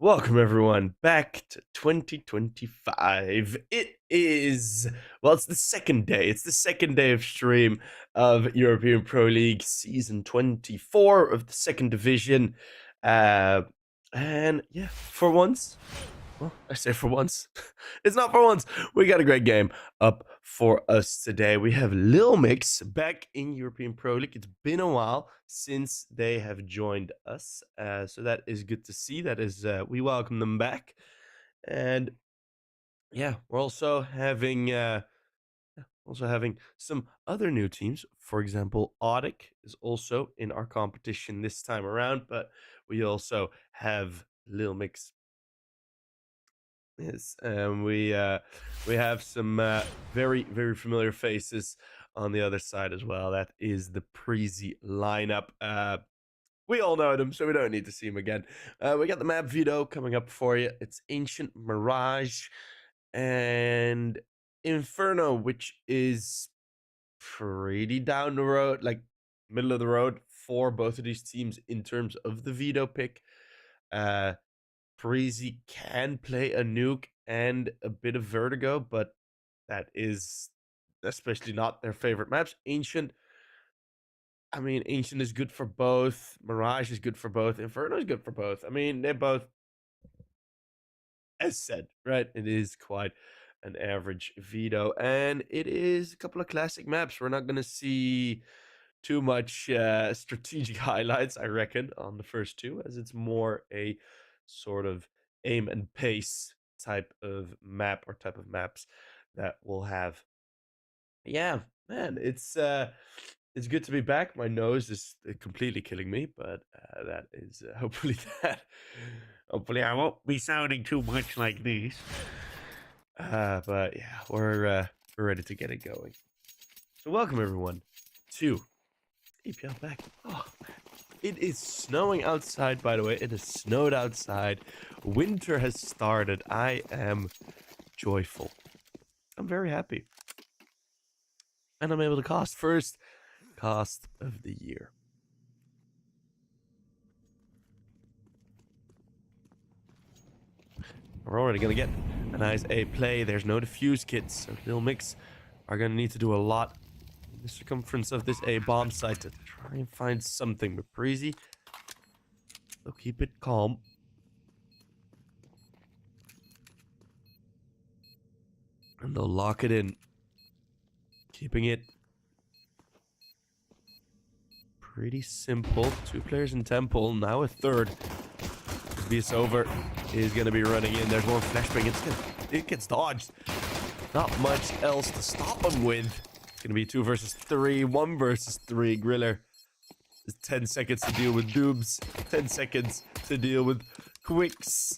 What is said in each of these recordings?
Welcome everyone back to 2025. It's the second day. It's the second day of stream of European Pro League season 24 of the second division. And yeah, for once, well, I say for once, it's not for once. We got a great game up for us today. We have Lilmix back in European Pro League. It's been a while since they have joined us, so that is good to see. That is, we welcome them back, and yeah, we're also having some other new teams. For example, Audic is also in our competition this time around, but we also have Lilmix. Yes, and we have some very familiar faces on the other side as well. That is the Preasy lineup. We all know them, so we don't need to see them again. We got the map veto coming up for you. It's Ancient, Mirage, and Inferno, which is pretty down the road, like middle of the road for both of these teams in terms of the veto pick. Preasy can play a Nuke and a bit of Vertigo, but that is especially not their favorite maps. Ancient is good for both. Mirage is good for both. Inferno is good for both. I mean, they're both, as said, right? It is quite an average veto, and it is a couple of classic maps. We're not going to see too much strategic highlights, I reckon, on the first two, as it's more a sort of aim and pace type of map or type of maps that we'll have. Yeah, man, it's good to be back. My nose is completely killing me, but that is hopefully hopefully I won't be sounding too much like this. But yeah, we're ready to get it going. So welcome everyone to EPL back. Oh, it is snowing outside, by the way. It has snowed outside. Winter has started. I am joyful. I'm very happy. And I'm able to cast first cast of the year. We're already going to get a nice A play. There's no diffuse kits, so Lilmix are going to need to do a lot in the circumference of this A bomb site to try and find something. But Preasy, they'll keep it calm. And they'll lock it in. Keeping it pretty simple. 2 players in Temple, now a third. This over is going to be running in. There's one flashbang. It gets dodged. Not much else to stop him with. It's going to be 2 versus 3, 1 versus 3. Griller. 10 seconds to deal with doobs. 10 seconds to deal with quicks.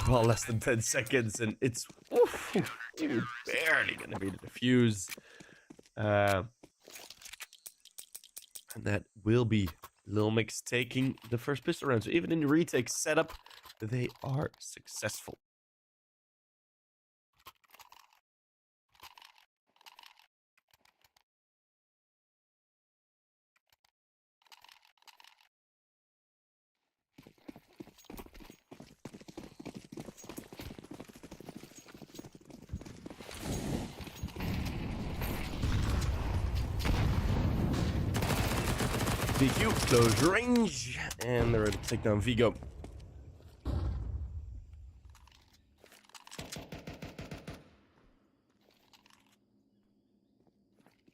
Well, less than 10 seconds, and it's barely going to be the defuse. And that will be Lilmix taking the first pistol round. So even in the retake setup, they are successful. VQ, close range, and they're ready to take down Vigo.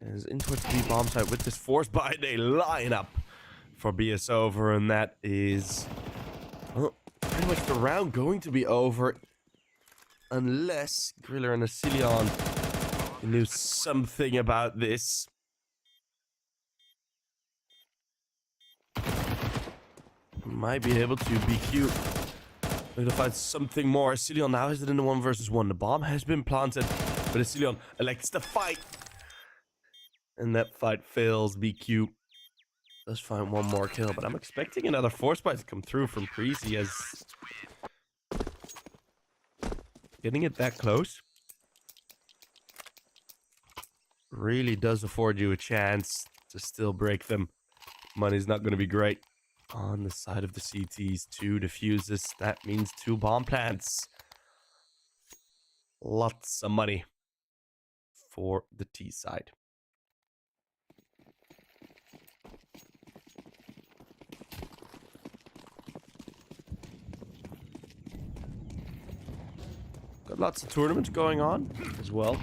As in towards the bomb site with this force by they line up for BS over, and that is pretty much the round going to be over unless Griller and Asilion knew something about this. Might be able to BQ. They're gonna find something more. Asilion now has it in the 1 versus 1. The bomb has been planted, but Asilion elects to fight. And that fight fails. BQ does find one more kill, but I'm expecting another force bite to come through from Preasy as getting it that close really does afford you a chance to still break them. Money's not going to be great. on the side of the CTs. 2 defuses. That means 2 bomb plants. Lots of money for the T side. Got lots of tournaments going on as well.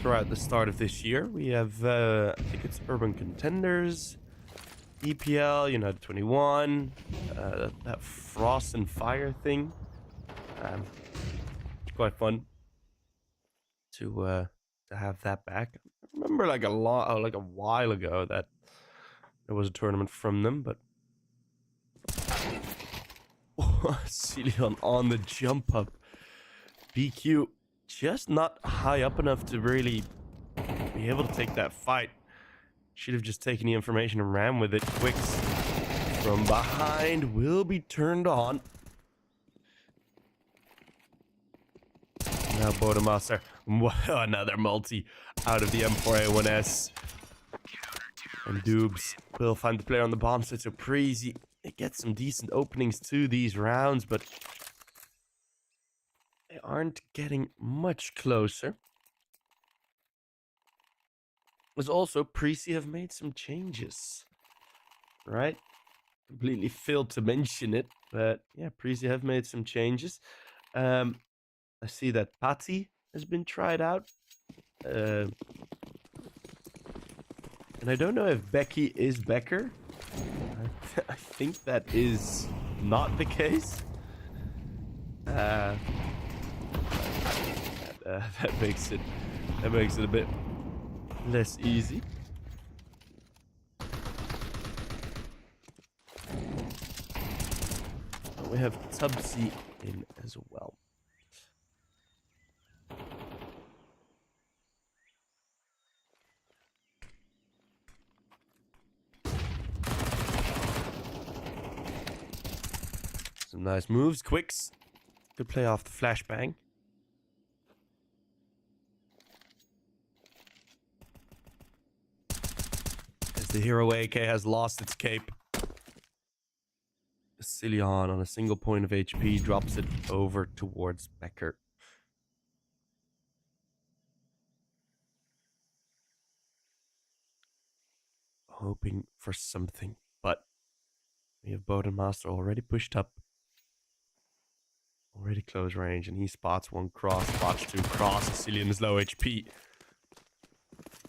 Throughout the start of this year, we have, I think it's Urban Contenders, EPL, United 21, that Frost and Fire thing. It's quite fun to have that back. I remember like a while ago that there was a tournament from them, but Celion on the jump up. BQ just not high up enough to really be able to take that fight. Should have just taken the information and ran with it. Quicks from behind will be turned on. Now Bodemaster. Another multi out of the M4A1S. And Doobs will find the player on the bomb site. So Preasy, they get some decent openings to these rounds, but they aren't getting much closer. There's also Preasy have made some changes, right? Completely failed to mention it, but yeah, Preasy have made some changes. I see that Patty has been tried out. And I don't know if Becky is Becker. I think that is not the case. That makes it a bit less easy. We have Tubsy in as well. Some nice moves, quicks. Good play off the flashbang. As the hero AK has lost its cape. Celion on a single point of HP drops it over towards Becker. Hoping for something, but we have Bodemaster already pushed up. Already close range, and he spots one cross, spots two cross. Celion is low HP.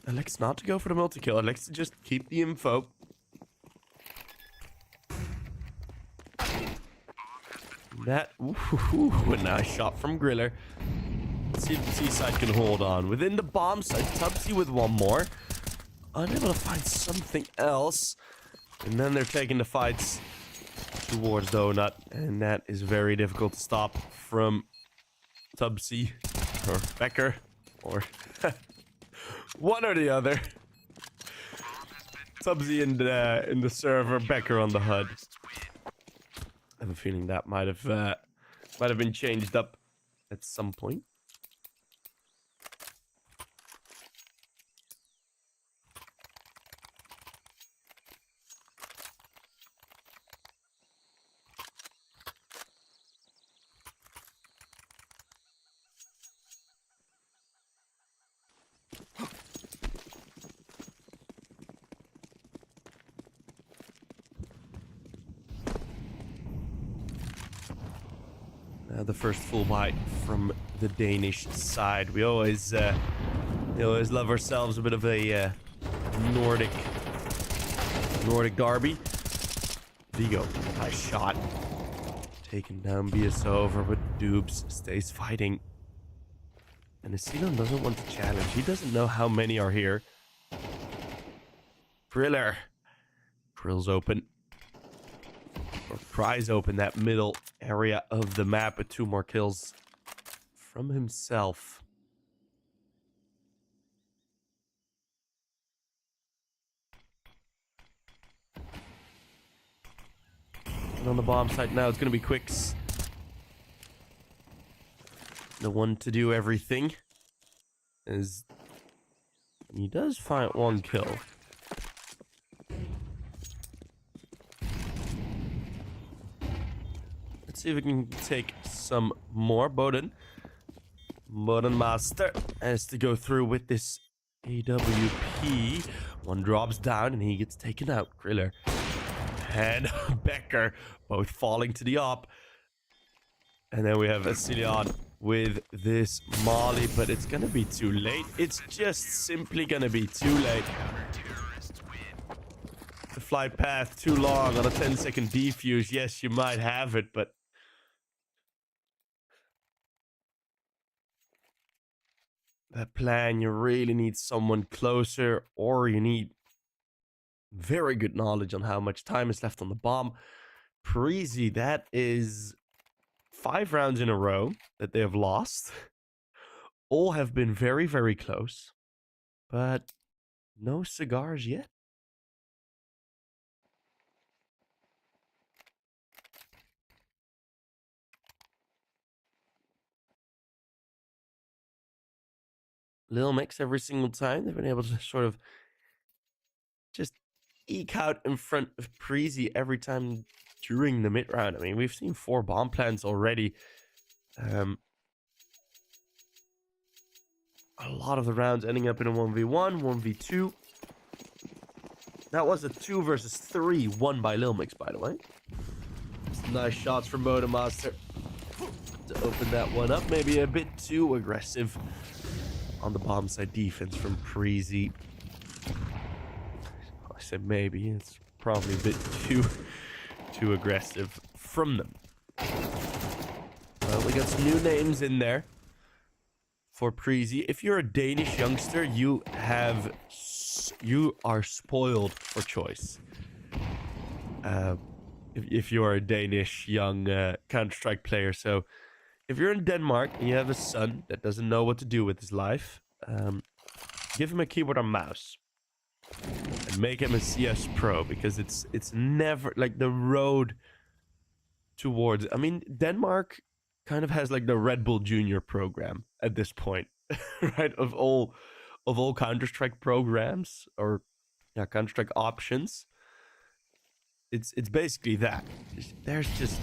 Elects not to go for the multi-kill. Elects to just keep the info. That, a nice shot from Griller. Let's see if the T-side can hold on. Within the bomb site, Tubsy with one more. Unable to find something else. And then they're taking the fights towards Donut. And that is very difficult to stop from Tubsy or Becker or one or the other. Tubsy in the server, Becker on the HUD. I have a feeling that might have been changed up at some point. The first full bite from the Danish side. We always love ourselves a bit of a Nordic derby. Vigo, nice shot. Taken down BS over, but Doobs stays fighting. And Celion doesn't want to challenge. He doesn't know how many are here. Griller. Grill's open. Or pries open that middle area of the map with 2 more kills from himself. And on the bomb site now, it's going to be Quicks. The one to do everything. As He does find one kill. Let's see if we can take some more. Boden Master has to go through with this AWP. One drops down and he gets taken out. Griller and Becker both falling to the op. And then we have Asilion with this Molly, but it's gonna be too late. It's just simply gonna be too late. The flight path too long on a 10-second defuse. Yes, you might have it, but that plan, you really need someone closer, or you need very good knowledge on how much time is left on the bomb. Preasy, that is 5 rounds in a row that they have lost. All have been very, very close, but no cigars yet. Lilmix, every single time they've been able to sort of just eke out in front of Preasy every time during the mid round. I mean, we've seen 4 bomb plants already. A lot of the rounds ending up in a 1v1, 1v2. That was a 2 versus 3 won by Lilmix, by the way. Some nice shots from Modemaster to open that one up. Maybe a bit too aggressive on the bomb side defense from Preasy. I said maybe. It's probably a bit too aggressive from them. Well, we got some new names in there for Preasy. If you're a Danish youngster, you are spoiled for choice. If you are a Danish young Counter-Strike player. So if you're in Denmark and you have a son that doesn't know what to do with his life, give him a keyboard and mouse and make him a CS pro, because it's never like the road towards. I mean, Denmark kind of has like the Red Bull Junior program at this point, right? Of all Counter-Strike programs, or Counter-Strike options. It's basically that. There's just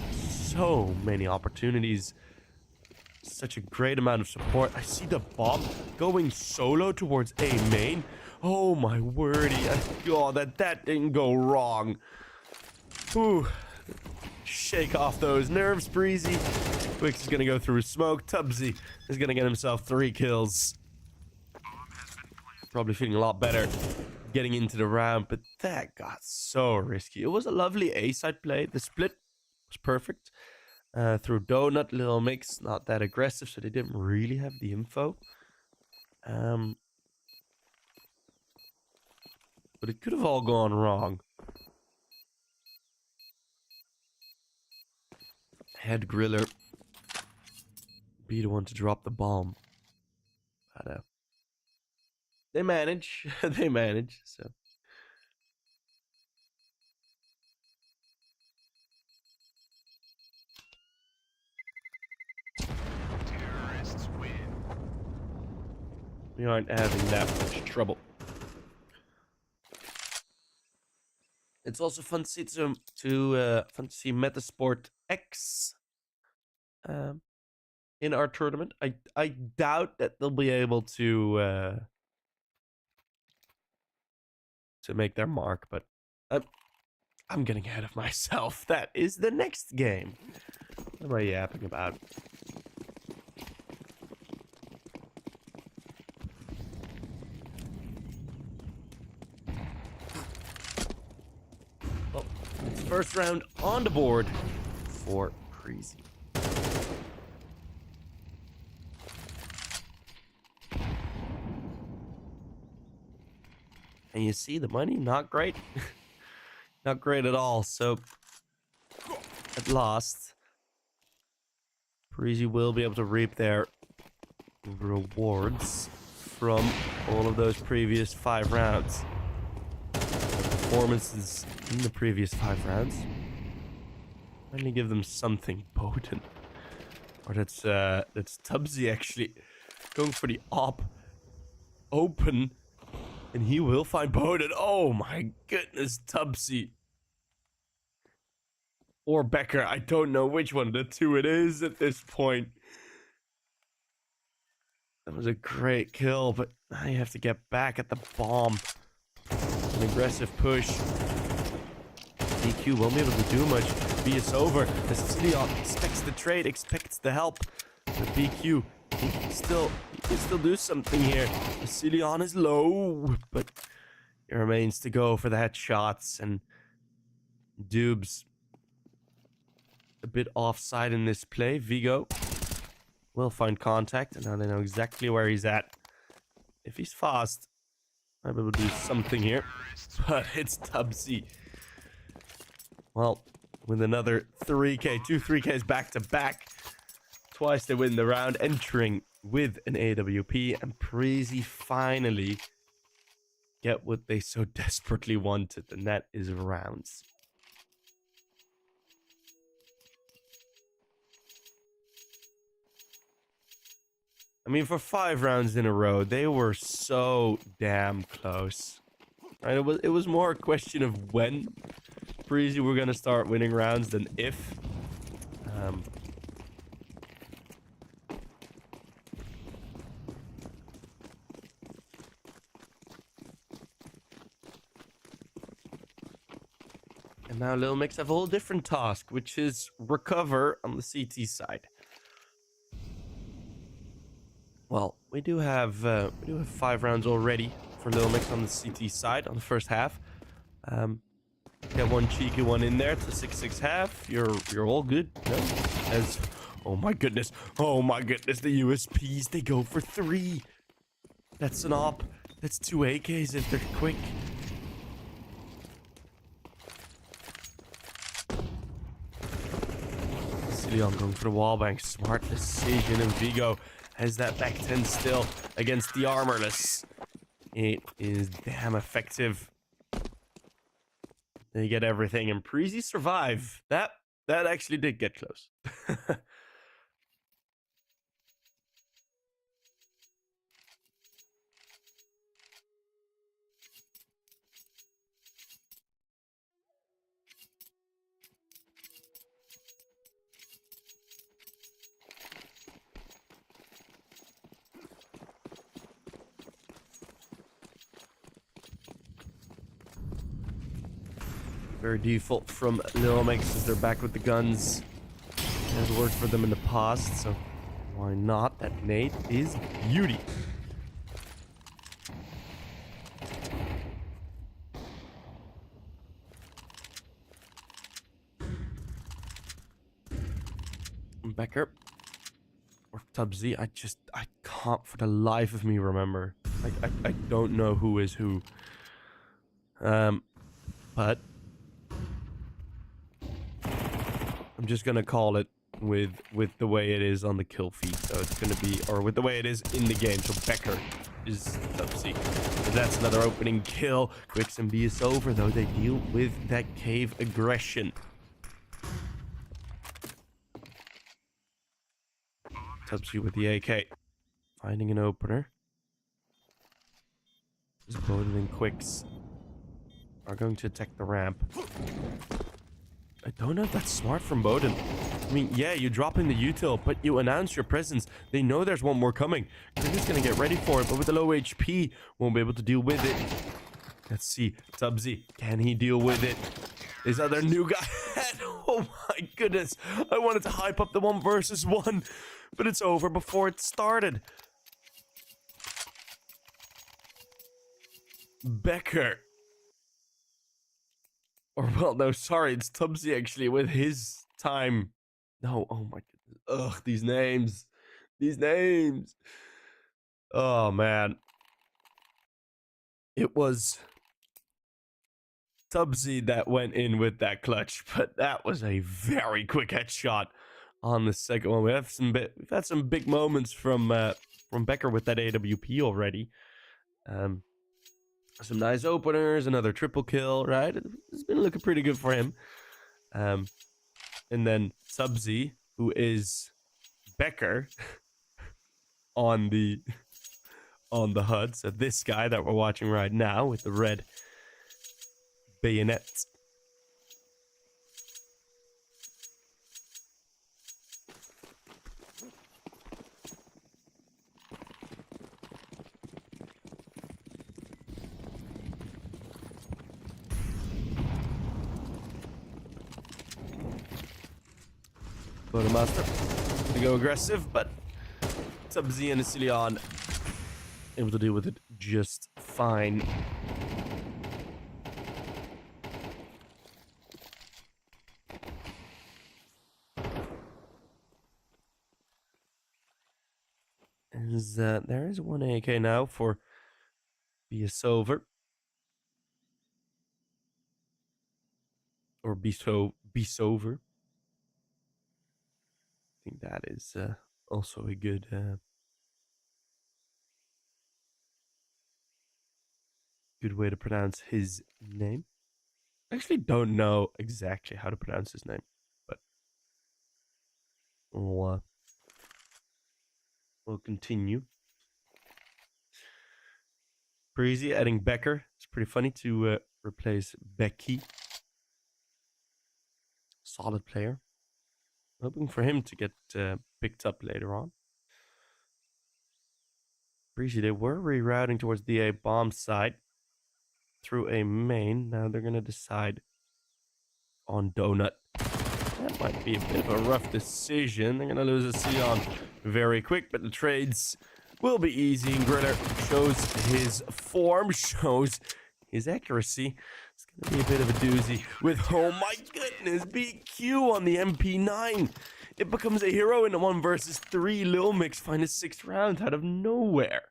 so many opportunities, such a great amount of support. I see the bomb going solo towards A main. Oh my wordy. God, that didn't go wrong. Ooh. Shake off those nerves, Preasy. Wix is gonna go through smoke. Tubbsy is gonna get himself 3 kills. Probably feeling a lot better getting into the round, but that got so risky. It was a lovely A-side play. The split was perfect. Through Donut, Lilmix, not that aggressive, so they didn't really have the info. But it could have all gone wrong. Had Griller be the one to drop the bomb. But they manage. They manage, so. Terrorists win. We aren't having that much trouble. It's also fun to see fun to see Metizport X in our tournament. I doubt that they'll be able to make their mark, but I'm getting ahead of myself. That is the next game. What am I yapping about? Well, it's first round on the board for Preasy. And you see the money, not great. Not great at all. So at last, Preasy will be able to reap their rewards from all of those previous 5 rounds. Performances in the previous 5 rounds. Finally give them something potent. Or that's Tubbsy actually going for the op open And he will find Bowden. Oh my goodness, Tubsy. Or Becker. I don't know which one of the two it is at this point. That was a great kill, but now you have to get back at the bomb. An aggressive push. DQ won't be able to do much. B is over. Leon expects the trade, expects the help. But BQ, he can still do something here. Leon is low, but it remains to go for the headshots. And Dubes a bit offside in this play. Vigo will find contact, and now they know exactly where he's at. If he's fast, I'll be able to do something here. But it's Tubsy. Well, with another 3K, 2 3Ks back to back. Twice they win the round, entering with an AWP, and Preasy finally get what they so desperately wanted, and that is rounds. I mean, for 5 rounds in a row, they were so damn close. Right? It was more a question of when Preasy were gonna start winning rounds than if. And now Lilmix have a whole different task, which is recover on the CT side. Well, we do have 5 rounds already for Lilmix on the CT side on the first half. Get one cheeky one in there to 6-6 half. You're all good. No? As oh my goodness, the USPs, they go for 3. That's an op. That's 2 AKs if they're quick. Leon going for the wallbang. Smart decision, and Vigo has that back 10 still against the armorless. It is damn effective. They get everything, and Preasy survive. That actually did get close. Very default from Lilmix as they're back with the guns. It has worked for them in the past, so why not? That nade is beauty. Becker or Tubsy, I can't for the life of me remember. I don't know who is who. But I'm just gonna call it with the way it is on the kill feed. So it's gonna be, or with the way it is in the game. So Becker is Tubsy. But that's another opening kill. Quicks and B is over though. They deal with that cave aggression. Tubsy with the AK. Finding an opener. Bowden and Quicks are going to attack the ramp. I don't know if that's smart from Bowden. I mean, yeah, you drop in the util, but you announce your presence. They know there's one more coming. They're just going to get ready for it, but with the low HP, won't be able to deal with it. Let's see. Tubsy, can he deal with it? This other new guy. Oh my goodness. I wanted to hype up the 1 versus 1, but it's over before it started. Becker. Or, well, no, sorry, it's Tubsy actually with his time. No, oh my goodness. Ugh, these names. These names. Oh, man. It was Tubsy that went in with that clutch, but that was a very quick headshot on the second one. We've had some big moments from Becker with that AWP already. Some nice openers, another triple kill, right? It's been looking pretty good for him. And then Tubsy, who is Becker, on the on the HUD. So this guy that we're watching right now with the red bayonet. Master to go aggressive, but Sub-Z and Isilion able to deal with it just fine. There is one AK now for Beasover. Or Beasover. I think that is also a good good way to pronounce his name. I actually don't know exactly how to pronounce his name, but we'll continue. Preasy adding Becker. It's pretty funny to replace Becky. Solid player. Hoping for him to get picked up later on. Preasy, they were rerouting towards the A bomb site through a main. Now they're going to decide on Donut. That might be a bit of a rough decision. They're going to lose a C on very quick, but the trades will be easy. And Griller shows his form, shows his accuracy. It's going to be a bit of a doozy with, oh my goodness, BQ on the MP9. It becomes a hero in a 1 versus 3. Lilmix find his 6th round out of nowhere.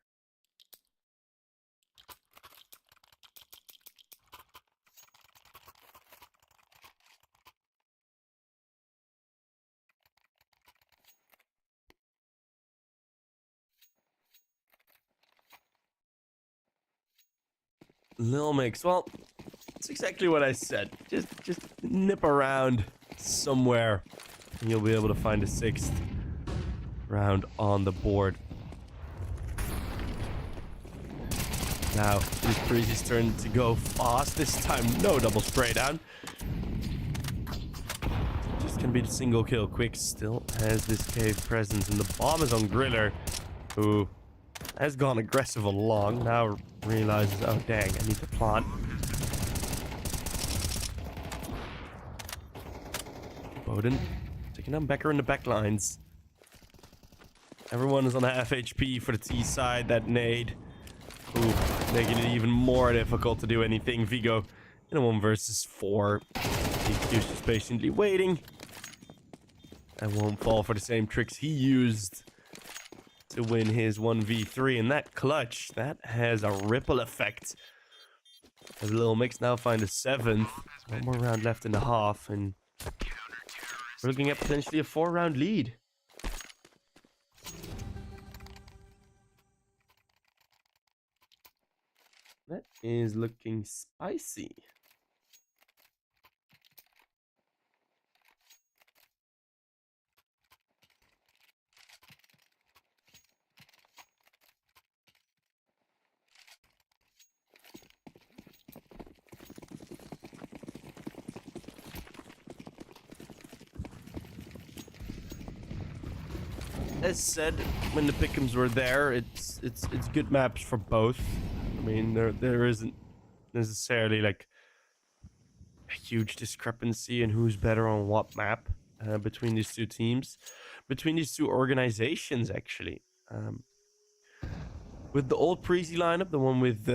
Lilmix, well, it's exactly what I said. Just nip around somewhere and you'll be able to find a 6th round on the board. Now, it is Preasy's turn to go fast. This time, no double spray down. Just can be the single kill. Quick still has this cave presence, and the bomb is on Griller, who has gone aggressive along. Now realizes, oh dang, I need to plant. Bowden taking on Becker in the back lines. Everyone is on half HP for the T side. That nade, ooh, making it even more difficult to do anything. Vigo in a 1 versus 4. He's just patiently waiting. And won't fall for the same tricks he used to win his 1v3. And that clutch, that has a ripple effect. As Lilmix now find a 7th. 1 more round left in the half, and we're looking at potentially a 4-round lead. That is looking spicy. As said, when the pick'ems were there, it's good maps for both. I mean, there isn't necessarily like a huge discrepancy in who's better on what map between these two teams, between these two organizations actually. With the old Preasy lineup, the one with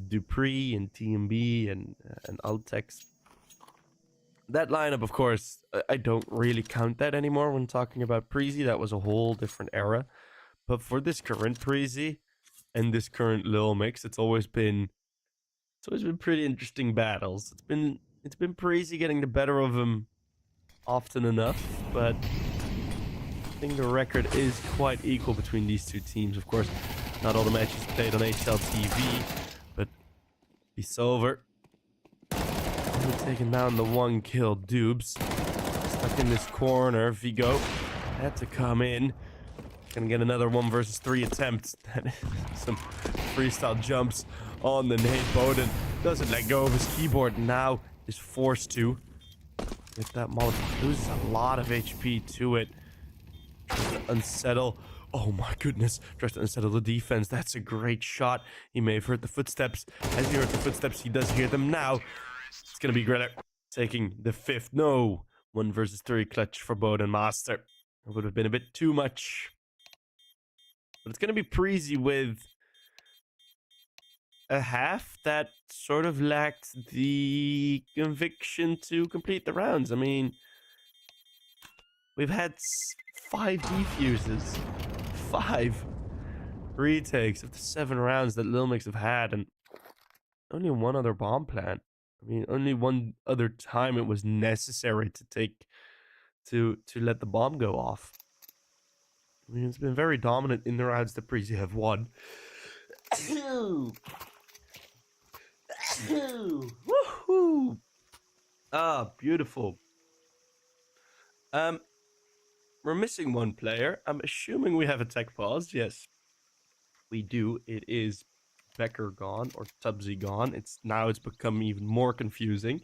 Dupree and TMB and Altex, that lineup, of course, I don't really count that anymore when talking about Preasy. That was a whole different era. But for this current Preasy and this current Lilmix, it's always been pretty interesting battles. It's been Preasy getting the better of him often enough, but I think the record is quite equal between these two teams. Of course, not all the matches played on HLTV, but it's over. Taking down the 1 kill. Dubes stuck in this corner. Vigo had to come in. Gonna get another 1 versus 3 attempt. Some freestyle jumps on the nade. Boden doesn't let go of his keyboard. Now is forced to. With that Molotov, loses a lot of HP to it. Tries to unsettle. Oh my goodness. Tries to unsettle the defense. That's a great shot. He may have heard the footsteps. As he heard the footsteps, he does hear them now. It's gonna be Griller taking the 5th. No. 1 versus 3 clutch for Boden Master. It would have been a bit too much. But it's gonna be Preasy with a half that sort of lacked the conviction to complete the rounds. I mean, we've had 5 defuses, 5 retakes of the 7 rounds that Lilmix have had, and only 1 other bomb plant. I mean, only 1 other time it was necessary to let the bomb go off. I mean, it's been very dominant in the rounds that Preasy have won. Woohoo! Ah, beautiful. We're missing 1 player. I'm assuming we have a tech pause. Yes, we do. It is Becker gone or Tubbsy gone. It's become even more confusing.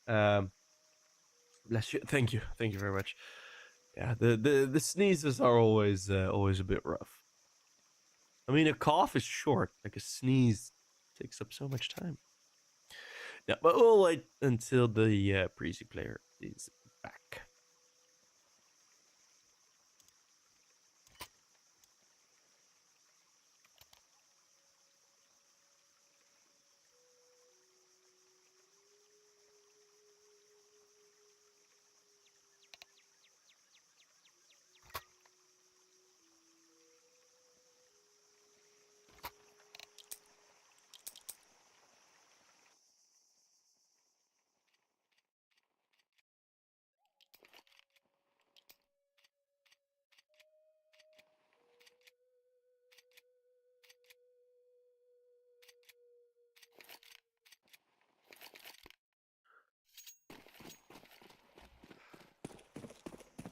Bless you. Thank you very much. Yeah, the sneezes are always a bit rough. I mean, a cough is short. Like a sneeze takes up so much time. Yeah, but we'll wait until the Preasy player is back.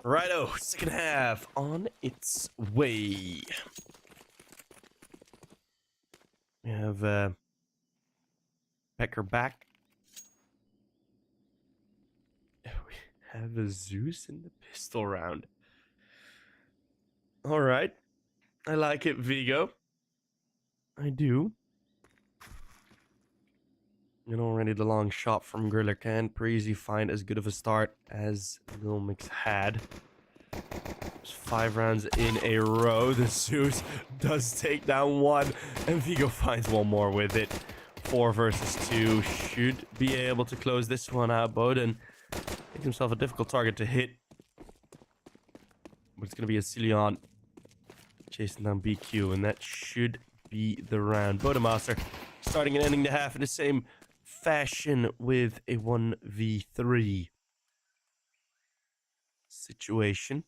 Righto, second half on its way. We have Becker back. We have a Zeus in the pistol round. All right, I like it, Vigo. I do. And already the long shot from Griller. Can Preasy find as good of a start as Lilmix had? There's 5 rounds in a row. The Zeus does take down 1, and Vigo finds 1 more with it. 4 versus 2 should be able to close this one out. Boden makes himself a difficult target to hit, but it's going to be a Cilion chasing down BQ, and that should be the round. Bodemaster starting and ending the half in the same fashion with a 1v3 situation.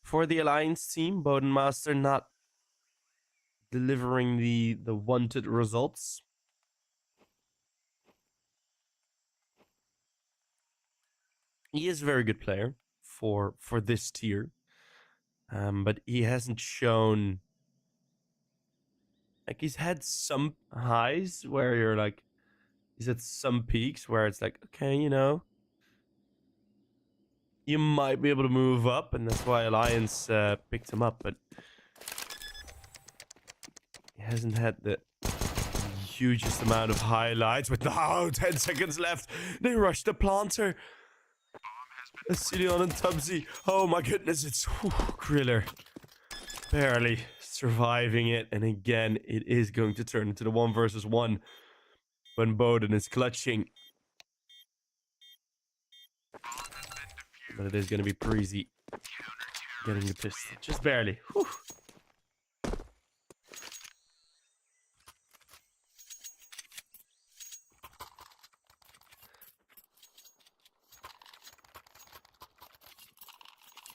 For the Alliance team, Bodemaster not delivering the wanted results. He is a very good player for this tier, but he hasn't shown. Like, he's had some highs where you're like, he's at some peaks where it's like, okay, you know, you might be able to move up, and that's why Alliance picked him up, but he hasn't had the hugest amount of highlights. With now 10 seconds left, they rush the planter. Cilion and Tubbsy. Oh my goodness, it's Griller barely surviving it, and again it is going to turn into the 1 versus 1 when Boden is clutching. But it is going to be Preasy getting the pistol, just barely. Whew.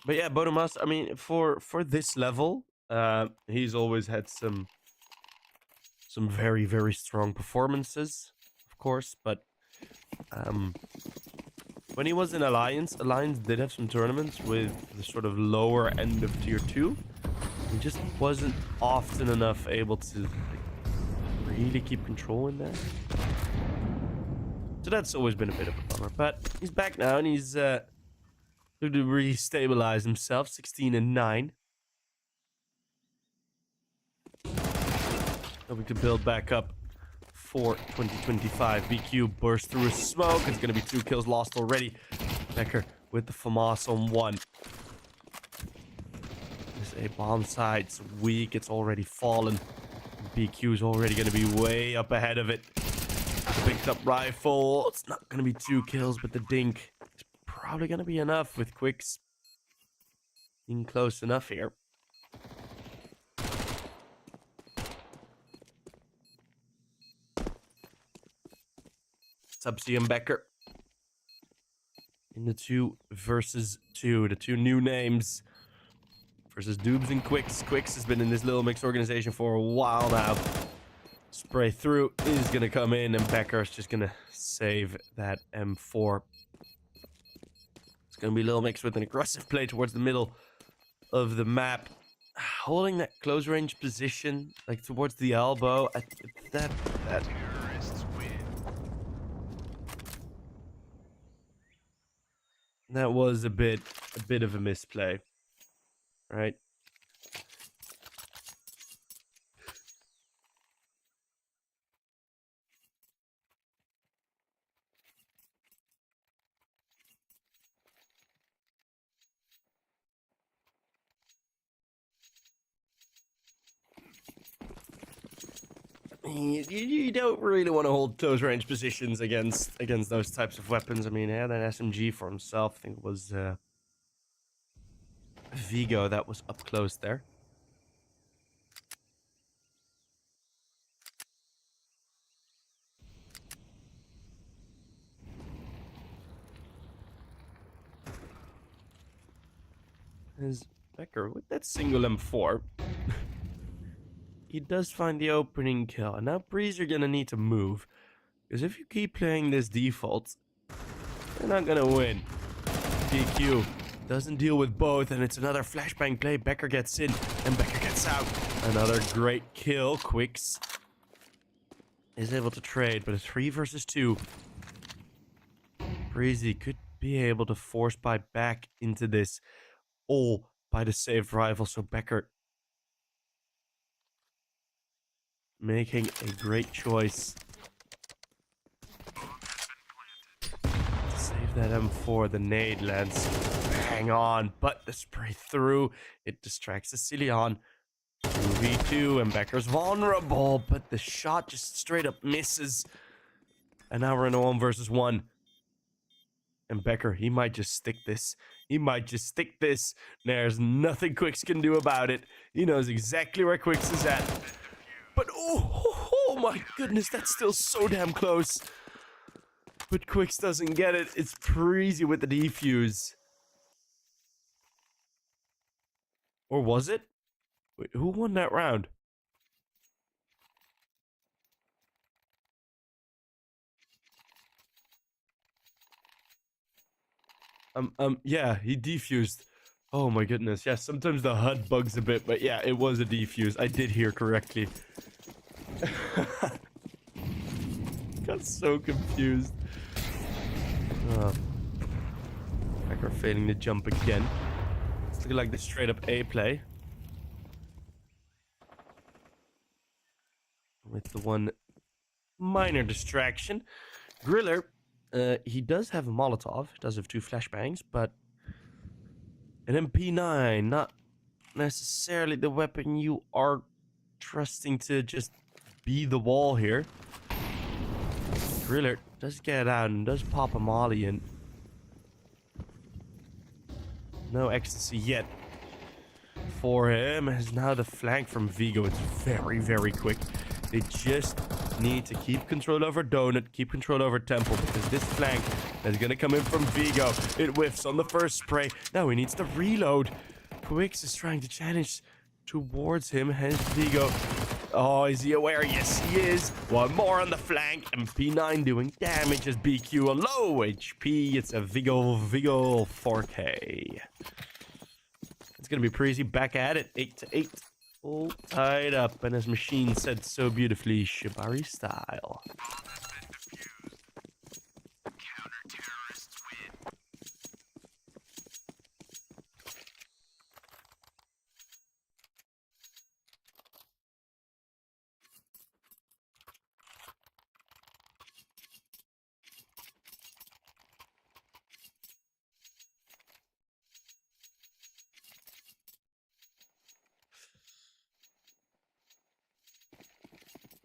But yeah, Bodemas, I mean, for this level, he's always had some very, very strong performances, of course, but when he was in Alliance, Alliance did have some tournaments with the sort of lower end of tier 2. He just wasn't often enough able to like, really keep control in there. So that's always been a bit of a bummer. But he's back now, and he's to re-stabilize himself. 16-9. And we can build back up for 2025. BQ burst through a smoke. It's going to be 2 kills lost already. Becker with the FAMAS on 1. There's a bomb site. It's weak. It's already fallen. BQ is already going to be way up ahead of it. Picked up rifle. It's not going to be 2 kills, but the dink is probably going to be enough with Quicks being close enough here. Subsea and Becker in the 2 versus 2. The 2 new names versus Doobs and Quicks. Quicks has been in this Lilmix organization for a while now. Spray through is going to come in, and Becker is just going to save that M4. It's going to be Lilmix with an aggressive play towards the middle of the map. Holding that close range position, like towards the elbow. That was a bit of a misplay, right? You don't really want to hold close range positions against those types of weapons. I mean, he had an SMG for himself. I think it was Vigo that was up close there. As Becker with that single M4. He does find the opening kill. And now Preasy are going to need to move. Because if you keep playing this default, you're not going to win. DQ doesn't deal with both. And it's another flashbang play. Becker gets in and Becker gets out. Another great kill. Quicks is able to trade. But a 3 versus 2. Preasy could be able to force buy back into this. All by the saved rival. So Becker making a great choice to save that M4. The nade lands. Hang on, but the spray through. It distracts Sicilian. 2v2, and Becker's vulnerable, but the shot just straight up misses. And now we're in a 1 versus 1. And Becker, he might just stick this. He might just stick this. There's nothing Quicks can do about it. He knows exactly where Quicks is at. But oh my goodness, that's still so damn close. But Quicks doesn't get it. It's Preasy with the defuse. Or was it? Wait, who won that round? Yeah, he defused. Oh my goodness. Yeah, sometimes the HUD bugs a bit, but yeah, it was a defuse. I did hear correctly. Got so confused. Becker failing to jump again. It's looking like the straight up A play. With the one minor distraction. Griller, he does have a Molotov. He does have 2 flashbangs, but an MP9, not necessarily the weapon you are trusting to just be the wall here. Griller does get out and does pop a molly in. No ecstasy yet for him. As now the flank from Vigo. It's very, very quick. They just need to keep control over Donut, keep control over Temple, because this flank is going to come in from Vigo. It whiffs on the first spray. Now he needs to reload. Quicks is trying to challenge towards him, hence Vigo Oh, is he aware? Yes, he is. One more on the flank. And P9 doing damage as BQ on low HP. It's a Vigo 4K. It's going to be Preasy back at it. 8 to 8. All tied up. And as Machine said so beautifully, Shibari style.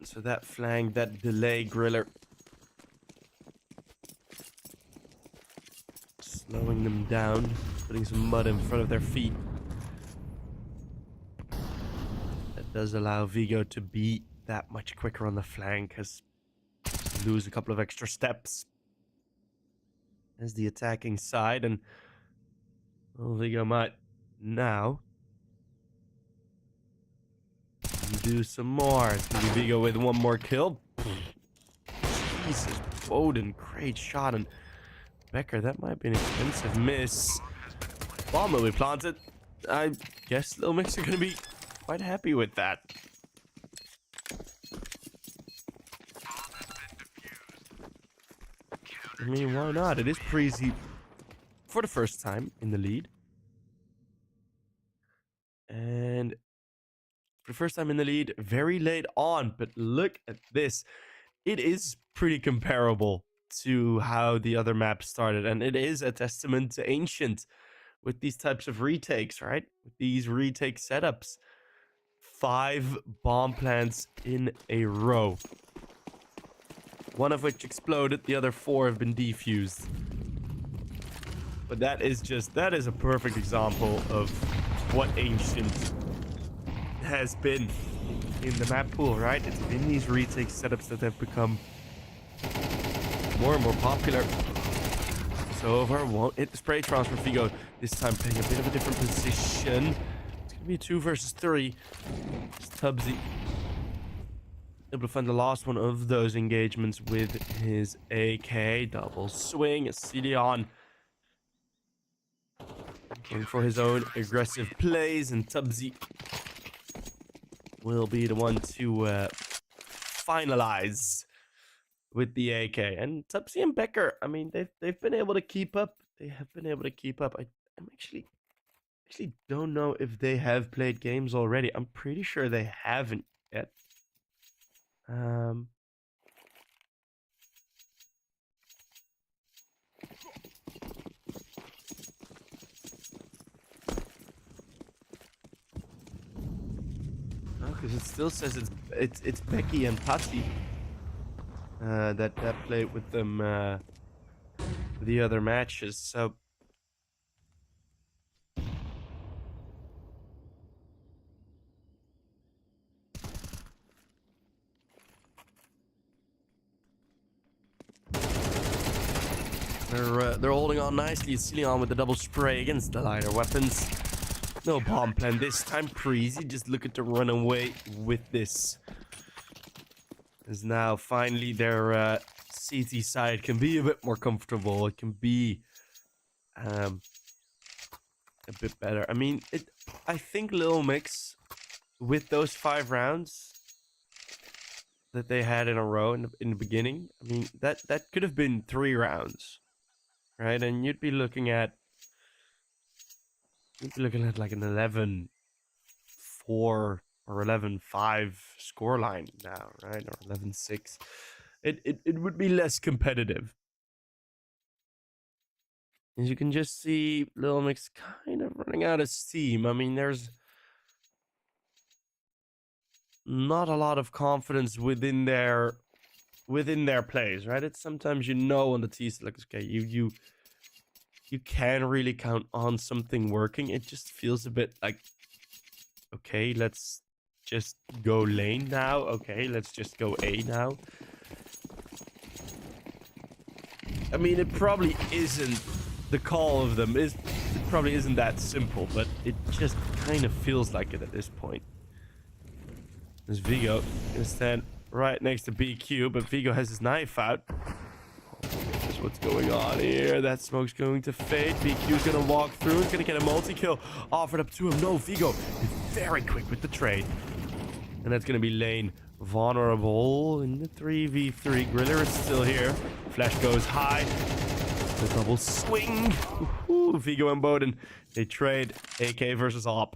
So that flank, that delay griller. Slowing them down. Putting some mud in front of their feet. That does allow Vigo to be that much quicker on the flank. As lose a couple of extra steps. As the attacking side. And well, Vigo might now do some more. It's gonna be Vigo with one more kill. Jesus, Bowden, great shot. And Becker, that might be an expensive miss. Bomb will be planted. I guess Lilmix are gonna be quite happy with that. I mean, why not? It is Preasy for the first time in the lead. And for the first time in the lead, very late on. But look at this. It is pretty comparable to how the other map started. And it is a testament to Ancient with these types of retakes, right? With these retake setups. 5 bomb plants in a row. One of which exploded. The other 4 have been defused. But that is a perfect example of what Ancient has been in the map pool, right? It's been these retake setups that have become more and more popular. So over, won't hit the spray transfer. Vigo this time playing a bit of a different position. It's gonna be 2 versus 3. It's Tubbsy able to find the last one of those engagements with his AK. Double swing. Celion going for his own aggressive plays, and Tubbsy will be the one to finalize with the AK. And Tubbsy and Becker, I mean, they've been able to keep up. They have been able to keep up. I'm actually don't know if they have played games already. I'm pretty sure they haven't yet. Because it still says it's Becky and Patty that played with them the other matches. So they're holding on nicely. Celion with the double spray against the lighter weapons. No bomb plan this time. Preasy just looking to run away with this. As now finally their CT side can be a bit more comfortable. It can be a bit better. I mean, I think Lilmix, with those 5 rounds that they had in a row in the beginning, I mean, that could have been 3 rounds, right? And you'd be looking at like an 11-4 or 11-5 scoreline now, right? Or 11-6. It would be less competitive. As you can just see, Lilmix kind of running out of steam. I mean, there's not a lot of confidence within their plays, right? It's sometimes on the tees, like, okay, you can really count on something working. It just feels a bit like, okay, let's just go lane now. Okay, let's just go A now. I mean, it probably isn't the call of them. It probably isn't that simple, but it just kind of feels like it at this point. There's Vigo. Gonna stand right next to BQ, but Vigo has his knife out. Here's what's going on here. That smoke's going to fade. BQ's gonna walk through. He's gonna get a multi-kill offered up to him. No, Vigo is very quick with the trade. And that's gonna be lane vulnerable in the 3v3. Griller is still here. Flash goes high. The double swing. Ooh, Vigo and Bowden. They trade AK versus op.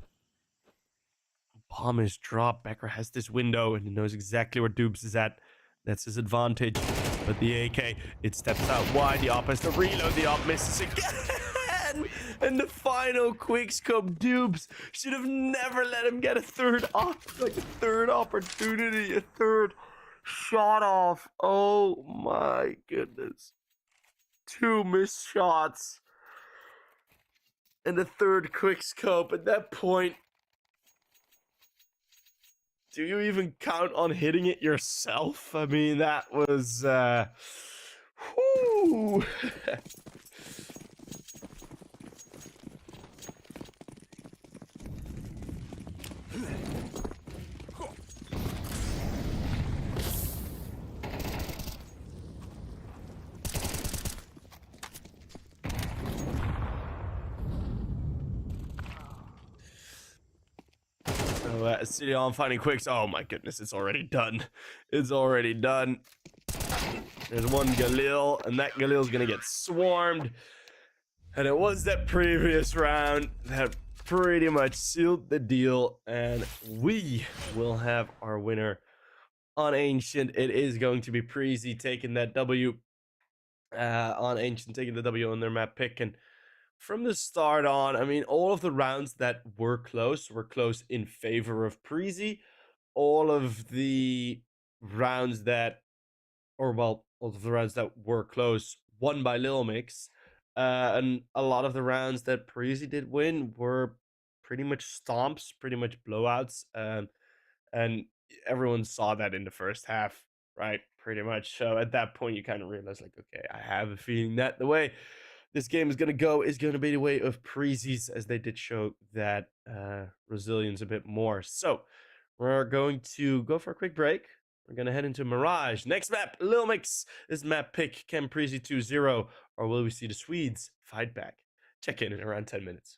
Bomb is dropped. Becker has this window and he knows exactly where Dubes is at. That's his advantage. But the AK, it steps out wide. The op has to reload. The op misses again. And the final quickscope. Dubes should have never let him get a third op. Like a third opportunity. A third shot off. Oh my goodness. 2 missed shots. And the third quickscope. At that point, do you even count on hitting it yourself? I mean, that was, whoo. City on finding quicks. Oh my goodness, it's already done. It's already done. There's one Galil, and that Galil's gonna get swarmed. And it was that previous round that pretty much sealed the deal, and we will have our winner on Ancient. It is going to be Preasy taking that W on Ancient, taking the W on their map pick. And from the start on, I mean, all of the rounds that were close in favor of Preasy. All of the rounds that, all of the rounds that were close won by Lilmix. And a lot of the rounds that Preasy did win were pretty much stomps, pretty much blowouts. And everyone saw that in the first half, right? Pretty much. So at that point, you kind of realize, like, okay, I have a feeling that the way this game is going to be the way of Preasy's, as they did show that resilience a bit more. So we're going to go for a quick break. We're going to head into Mirage. Next map, Lilmix. This map pick, can Preasy 2-0, or will we see the Swedes fight back? Check in around 10 minutes.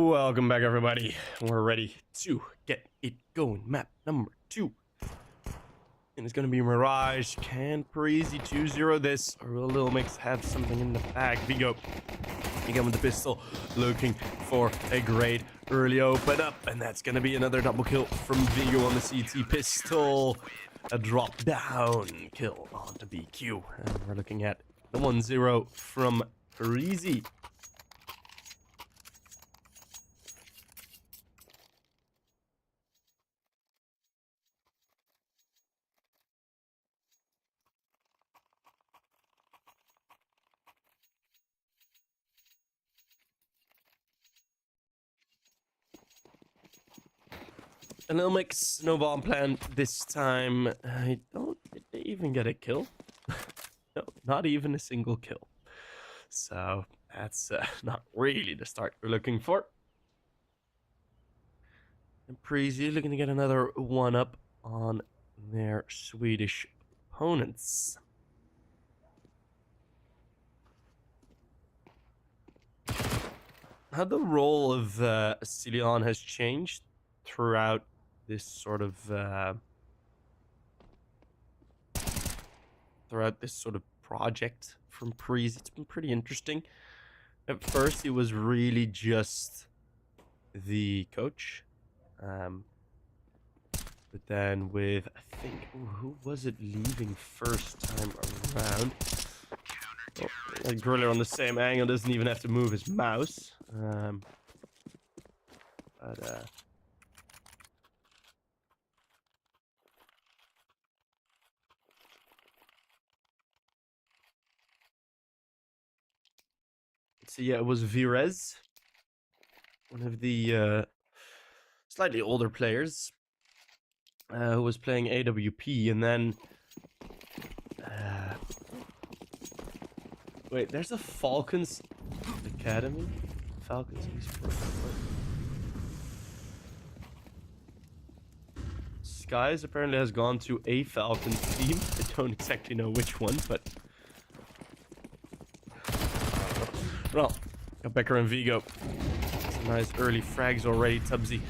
Welcome back, everybody. We're ready to get it going. Map number 2. And it's going to be Mirage. Can Preasy 2-0 this? Or will Lilmix have something in the bag? Vigo, again with the pistol, looking for a great early open up. And that's going to be another double kill from Vigo on the CT pistol. A drop down kill onto BQ. And we're looking at the 1-0 from Preasy. A Lilmix, no bomb plan this time. Did they even get a kill? No, not even a single kill. So that's not really the start we're looking for. And Preasy looking to get another 1-up on their Swedish opponents. How the role of Cillian has changed throughout this sort of project from Preasy. It's been pretty interesting. At first, he was really just the coach, but then with I think who was it leaving first time around? Oh, a Griller on the same angle doesn't even have to move his mouse. So yeah, it was Virez, one of the slightly older players, who was playing AWP, and then wait, there's a Falcons Academy? Falcons Esports. Skies apparently has gone to a Falcons team. I don't exactly know which one, but well, got Becker and Vigo. Some nice early frags already. Tubbsy,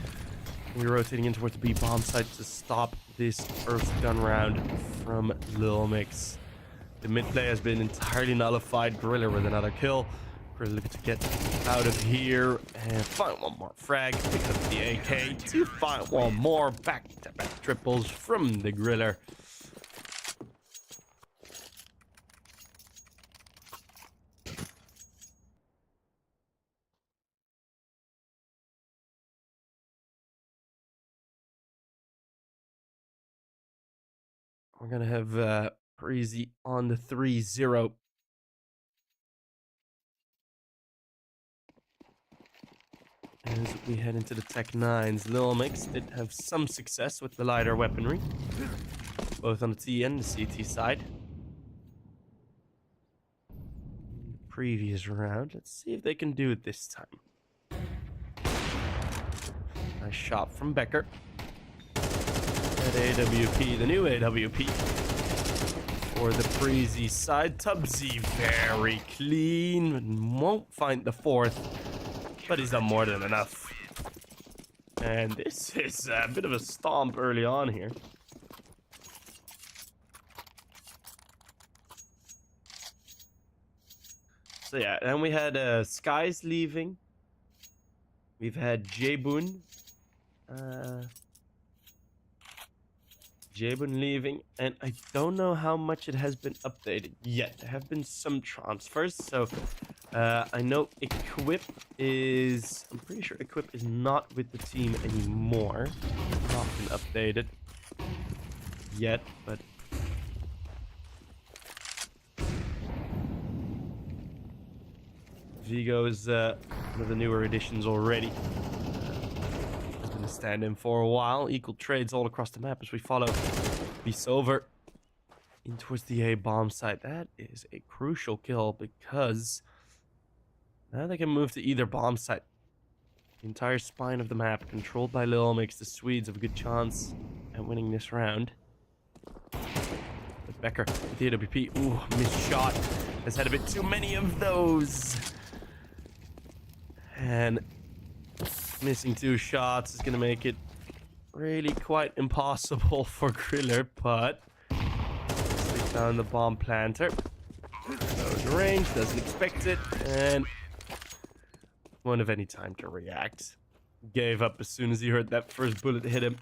we're rotating in towards the B bomb site to stop this Earth gun round from Lilmix. The mid play has been entirely nullified. Gorilla with another kill. Gorilla looking to get out of here and find one more frag. Pick up the AK to find one more back-to-back triples from the Griller. We're gonna have Preasy on the 3-0. As we head into the Tech 9s, Lilmix did have some success with the lighter weaponry, both on the T and the CT side. In the previous round, let's see if they can do it this time. Nice shot from Becker. At AWP, the new AWP. For the Preasy side, Tubbsy very clean. Won't find the fourth, but he's done more than enough. And this is a bit of a stomp early on here. So yeah, and we had Skies leaving. We've had Jabun. Jabun leaving, and I don't know how much it has been updated yet. There have been some transfers, so I know Equip is... I'm pretty sure Equip is not with the team anymore. Not been updated yet, but... Vigo is one of the newer additions already. Stand in for a while. Equal trades all across the map as we follow Besover in towards the A bomb site. That is a crucial kill because now they can move to either bomb site. The entire spine of the map controlled by Lilmix. The Swedes have a good chance at winning this round. But Becker with the AWP. Ooh, missed shot. Has had a bit too many of those. And Missing 2 shots is going to make it really quite impossible for Griller, but stick down the bomb planter. Goes range, doesn't expect it, and won't have any time to react. Gave up as soon as he heard that first bullet hit him.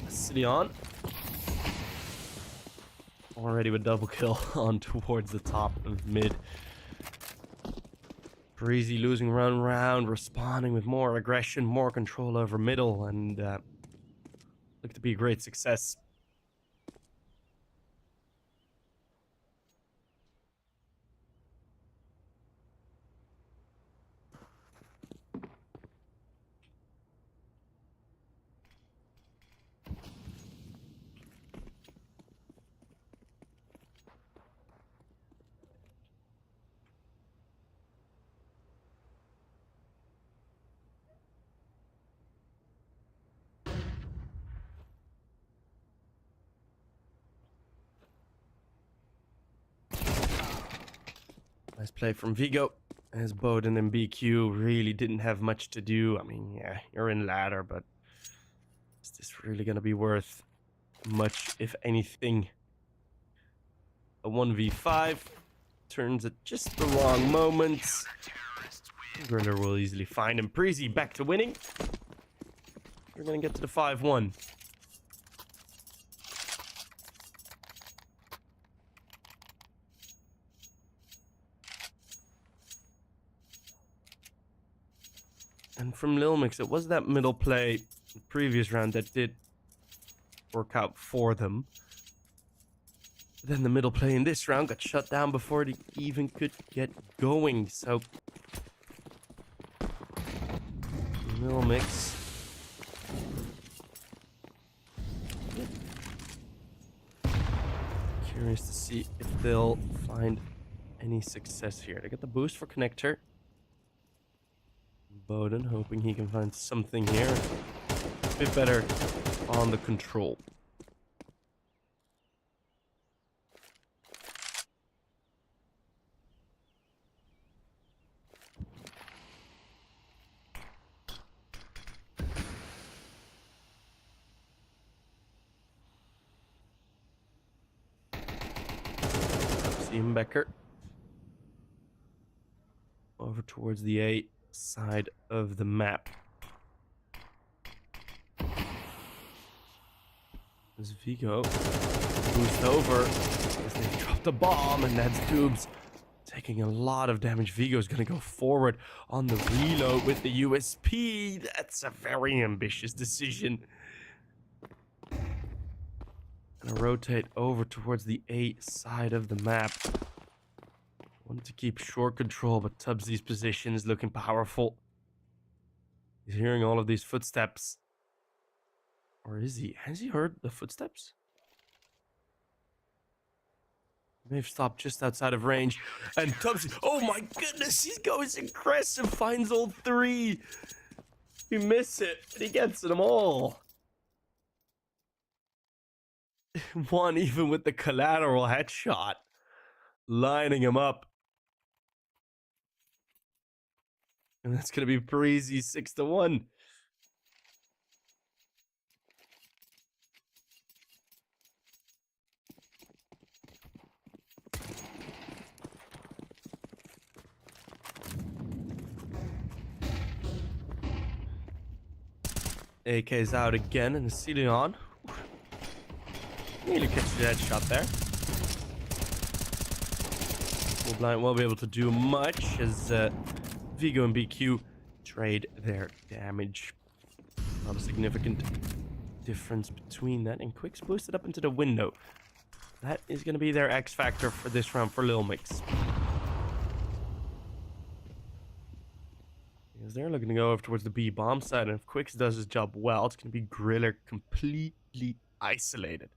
City on. Already with double kill on towards the top of mid. Preasy losing round, responding with more aggression, more control over middle, and looked to be a great success. Nice play from Vigo, as Bowden and BQ really didn't have much to do. I mean, yeah, you're in ladder, but is this really going to be worth much, if anything? A 1v5 turns at just the wrong moments. Griller will easily find him. Preasy back to winning. We're going to get to the 5-1. And from Lilmix, it was that middle play the previous round that did work out for them. Then the middle play in this round got shut down before they even could get going. So Lilmix curious to see if they'll find any success here. They get the boost for connector. Bowden hoping he can find something here. A bit better on the control. Becker over towards the A side of the map. As Vigo boost over as they drop the bomb, and that's Dubes taking a lot of damage. Vigo's gonna go forward on the reload with the USP. That's a very ambitious decision. Gonna rotate over towards the A side of the map. Wanted to keep short control, but Tubbsy's position is looking powerful. He's hearing all of these footsteps. Or is he? Has he heard the footsteps? He may have stopped just outside of range. And Tubbsy, oh my goodness, he goes aggressive, finds all 3. He missed it, and he gets them all. One even with the collateral headshot, lining him up. And that's going to be Preasy 6-1. AK's out again, and Celion nearly catches the headshot there. Full blind won't be able to do much as Vigo and BQ trade their damage. Not a significant difference between that. And Quick's boosted up into the window. That is going to be their X factor for this round for Lilmix. As they're looking to go over towards the B bomb side, and if Quicks does his job well, it's going to be Griller completely isolated.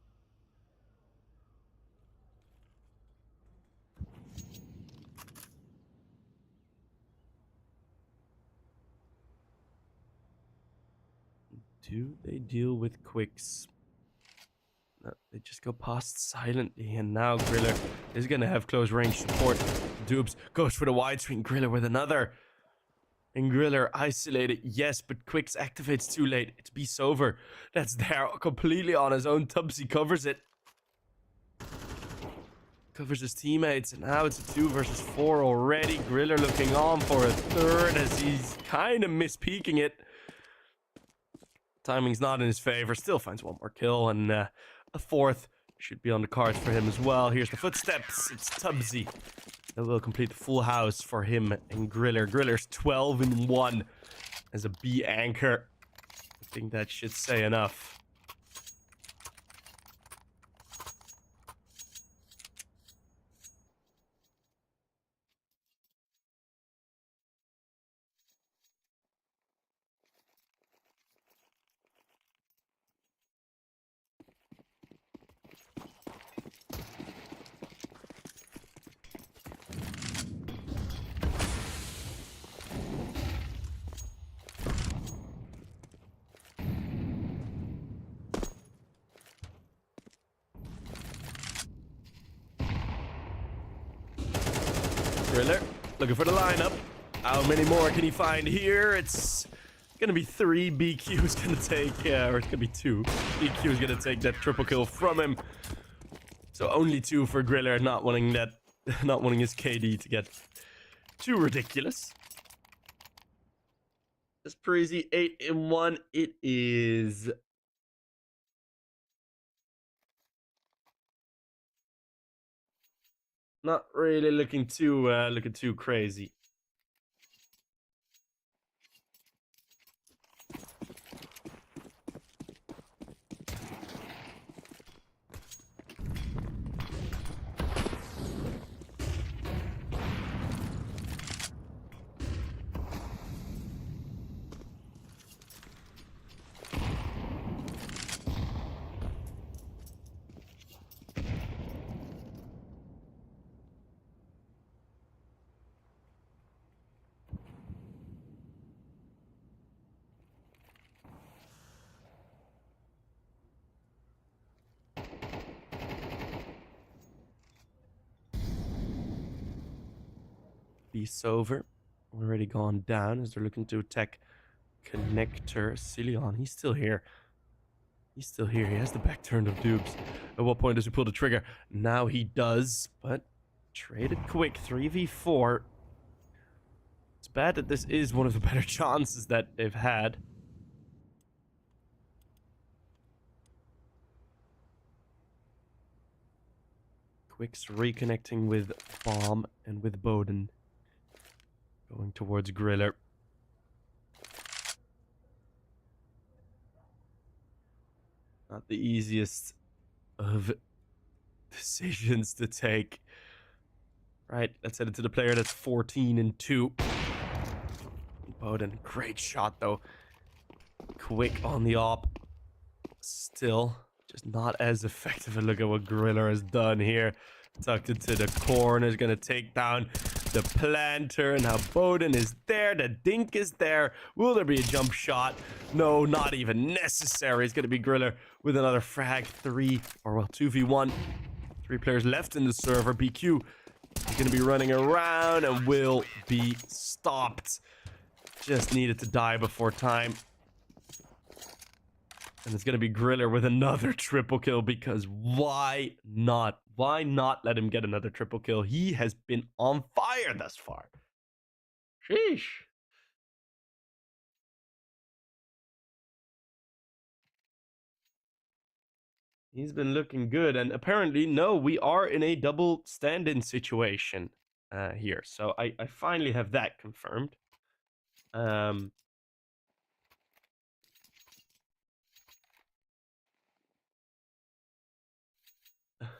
Do they deal with Quicks? No, they just go past silently, and now Griller is going to have close range support. Dubes goes for the widescreen. Griller with another. And Griller isolated, yes, but Quicks activates too late. It's Beast over. That's there completely on his own. Tubbsy covers it. Covers his teammates, and now it's a 2 versus 4 already. Griller looking on for a third as he's kind of mispeaking it. Timing's not in his favor. Still finds one more kill, and a fourth should be on the cards for him as well. Here's the footsteps. It's Tubbsy that will complete the full house for him and Griller. Griller's 12-1 as a B anchor. I think that should say enough. Griller looking for the lineup. How many more can he find here? It's gonna be 3. BQ is gonna take, or it's gonna be 2. BQ is gonna take that triple kill from him. So only 2 for Griller, not wanting that, not wanting his KD to get too ridiculous. This Preasy 8-1. It is. Not really looking too crazy. Beast's over. Already gone down as they're looking to attack Connector. Cillian, he's still here. He's still here. He has the back turn of Dubes. At what point does he pull the trigger? Now he does, but traded quick. 3v4. It's bad that this is one of the better chances that they've had. Quick's reconnecting with Bomb and with Bowden. Going towards Griller. Not the easiest of decisions to take. Right, let's head into the player that's 14-2. Bowden, great shot though. Quick on the op. Still, just not as effective. And look at what Griller has done here. Tucked into the corner, is going to take down the planter. Now Bowden is there. The dink is there. Will there be a jump shot? No, not even necessary. It's going to be Griller with another frag. 2v1. 3 players left in the server. BQ is going to be running around and will be stopped. Just needed to die before time. And it's going to be Griller with another triple kill, because why not? Why not let him get another triple kill? He has been on fire thus far. Sheesh. He's been looking good. And apparently, no, we are in a double stand-in situation here. So I finally have that confirmed.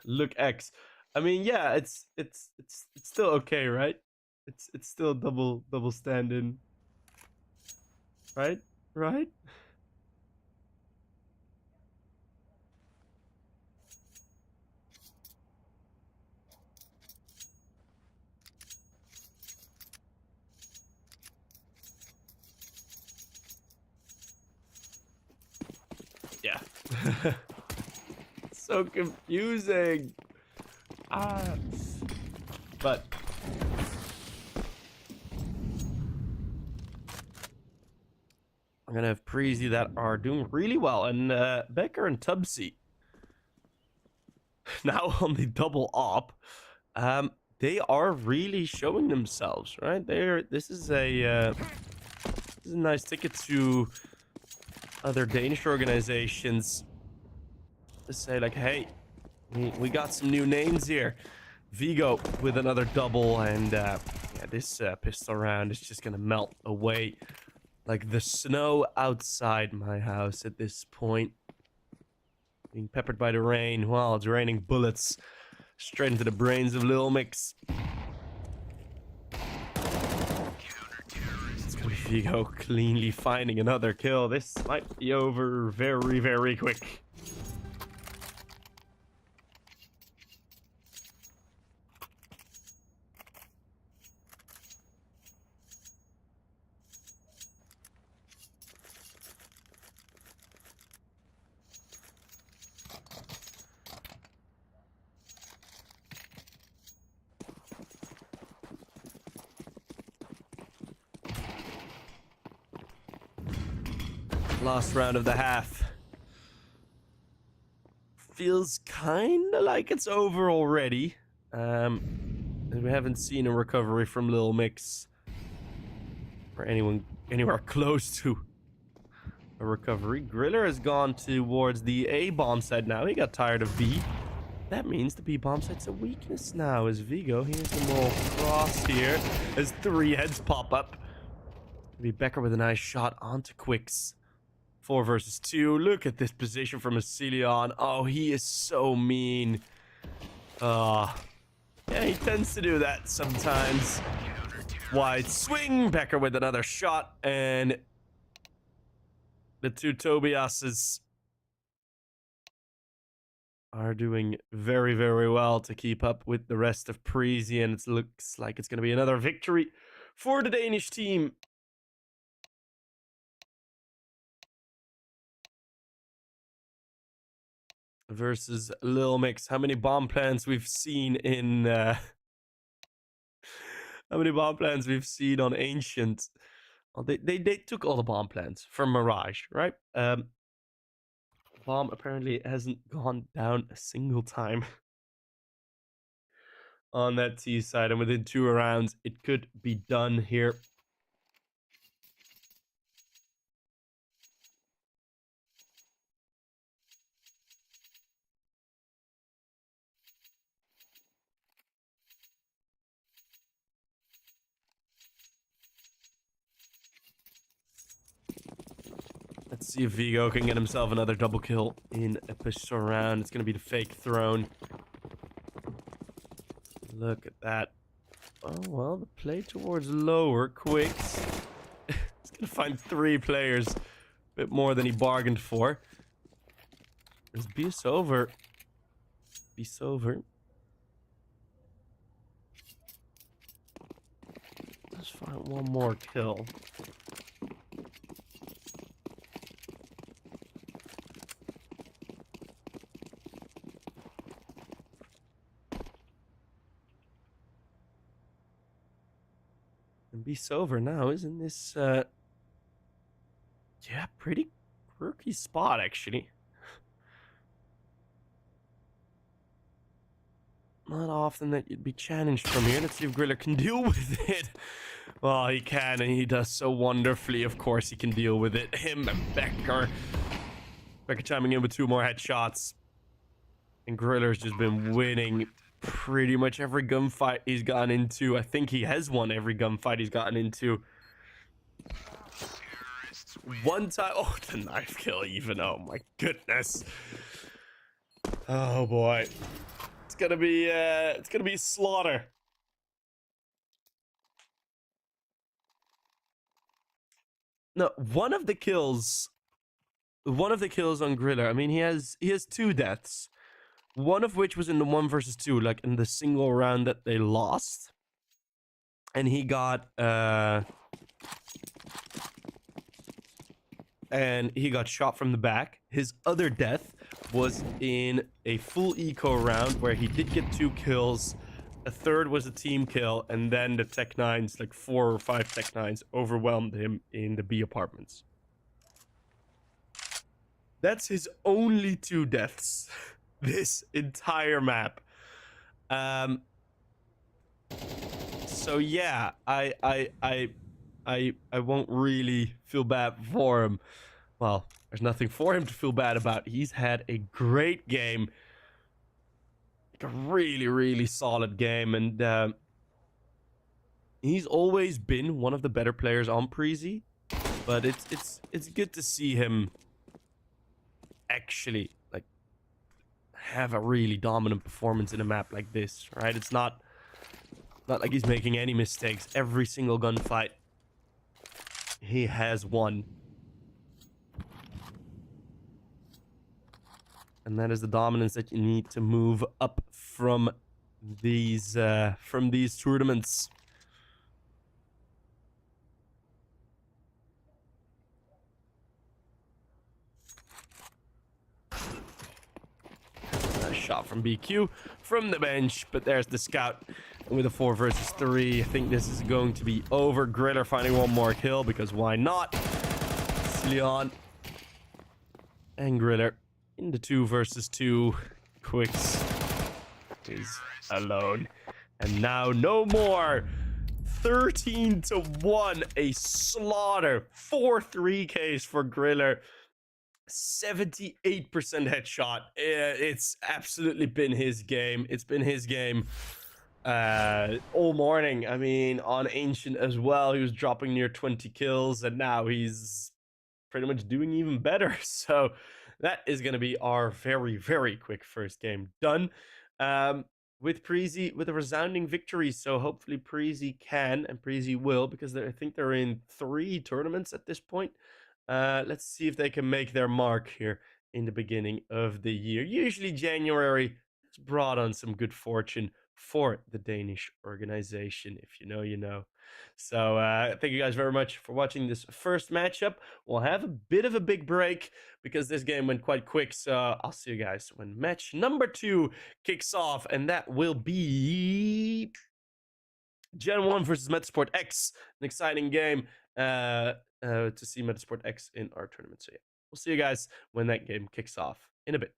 Look X. I mean, yeah, it's still okay, right? It's still double stand-in. Right? Right? Yeah. So confusing. Ah. But I'm gonna have Preasy that are doing really well, and Becker and Tubsy now on the double op. They are really showing themselves, right? This is a nice ticket to other Danish organizations to say like, hey, we got some new names here. Vigo with another double, and yeah, this pistol round is just gonna melt away like the snow outside my house at this point. Being peppered by the rain while it's raining bullets straight into the brains of Lilmix. It's gonna be Vigo cleanly finding another kill. This might be over very, very quick. Last round of the half. Feels kind of like it's over already. We haven't seen a recovery from Lilmix or anyone anywhere close to a recovery. Griller has gone towards the A bomb site now. He got tired of B. That means the B bomb site's a weakness now. As Vigo, here's the mole cross here as 3 heads pop up. Be Becker with a nice shot onto Quicks. 4 versus 2. Look at this position from Asilion. Oh, he is so mean. Yeah, he tends to do that sometimes. Wide swing. Becker with another shot. And the 2 Tobiases are doing very, very well to keep up with the rest of Preasy. And it looks like it's going to be another victory for the Danish team. Versus Lilmix. How many bomb plants we've seen in how many bomb plants we've seen on Ancient? Well, they took all the bomb plants from Mirage, right? Bomb apparently hasn't gone down a single time on that T side, and within 2 rounds it could be done here. Let's see if Vigo can get himself another double kill in a pistol round. It's going to be the fake throne. Look at that. Oh, well, the play towards lower. Quicks. He's going to find 3 players. A bit more than he bargained for. There's Beast over. Beast over. Let's find one more kill. And Beast over now. Isn't this, yeah, pretty quirky spot, actually. Not often that you'd be challenged from here. Let's see if Griller can deal with it. Well, he can, and he does so wonderfully. Of course, he can deal with it. Him and Becker. Becker chiming in with 2 more headshots. And Griller's just been winning pretty much every gunfight he's gotten into. I think he has won every gunfight he's gotten into. One time. Oh, the knife kill even. Oh, my goodness. Oh, boy. It's gonna be slaughter. No, one of the kills on Griller. I mean, he has 2 deaths. One of which was in the 1 versus 2, like in the single round that they lost. And he got shot from the back. His other death was in a full eco round where he did get 2 kills. A third was a team kill, and then the Tech 9s, like 4 or 5 Tech 9s, overwhelmed him in the B apartments. That's his only 2 deaths this entire map. So yeah, I won't really feel bad for him. Well, there's nothing for him to feel bad about. He's had a great game. Like a really, really solid game. And he's always been one of the better players on Preasy. But it's good to see him actually like have a really dominant performance in a map like this, right? It's not like he's making any mistakes. Every single gunfight he has won. And that is the dominance that you need to move up from these tournaments. A shot from BQ from the bench, but there's the scout. And with a 4 versus 3, I think this is going to be over. Griller finding one more kill, because why not? Leon and Griller in the 2 versus 2. Quicks is alone. And now no more. 13-1. A slaughter. 4 3Ks for Griller. 78% headshot. It's absolutely been his game. It's been his game all morning. I mean, on Ancient as well, he was dropping near 20 kills, and now he's pretty much doing even better. So that is going to be our very, very quick first game done with Preasy with a resounding victory. So hopefully Preasy can, and Preasy will, because I think they're in 3 tournaments at this point. Let's see if they can make their mark here in the beginning of the year. Usually January has brought on some good fortune for the Danish organization. If you know, you know. So thank you guys very much for watching this first matchup. We'll have a bit of a big break because this game went quite quick. So I'll see you guys when match number 2 kicks off, and that will be GenOne versus Metizport X. An exciting game to see Metizport X in our tournament. So yeah, we'll see you guys when that game kicks off in a bit.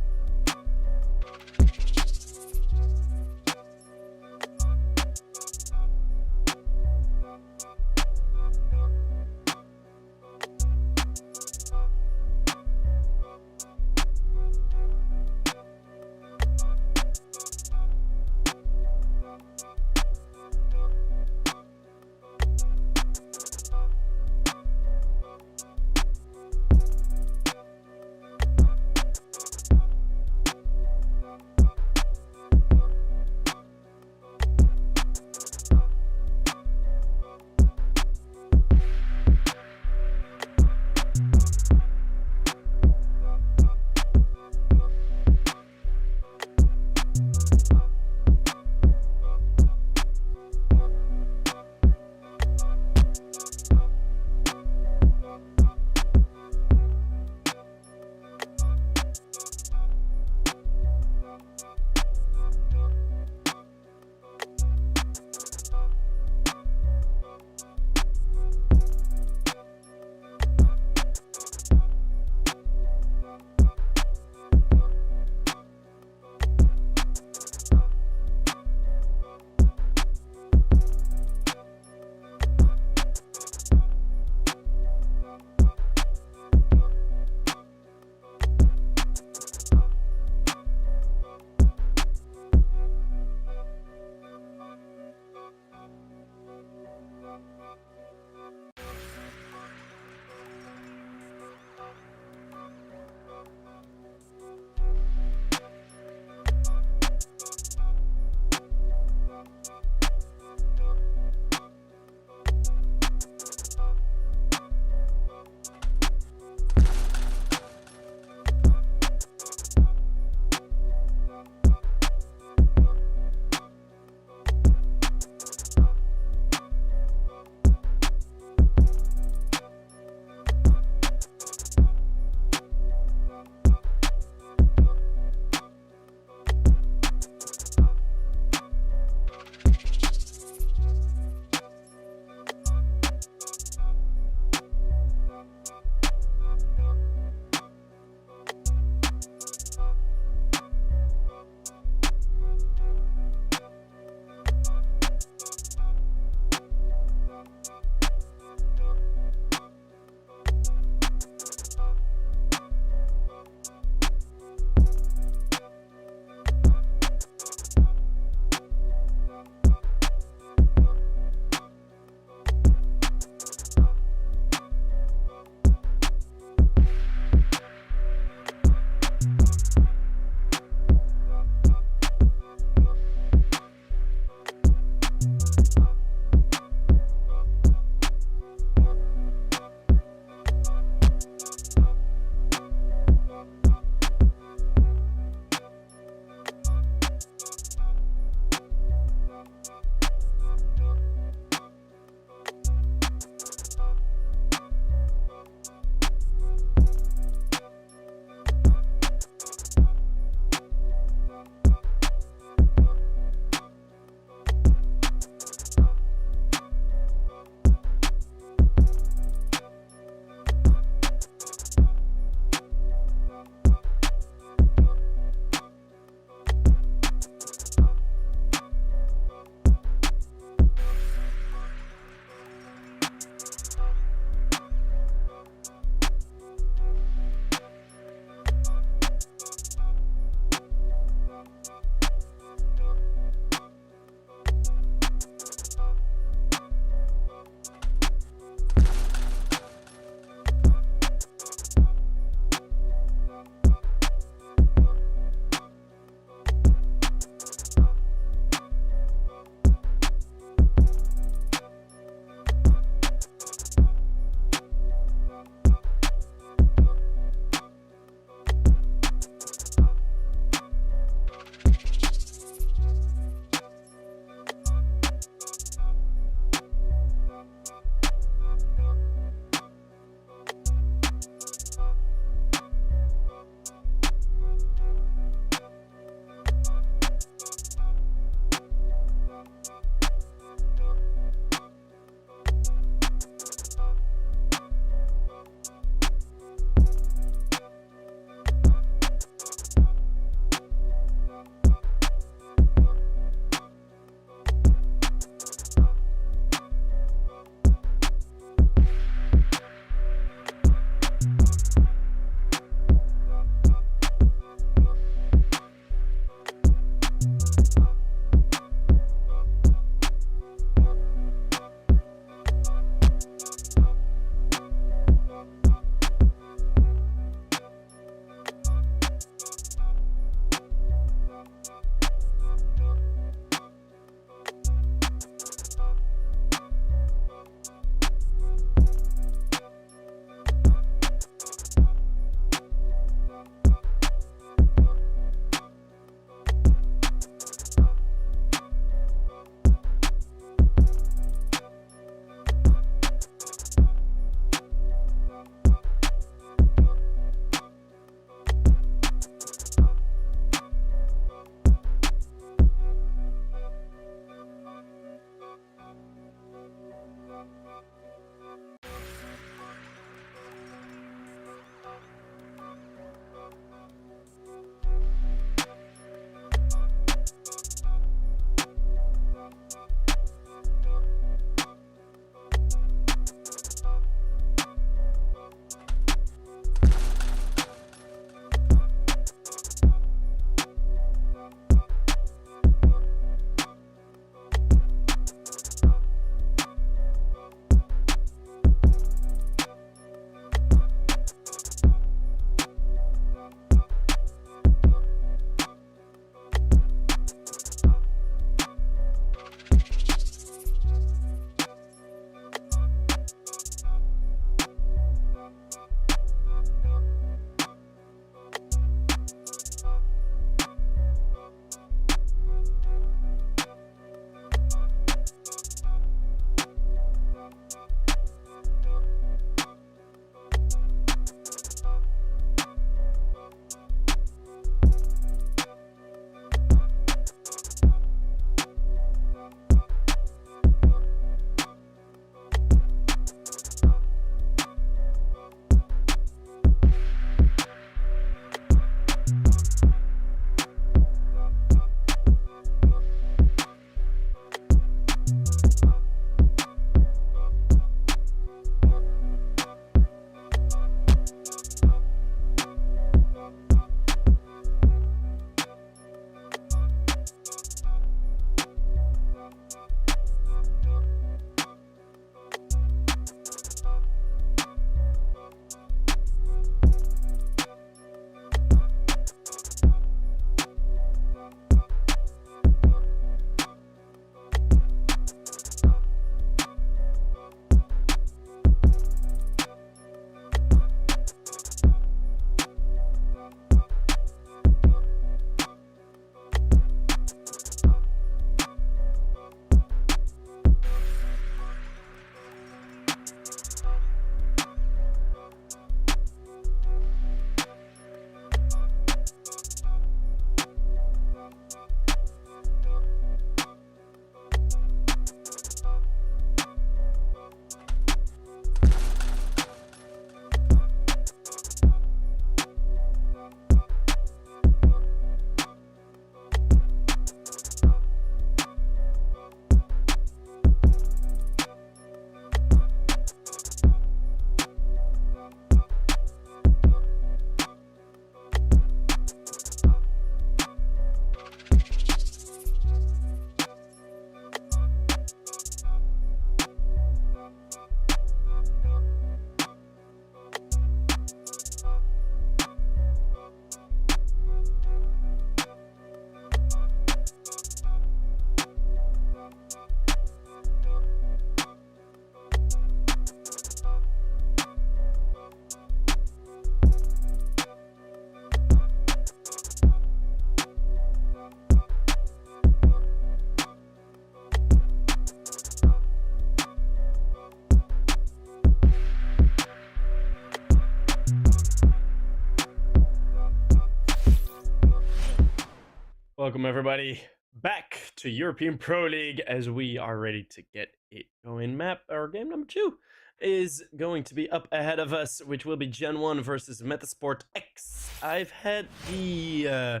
Welcome everybody back to European Pro League as we are ready to get it going. Map or game number 2 is going to be up ahead of us, which will be GenOne versus Metizport X. I've had the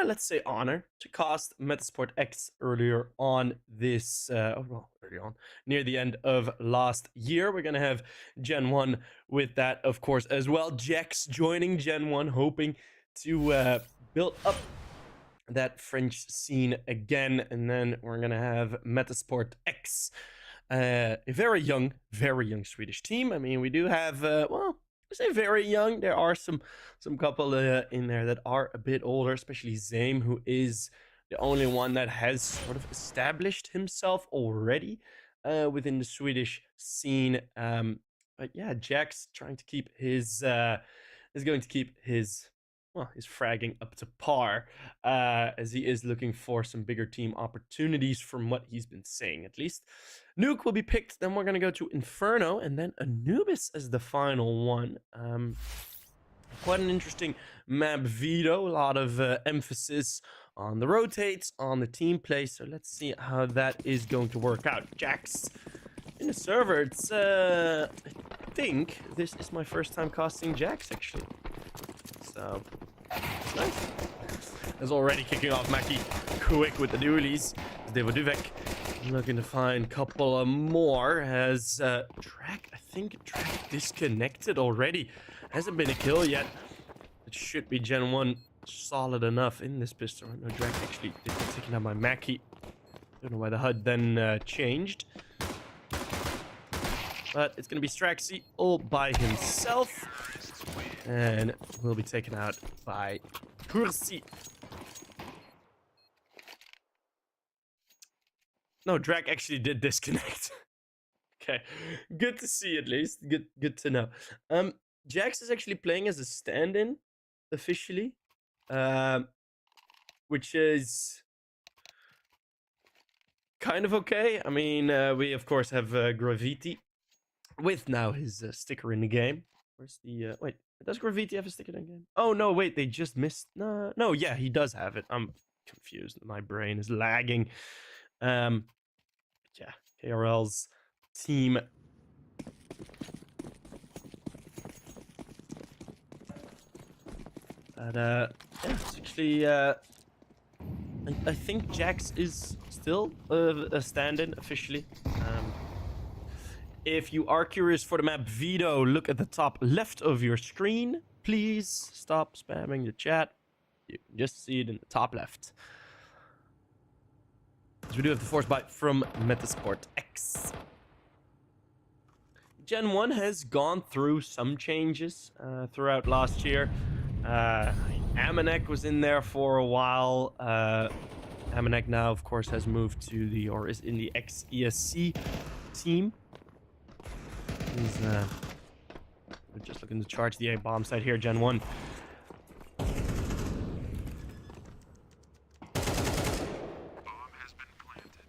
let's say honor to cast Metizport X earlier on this early on near the end of last year. We're gonna have GenOne with that, of course, as well. Jax joining GenOne, hoping to build up that French scene again, and then we're gonna have Metizport X, a very young Swedish team. I mean, we do have well, I say very young. There are some couple in there that are a bit older, especially Zame, who is the only one that has sort of established himself already within the Swedish scene. But yeah, Jax trying to keep his is going to keep his, well, he's fragging up to par, as he is looking for some bigger team opportunities from what he's been saying, at least. Nuke will be picked, then we're going to go to Inferno, and then Anubis as the final one. Quite an interesting map veto, a lot of emphasis on the rotates, on the team play, so let's see how that is going to work out. Jax in the server, it's, I think this is my first time casting Jax, actually. So, it's nice. Is already kicking off Mackie quick with the dualies. Devoduvek looking to find a couple more. Has Track, I think Track disconnected already. Hasn't been a kill yet. It should be GenOne solid enough in this pistol. No, Track actually taking out my Mackie. Don't know why the HUD then changed. But it's gonna be Straxy all by himself. And will be taken out by Preasy. No, Drac actually did disconnect. Okay, good to see at least. Good to know. Jax is actually playing as a stand-in officially, which is kind of okay. I mean, we of course have Gravity with now his sticker in the game. Where's the wait? Does Gravity have a sticker in the game? Oh no, wait, they just missed. No, yeah, he does have it. I'm confused. My brain is lagging. Yeah, KRL's team. But yeah, it's actually I think Jax is still a stand-in officially. If you are curious for the map veto, look at the top left of your screen. Please stop spamming the chat. You can just see it in the top left. So we do have the force bite from Metizport X. GenOne has gone through some changes throughout last year. Amanek was in there for a while. Amanek now, of course, has moved to the, or is in the XESC team. He's we're just looking to charge the A bomb site here, GenOne. Bomb has been planted.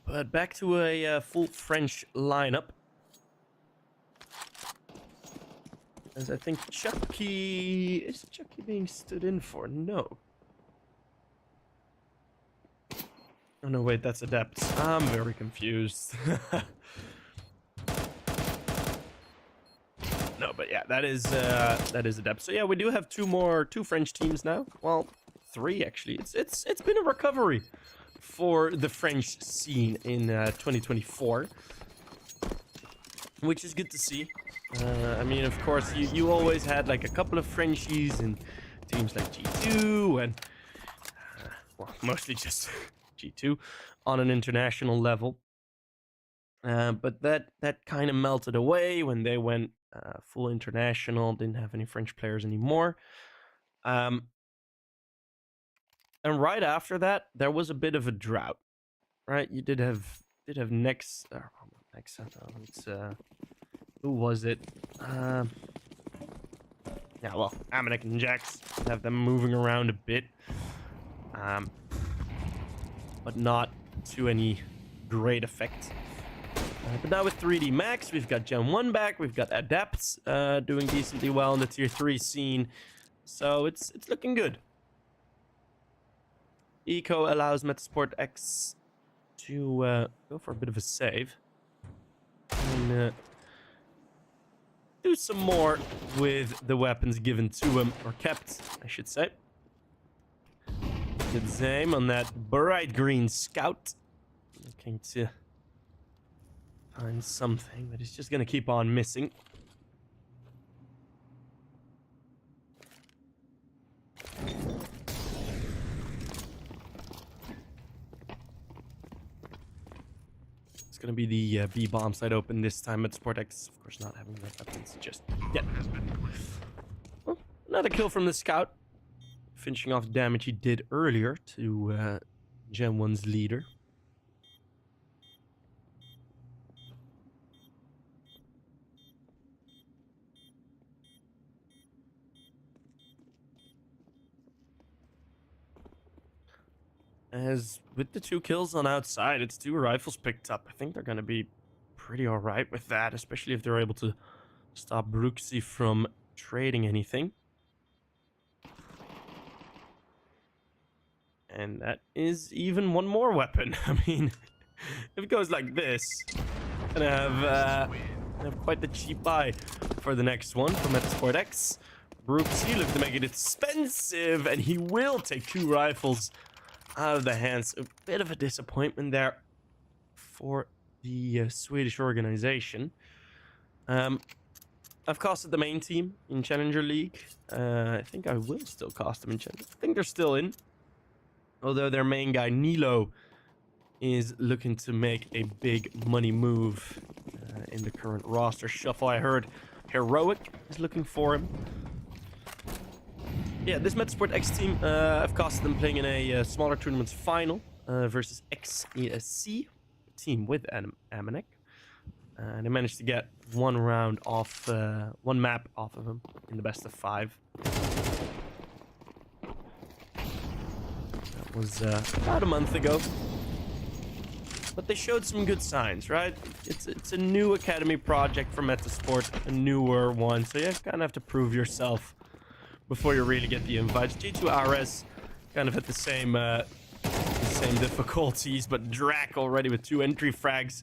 But back to a full French lineup. As I think Chucky, is Chucky being stood in for? No. Oh no, wait, that's Adept. I'm very confused. No, but yeah, that is Adept. So yeah, we do have two French teams now. Well, 3 actually. It's been a recovery for the French scene in 2024, which is good to see. I mean, of course, you always had like a couple of Frenchies in teams like G2 and well, mostly just G2 on an international level, but that kind of melted away when they went full international. Didn't have any French players anymore, and right after that there was a bit of a drought. Right, you did have Nex. Who was it? Yeah, well, Amanek and Jax have them moving around a bit. But not to any great effect. But now with 3D Max, we've got GenOne back. We've got Adepts doing decently well in the tier 3 scene. So it's looking good. Eco allows Metizport X to go for a bit of a save. And do some more with the weapons given to him, or kept, I should say. Good aim on that bright green scout. Looking to find something, but he's just going to keep on missing. It's going to be the B bomb side open this time at Sport X. Of course, not having the weapons just yet. Well, another kill from the scout. Finishing off the damage he did earlier to GenOne's leader. As with the 2 kills on outside, it's 2 rifles picked up. I think they're going to be pretty alright with that, especially if they're able to stop Preasy from trading anything. And that is even one more weapon. I mean, if it goes like this, gonna have quite the cheap buy for the next one from Metizport X. Preasy looks to make it expensive, and he will take 2 rifles out of the hands. A bit of a disappointment there for the Swedish organization. I've casted the main team in Challenger League. I think I will still cast them in Challenger. I think they're still in. Although their main guy, Nilo, is looking to make a big money move in the current roster shuffle. I heard Heroic is looking for him. Yeah, this Metizport X team, I've casted them playing in a smaller tournaments final versus XESC, team with Amanek. And I managed to get 1 round off, 1 map off of him in the best of 5. That was about a month ago. But they showed some good signs, right? It's a new academy project for Metizport, a newer one, so you kind of have to prove yourself before you really get the invites. G2RS kind of had the same difficulties, but Drac already with 2 entry frags.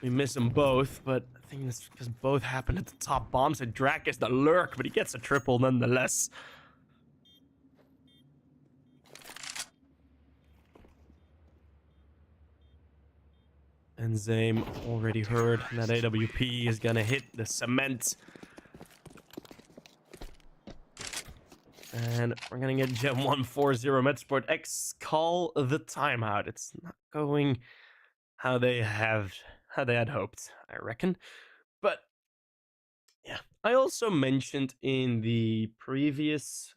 We miss them both, but I think that's because both happen at the top bomb. So Drac gets the lurk, but he gets a triple nonetheless. And Zame already heard that AWP is gonna hit the cement. And we're gonna get GenOne 4-0 Metizport X call the timeout. It's not going how they had hoped, I reckon. But yeah, I also mentioned in the previous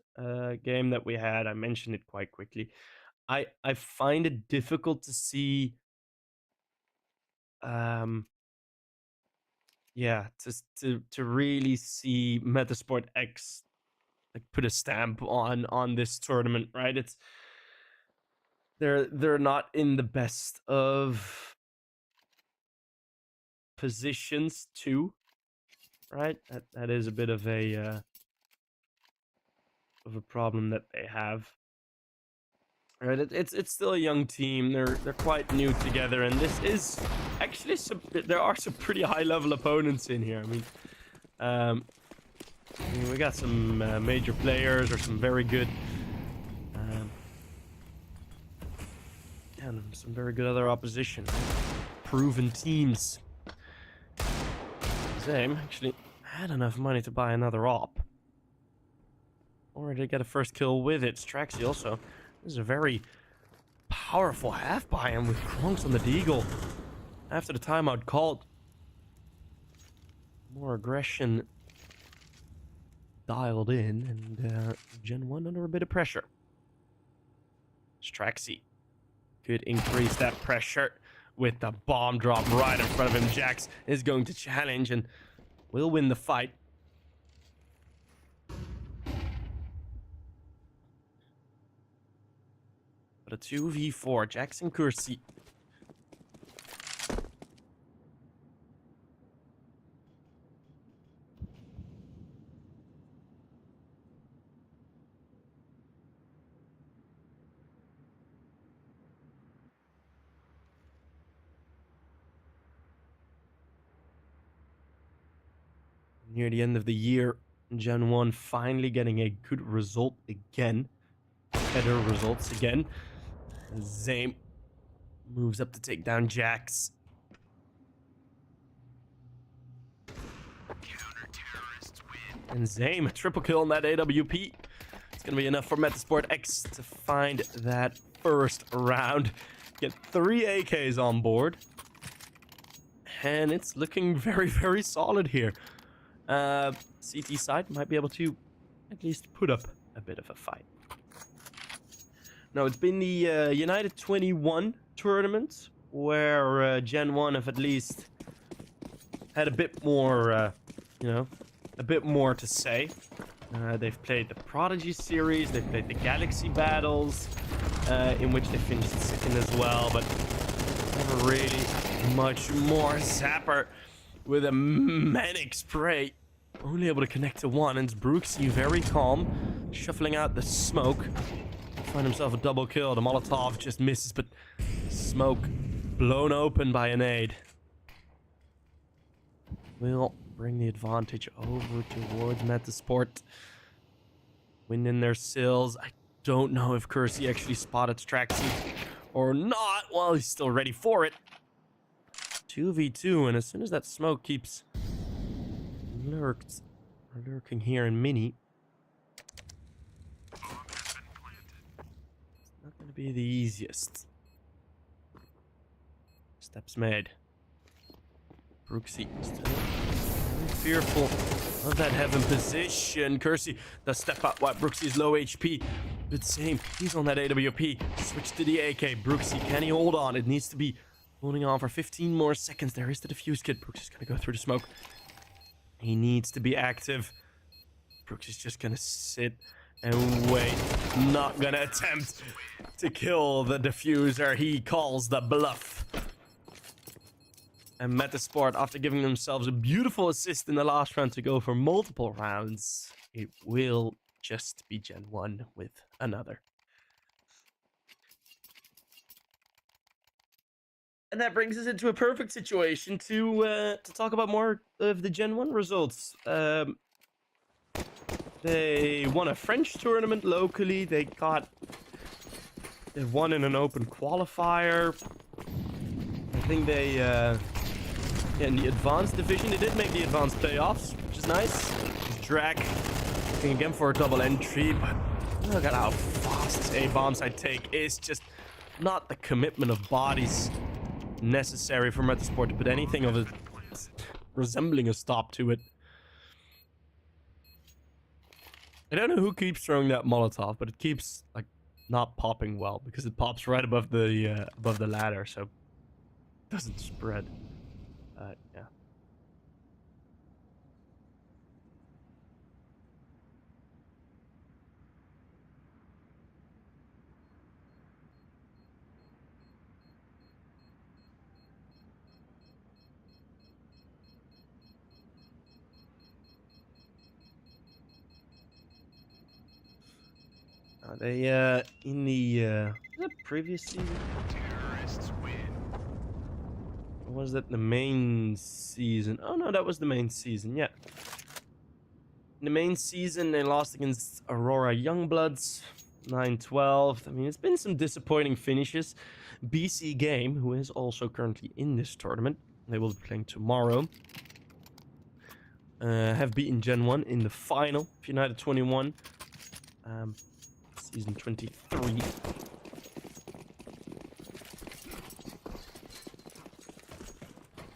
game that we had, I mentioned it quite quickly. I find it difficult to see yeah, to really see Metizport X like put a stamp on this tournament, right? It's they're not in the best of positions too, right? That is a bit of a problem that they have. Right, it's still a young team. They're quite new together, and this is actually there are some pretty high level opponents in here. I mean, we got some major players or some very good, and some very good other opposition, proven teams. Zame actually had enough money to buy another op, or to get a first kill with it. Straxy also. This is a very powerful half by him with Kronks on the Deagle. After the timeout called, more aggression dialed in, and GenOne under a bit of pressure. Straxy could increase that pressure with the bomb drop right in front of him. Jax is going to challenge and will win the fight. But a 2v4, Jax and Preasy. near the end of the year, GenOne finally getting a good result again. Better results again. Zame moves up to take down Jax. And Zame, a triple kill on that AWP. It's going to be enough for Metizport X to find that first round. Get 3 AKs on board. And it's looking very, very solid here. CT side might be able to at least put up a bit of a fight. Now, it's been the United 21 tournament where GenOne have at least had a bit more, a bit more to say. They've played the Prodigy series, they've played the Galaxy battles, in which they finished second as well, but never really much more. Zapper with a manic spray, only able to connect to one, and it's Preasy very calm, shuffling out the smoke. Find himself a double kill. The Molotov just misses, but smoke blown open by a nade will bring the advantage over towards Metizport. Wind in their sills. I don't know if Preasy actually spotted tracksuit or not. Well, he's still ready for it. 2v2, and as soon as that smoke keeps lurking here in mini, it's not going to be the easiest. Steps made. Preasy still very fearful of that heaven position. Preasy does step out while Preasy is low HP. But same, he's on that AWP. Switch to the AK. Preasy, can he hold on? It needs to be holding on for 15 more seconds. There is the defuse kit. Preasy's gonna go through the smoke. He needs to be active. Preasy's just gonna sit and wait. Not gonna attempt to kill the diffuser. He calls the bluff. And Metizport, after giving themselves a beautiful assist in the last round to go for multiple rounds, it will just be GenOne with another. And that brings us into a perfect situation to talk about more of the GenOne results. They won a French tournament locally. They won in an open qualifier. I think they in the advanced division, they did make the advanced playoffs, which is nice. Drag looking again for a double entry, but look at how fast A-bombs I take. Is just not the commitment of bodies necessary for Metizport to put anything of a resembling a stop to it. I don't know who keeps throwing that Molotov, but it keeps like not popping well because it pops right above the ladder, so it doesn't spread. Yeah. They in the previous season. Or was that the main season? Oh no, that was the main season. Yeah. In the main season, they lost against Aurora Youngbloods, 9-12. I mean, it's been some disappointing finishes. BC Game, who is also currently in this tournament, they will be playing tomorrow, have beaten GenOne in the final of United 21. Season 23.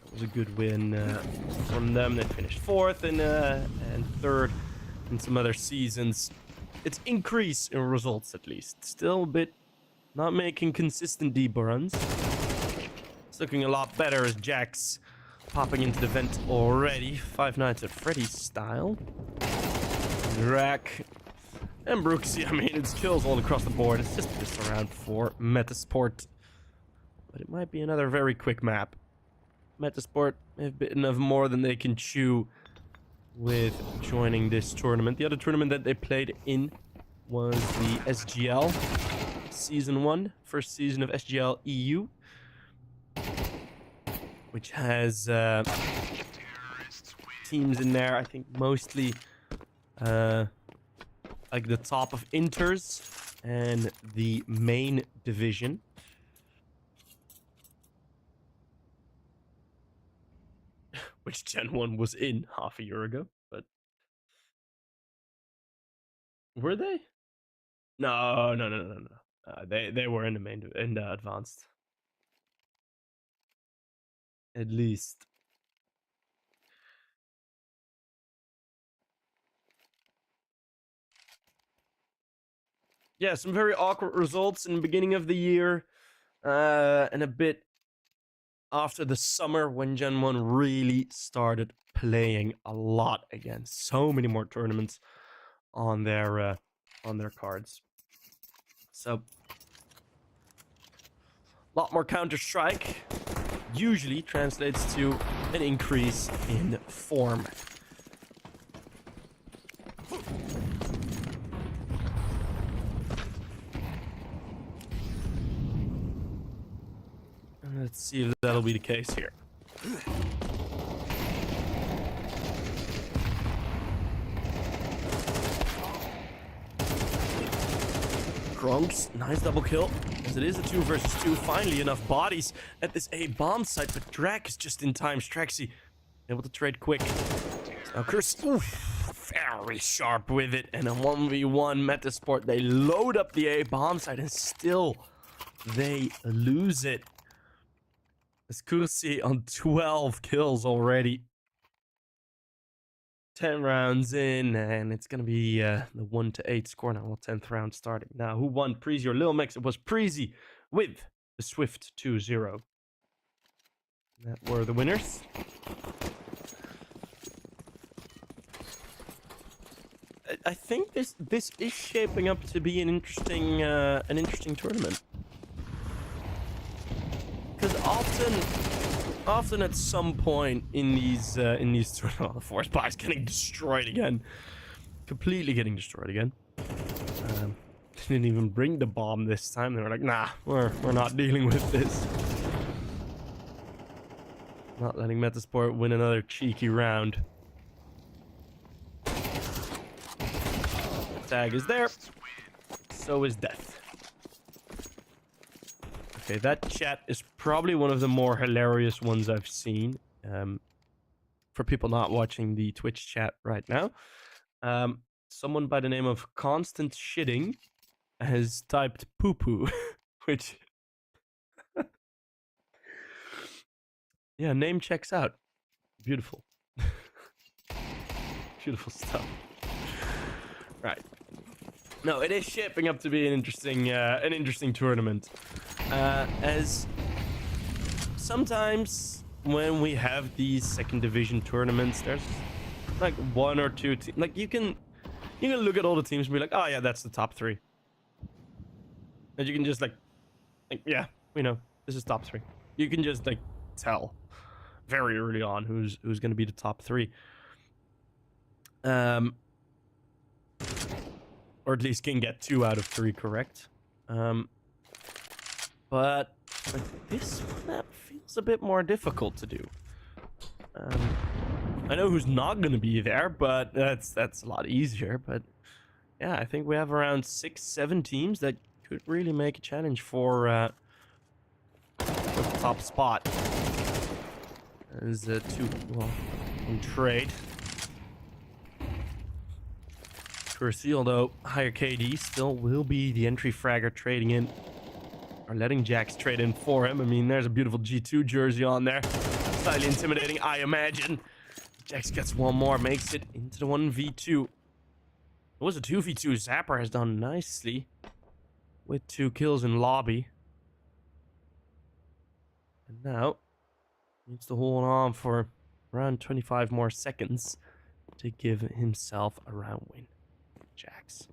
That was a good win from them. They finished fourth and third in some other seasons. It's increase in results at least. Still a bit not making consistent deep runs. It's looking a lot better as Jax popping into the vent already. Five Nights at Freddy's style. Rack. And Preasy, I mean, it's kills all across the board. It's just this round for Metizport. But it might be another very quick map. Metizport have bitten of more than they can chew with joining this tournament. The other tournament that they played in was the SGL Season 1. First season of SGL EU. Which has teams in there. I think mostly like the top of Inters and the main division. Which GenOne was in half a year ago, but were they? No. They were in the in the advanced. At least. Yeah, some very awkward results in the beginning of the year, and a bit after the summer when GenOne really started playing a lot again. So many more tournaments on their cards. So a lot more Counter-Strike usually translates to an increase in form. Let's see if that'll be the case here. Grunks, nice double kill. As it is a 2 versus 2, finally enough bodies at this A bomb site, but Drak is just in time. Straxy able to trade quick. Now Curse, very sharp with it, and a 1v1 Metizport. They load up the A bomb site and still they lose it. As Kursi on 12 kills already. 10 rounds in, and it's gonna be the 1-8 score now. Well, 10th round starting. Now, who won, Preasy or Lilmix? It was Preasy with the Swift 2-0. That were the winners. I think this is shaping up to be an interesting tournament. Because often at some point in these the force bar is getting destroyed again, completely getting destroyed again. Didn't even bring the bomb this time. They were like, nah, we're not dealing with this. Not letting Metizport win another cheeky round. Tag is there. So is death. Okay, that chat is probably one of the more hilarious ones I've seen. For people not watching the Twitch chat right now, someone by the name of Constant Shitting has typed poo poo, which yeah, name checks out. Beautiful. Beautiful stuff. Right. No, it is shaping up to be an interesting tournament. As sometimes when we have these second division tournaments, there's like 1 or 2 teams. Like you can look at all the teams and be like, oh yeah, that's the top 3. And you can just like yeah, we know this is top 3. You can just like tell very early on who's going to be the top 3. Or at least can get 2 out of 3 correct. But this map feels a bit more difficult to do. I know who's not going to be there, but that's a lot easier. But yeah, I think we have around 6-7 teams that could really make a challenge for the top spot. There's 2 in trade. Preasy, although higher KD, still will be the entry fragger trading in, or letting Jax trade in for him. I mean, there's a beautiful G2 jersey on there. Slightly intimidating, I imagine. Jax gets one more, makes it into the 1v2. It was a 2v2. Zapper has done nicely with 2 kills in lobby. And now, needs to hold on for around 25 more seconds to give himself a round win. Jax.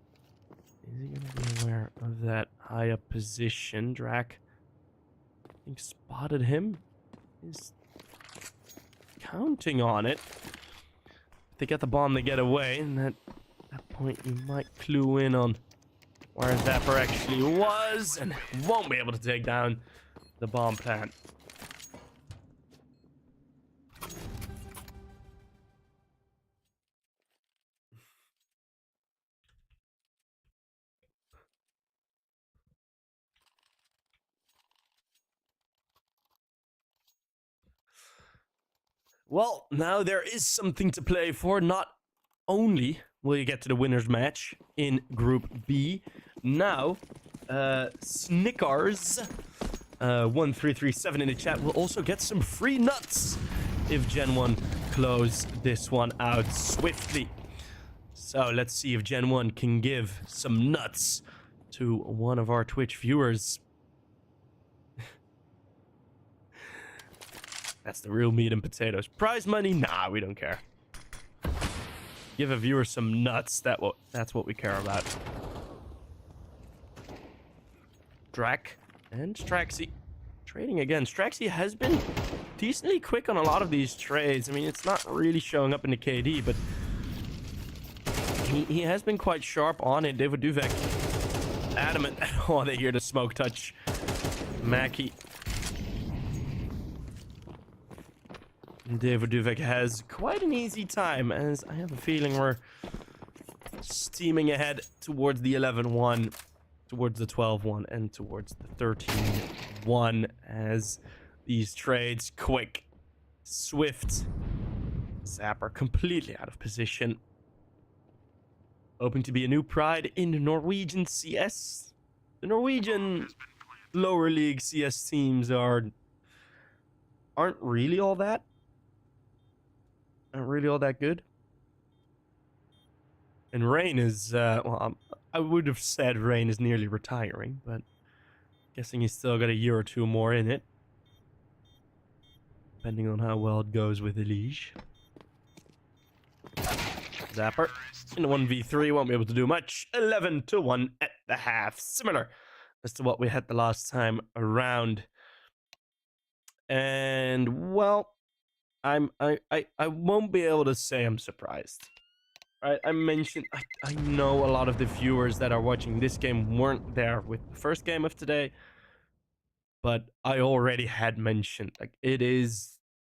Is he going to be aware of that high up position? Drak, I think, spotted him. He's counting on it. If they get the bomb, they get away. And at that point, you might clue in on where Zapper actually was. And won't be able to take down the bomb plant. Well, now there is something to play for. Not only will you get to the winner's match in Group B, now Snickers 1337 in the chat will also get some free nuts if GenOne close this one out swiftly. So let's see if GenOne can give some nuts to one of our Twitch viewers. That's the real meat and potatoes. Prize money? Nah, we don't care. Give a viewer some nuts. That's what we care about. Drac and Straxy trading again. Straxy has been decently quick on a lot of these trades. I mean, it's not really showing up in the KD, but he has been quite sharp on it. David Duvek adamant. Oh, they hear the smoke touch. Mackie. David Duvek has quite an easy time, as I have a feeling we're steaming ahead towards the 11-1, towards the 12-1, and towards the 13-1, as these trades, quick, swift. Zapper completely out of position. Hoping to be a new pride in the Norwegian CS. The Norwegian lower league CS teams aren't really all that. Not really all that good. And Rain is, well, I would have said Rain is nearly retiring, but guessing he's still got a year or two more in it. Depending on how well it goes with Elige. Zapper in the 1v3 won't be able to do much. 11-1 at the half. Similar as to what we had the last time around. And, well, I won't be able to say I'm surprised. Right, I mentioned I know a lot of the viewers that are watching this game weren't there with the first game of today, but I already had mentioned, like, it is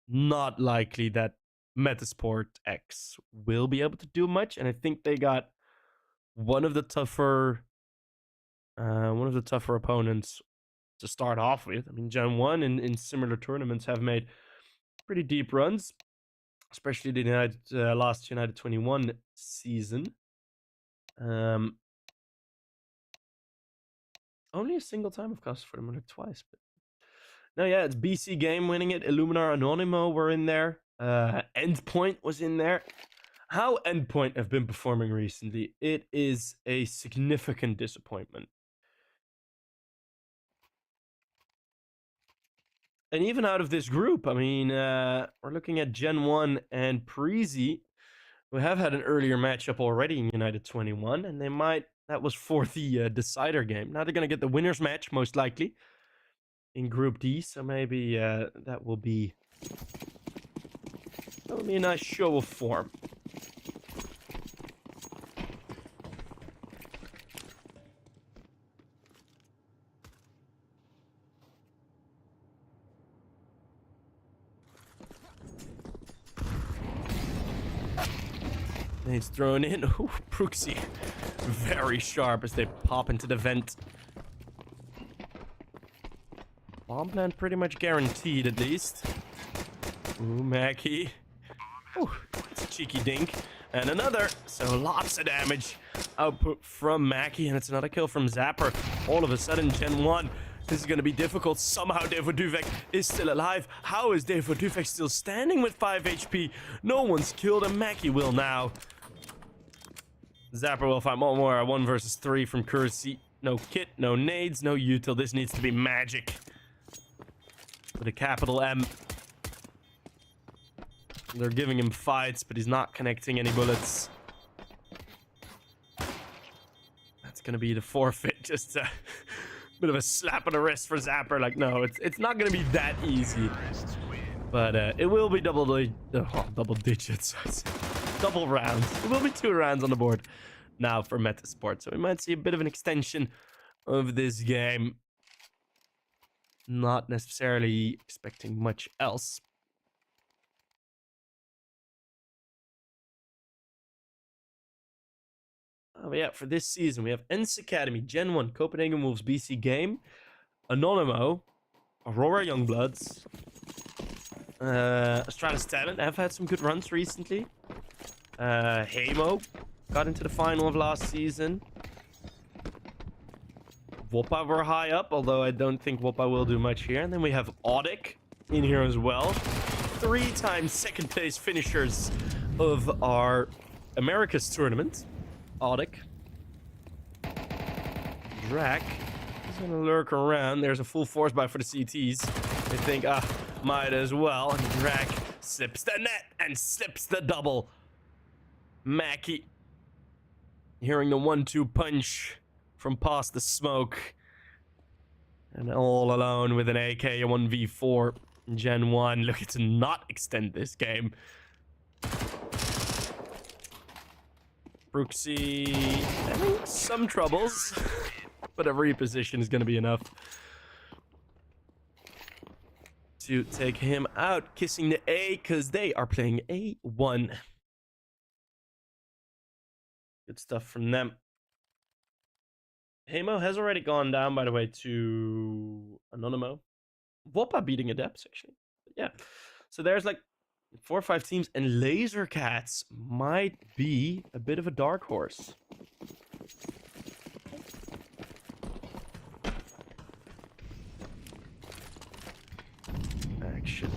not likely that Metizport X will be able to do much, and I think they got one of the tougher opponents to start off with. I mean, GenOne in similar tournaments have made pretty deep runs, especially the last United 21 season. Only a single time, of course, for them, like twice. But no, yeah, it's BC Game winning it. Illuminar Anonymo were in there. Endpoint was in there. How Endpoint have been performing recently, it is a significant disappointment. And even out of this group, I mean, we're looking at GenOne and Preasy, who have had an earlier matchup already in United 21, and they might, that was for the decider game. Now they're going to get the winner's match, most likely, in Group D, so maybe that will be a nice show of form. It's thrown in. Ooh, Preasy. Very sharp as they pop into the vent. Bomb plant pretty much guaranteed, at least. Ooh, Mackie. Ooh, it's a cheeky dink. And another. So lots of damage output from Mackie. And it's another kill from Zapper. All of a sudden, GenOne. This is going to be difficult. Somehow David Duvek is still alive. How is David Duvek still standing with 5 HP? No one's killed him. Mackie will now. Zapper will find one more. 1 versus 3 from Preasy. No kit, no nades, no util. This needs to be magic. With a capital M. They're giving him fights, but he's not connecting any bullets. That's going to be the forfeit. Just a bit of a slap on the wrist for Zapper. Like, no, it's not going to be that easy. But it will be double digits. Double rounds. It will be 2 rounds on the board now for Metizport. So we might see a bit of an extension of this game. Not necessarily expecting much else. But yeah, for this season, we have ENS Academy, GenOne, Copenhagen Wolves, BC Game, Anonymo, Aurora Youngbloods, Astralis Talent have had some good runs recently. Hamo got into the final of last season. Woppa were high up, although I don't think Woppa will do much here. And then we have Audic in here as well. 3-time second place finishers of our Americas tournament. Audic. Drac is going to lurk around. There's a full force buy for the CTs. They think, might as well. And Drac slips the net and slips the double. Mackie hearing the 1-2 punch from past the smoke. And all alone with an AK, a 1v4. GenOne looking to not extend this game. Preasy having some troubles, but a reposition is going to be enough to take him out. Kissing the A because they are playing A1. Good stuff from them. Hamo has already gone down, by the way, to Anonymo. Woppa beating Adepts, actually. But yeah. So there's like 4 or 5 teams, and Laser Cats might be a bit of a dark horse. Actually.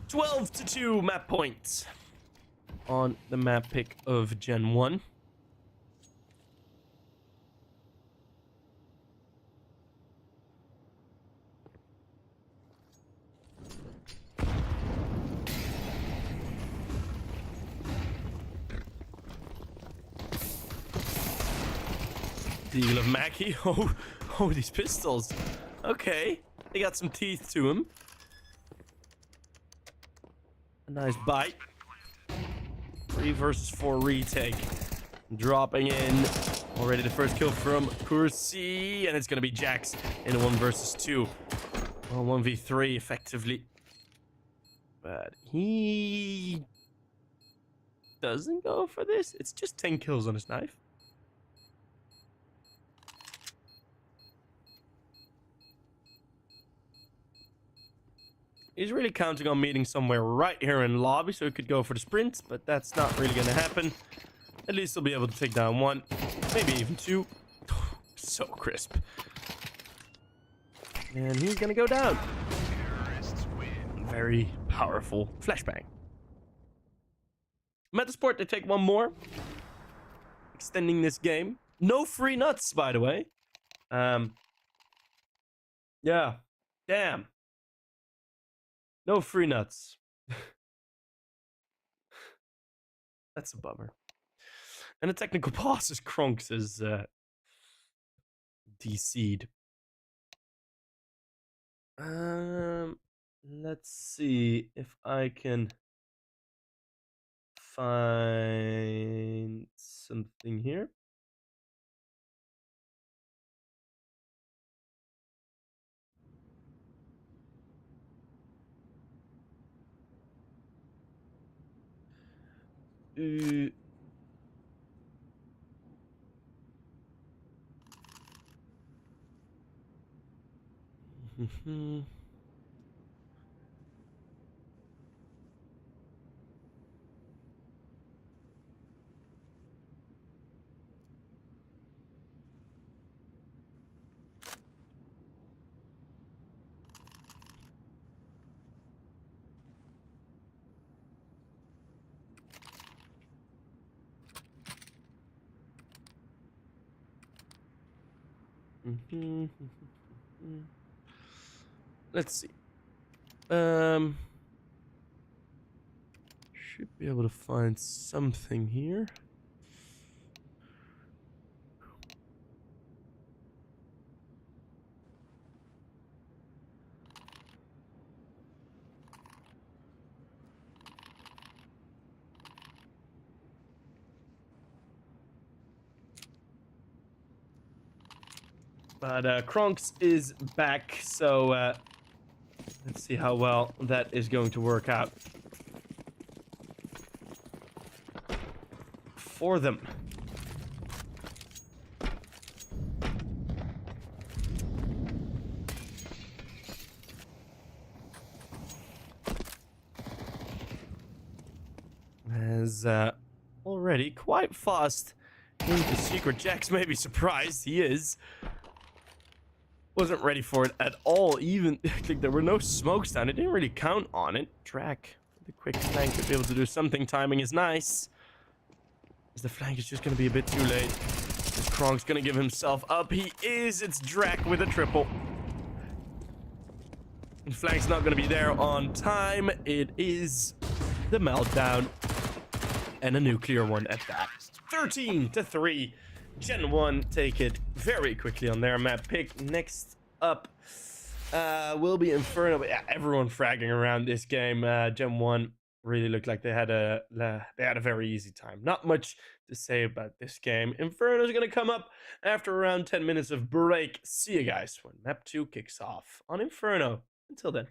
(12-2) map points on the map pick of GenOne. Deal of Mackie. Oh, these pistols. Okay, they got some teeth to them. A nice bite. 3 versus 4 retake. Dropping in. Already the first kill from Preasy. And it's going to be Jax in a 1 versus 2. Well, 1v3 effectively. But he doesn't go for this. It's just 10 kills on his knife. He's really counting on meeting somewhere right here in lobby, so he could go for the sprint, but that's not really going to happen. At least he'll be able to take down 1, maybe even 2. So crisp. And he's going to go down. Very powerful flashbang. Metizport, they take 1 more. Extending this game. No free nuts, by the way. Yeah. Damn. No free nuts. That's a bummer. And a technical pause as Kronks is DC'd. Let's see if I can find something here. Let's see. Should be able to find something here. But Kronks is back, so Let's see how well that is going to work out for them. As already quite fast into secret. Jax may be surprised. He is. Wasn't ready for it at all. Even like there were no smokes down. It didn't really count on it. Drac, the quick flank to be able to do something. Timing is nice. As the flank is just going to be a bit too late. This Kronk's going to give himself up. He is. It's Drac with a triple. And flank's not going to be there on time. It is the meltdown. And a nuclear one at that. 13-3. GenOne take it very quickly on their map pick. Next up will be Inferno. But yeah, everyone fragging around this game. GenOne really looked like they had a very easy time. Not much to say about this game. Inferno is going to come up after around 10 minutes of break. See you guys when map 2 kicks off on Inferno. Until then.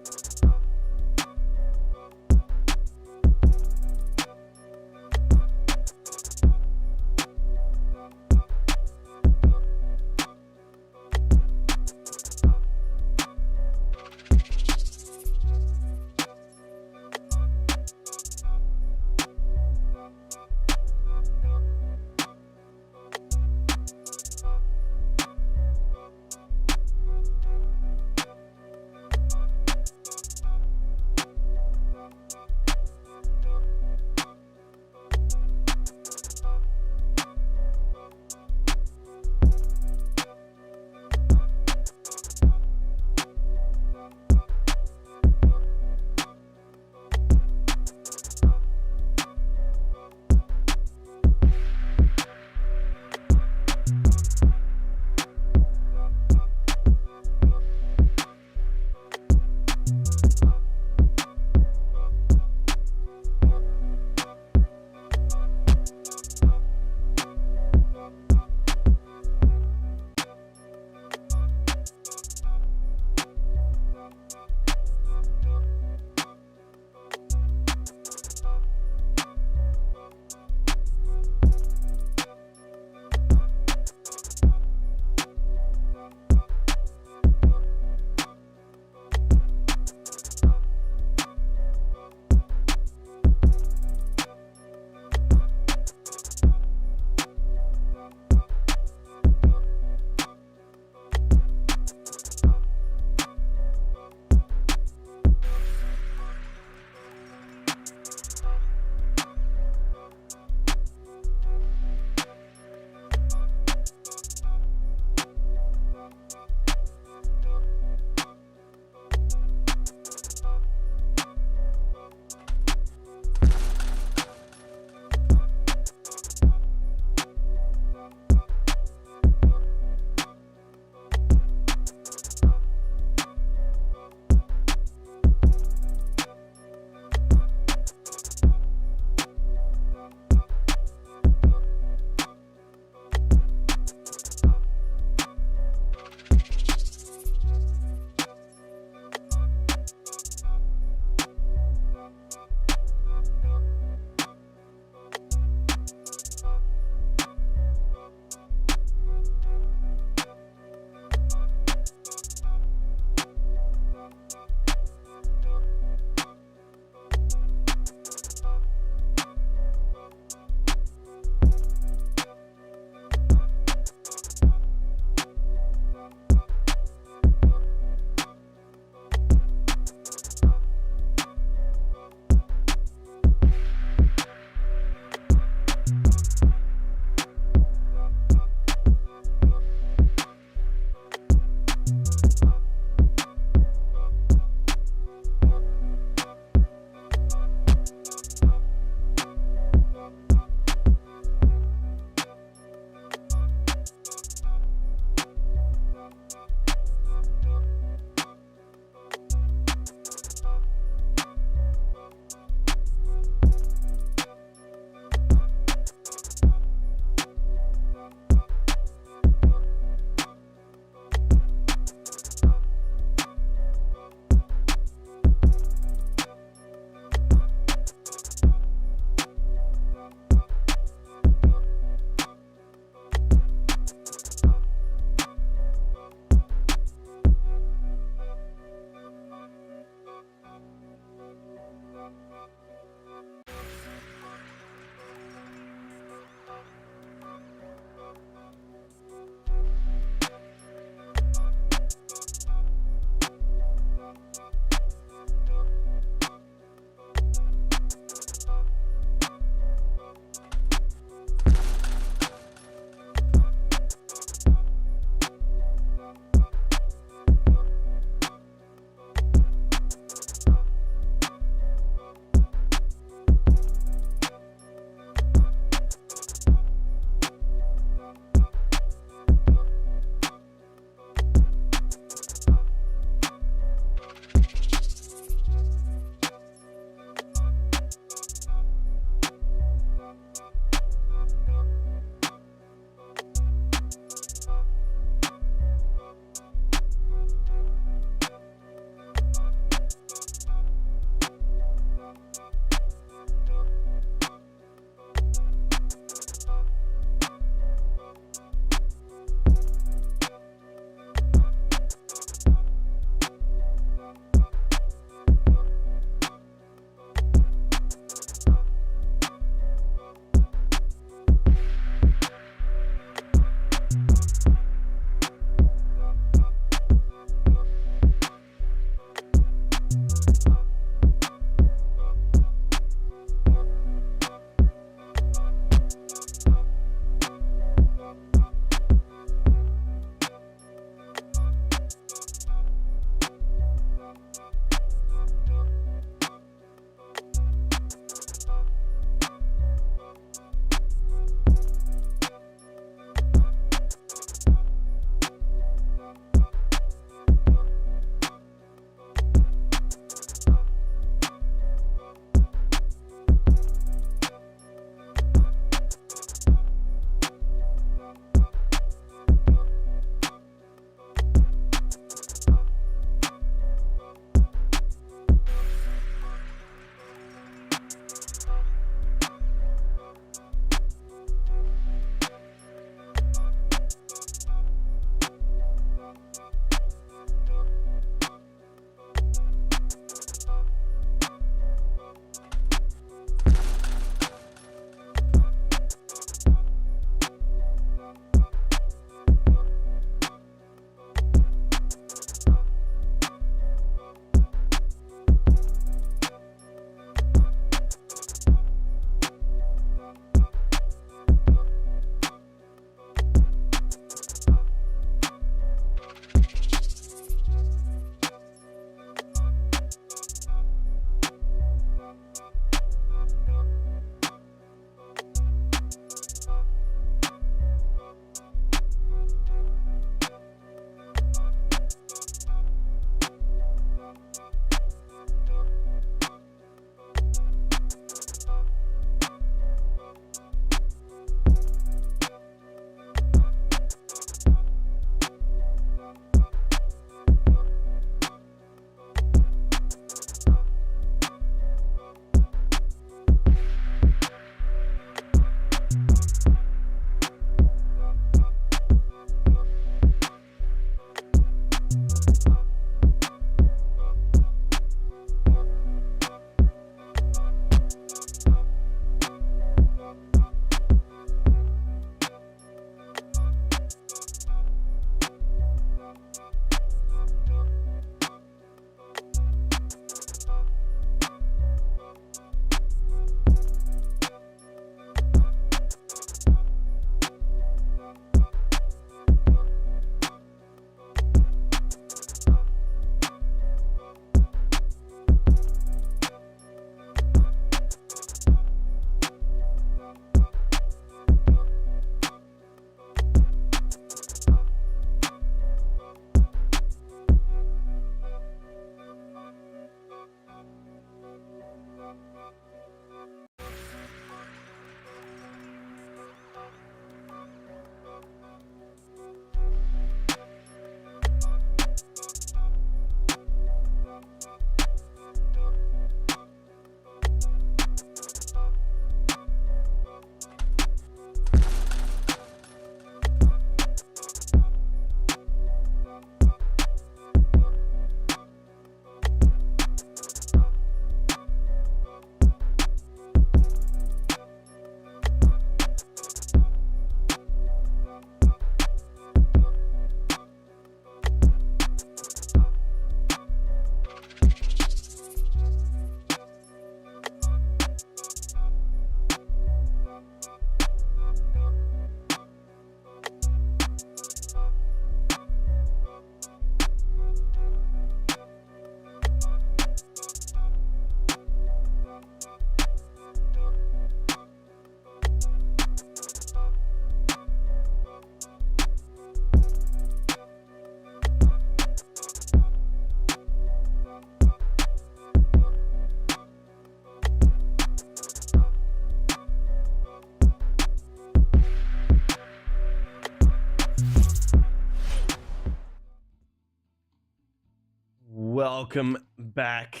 welcome back,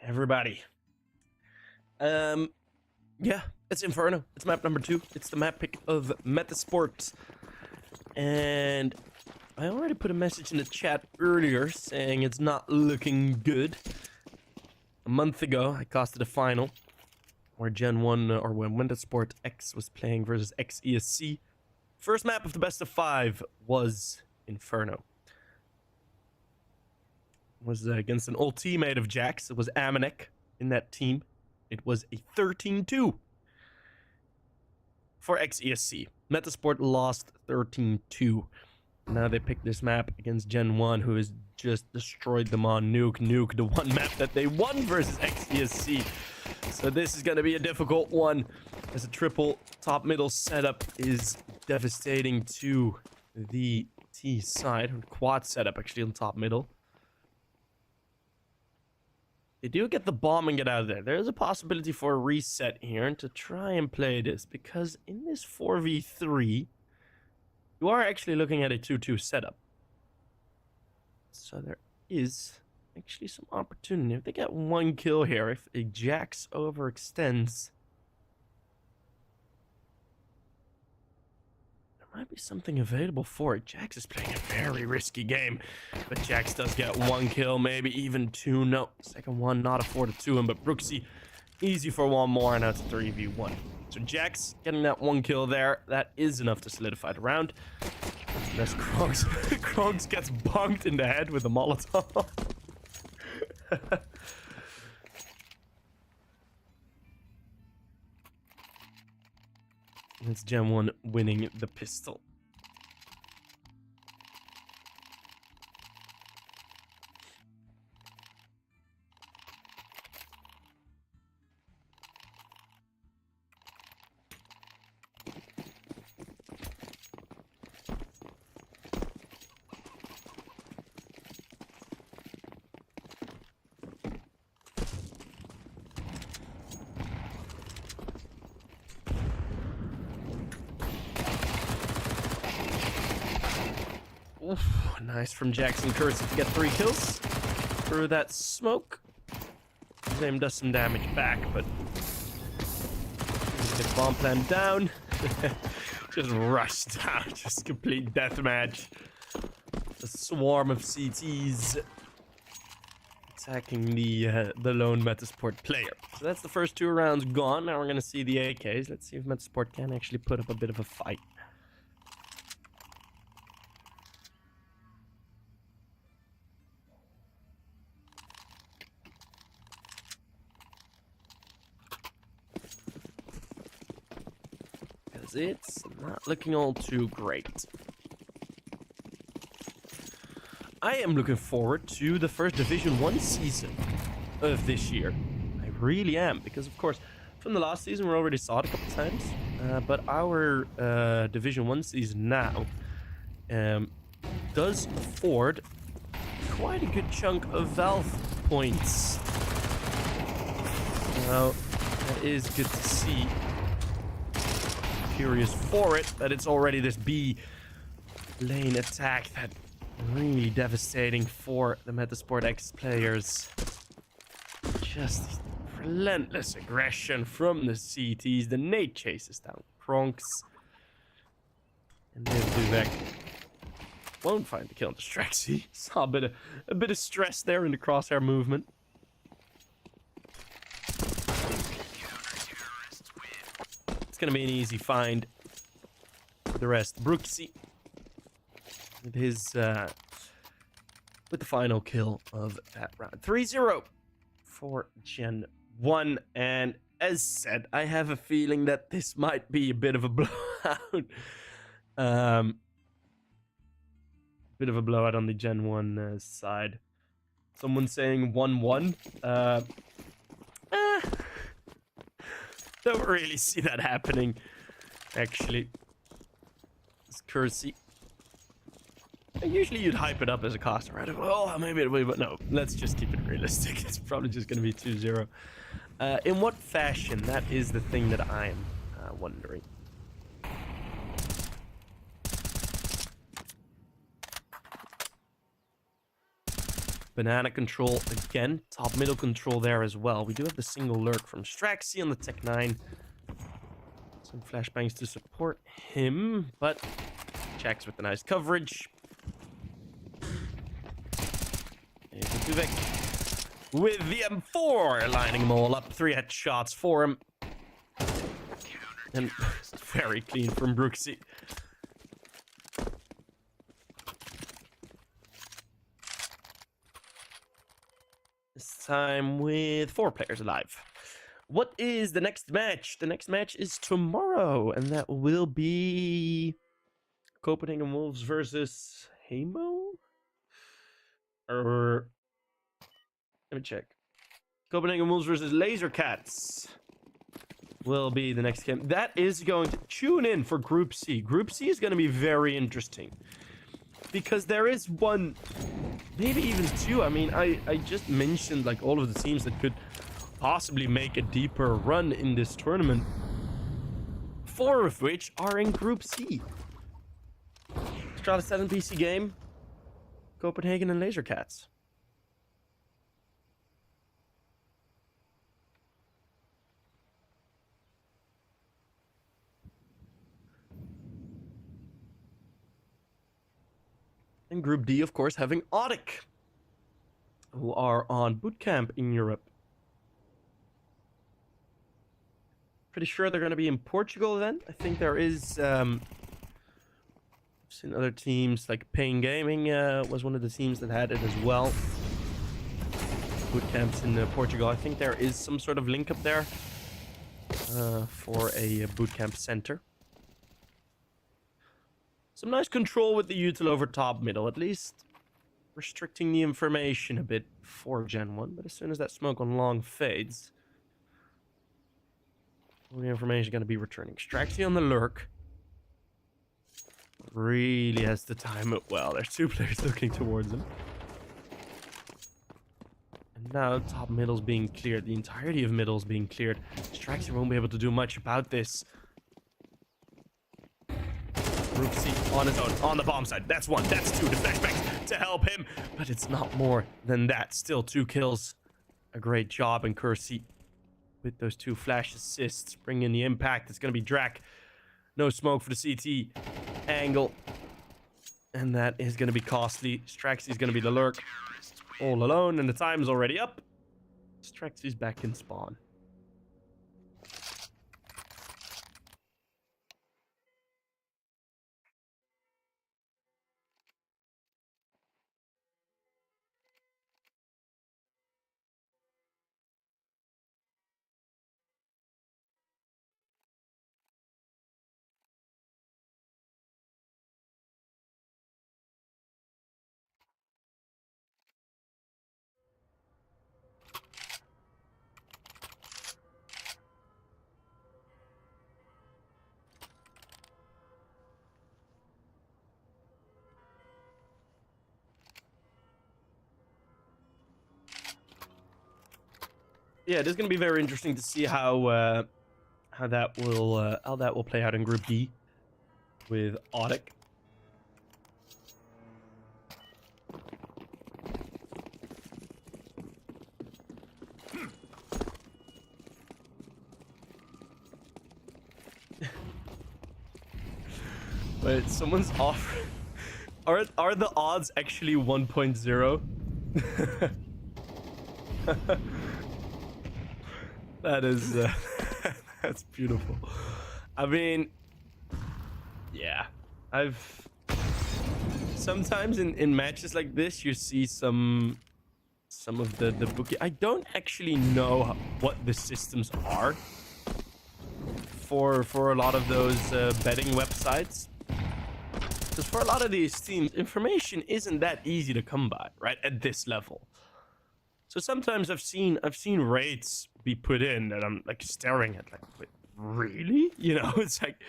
everybody. Yeah, it's Inferno. It's map number 2. It's the map pick of Metizport. And I already put a message in the chat earlier saying it's not looking good. A month ago, I casted a final where GenOne, or when Metizport X was playing versus XESC. First map of the best of 5 was Inferno. It was against an old teammate of Jack's. It was Amanek in that team. It was a 13-2 for XESC. Metizport lost 13-2. Now they picked this map against GenOne, who has just destroyed them on Nuke. Nuke, the one map that they won versus XESC. So this is going to be a difficult one, as a triple top-middle setup is devastating to the T side. Quad setup, actually, on top-middle. They do get the bomb and get out of there. There is a possibility for a reset here and to try and play this, because in this 4v3, you are actually looking at a 2-2 setup. So there is actually some opportunity. If they get one kill here, if a Jax overextends, there might be something available for it. Jax is playing a very risky game, but Jax does get one kill, maybe even 2. No, second one not afforded to him, but Preasy easy for one more, and now it's a 3v1. So Jax getting that one kill there, that is enough to solidify the round. Unless Kronks, Kronks gets bonked in the head with a Molotov. It's GenOne winning the pistol. Oof, nice from Jackson Cursor to get 3 kills through that smoke. His aim does some damage back, but get bomb plan down. Just rush down, just complete deathmatch. A swarm of CTs attacking the lone Metizport player. So that's the first 2 rounds gone. Now we're gonna see the AKs. Let's see if Metizport can actually put up a bit of a fight. It's not looking all too great. I am looking forward to the first Division 1 season of this year. I really am, because of course, from the last season we already saw it a couple times, but our Division 1 season now does afford quite a good chunk of Valve points. Now, that is good to see. Curious for it, but it's already this B lane attack that really devastating for the Metizport X players. Just relentless aggression from the CTs. The nade chases down Kronks, and then Duvek won't find the kill on the Strexy. Saw a bit of stress there in the crosshair movement. It's gonna be an easy find for the rest. Preasy with his with the final kill of that round. 3-0 for GenOne, and as said, I have a feeling that this might be a bit of a blowout. Bit of a blowout on the GenOne side. Someone saying 1-1. Don't really see that happening, actually. It's Cursey. Usually you'd hype it up as a caster, right? Oh, maybe it will, but no. Let's just keep it realistic. It's probably just going to be 2-0. In what fashion? That is the thing that I am wondering. Banana control again. Top middle control there as well. We do have the single lurk from Straxy on the Tech 9. Some flashbangs to support him, but checks with the nice coverage. With the M4, lining them all up. 3 headshots for him. And very clean from Preasy. This time with 4 players alive. What is the next match? The next match is tomorrow, and that will be Copenhagen Wolves versus Hamo? Or let me check. Copenhagen Wolves versus Laser Cats will be the next game. That is going to tune in for Group C. Group C is going to be very interesting because there is one, maybe even 2. I mean, I just mentioned like all of the teams that could possibly make a deeper run in this tournament, 4 of which are in Group C. Strata 7 PC game, Copenhagen and Laser Cats. And Group D, of course, having Audic, who are on bootcamp in Europe. Pretty sure they're going to be in Portugal then. I think there is... I've seen other teams, like Pain Gaming was one of the teams that had it as well. Bootcamps in Portugal. I think there is some sort of link up there for a bootcamp center. Some nice control with the util over top middle, at least restricting the information a bit for GenOne. But as soon as that smoke on long fades, all the information is going to be returning. Straxy on the lurk. Really has to time it well. There's 2 players looking towards him. And now top middle's being cleared. The entirety of middle's being cleared. Straxy won't be able to do much about this. Preasy on his own, on the bomb side. That's 1, that's 2 to flashbangs to help him. But it's not more than that. Still 2 kills. A great job in Preasy with those 2 flash assists. Bring in the impact. It's going to be Drac. No smoke for the CT angle. And that is going to be costly. Straxy's going to be the lurk. All alone, and the time's already up. Straxy's back in spawn. Yeah, it is going to be very interesting to see how that will play out in Group D with Audic. Wait, someone's offering. Are the odds actually 1.0? That is that's beautiful. I mean, yeah, I've sometimes in matches like this you see some of the bookie. I don't actually know what the systems are for a lot of those betting websites, because for a lot of these teams information isn't that easy to come by, right, at this level. So sometimes I've seen rates be put in that I'm like staring at, like, wait, really? You know, it's like,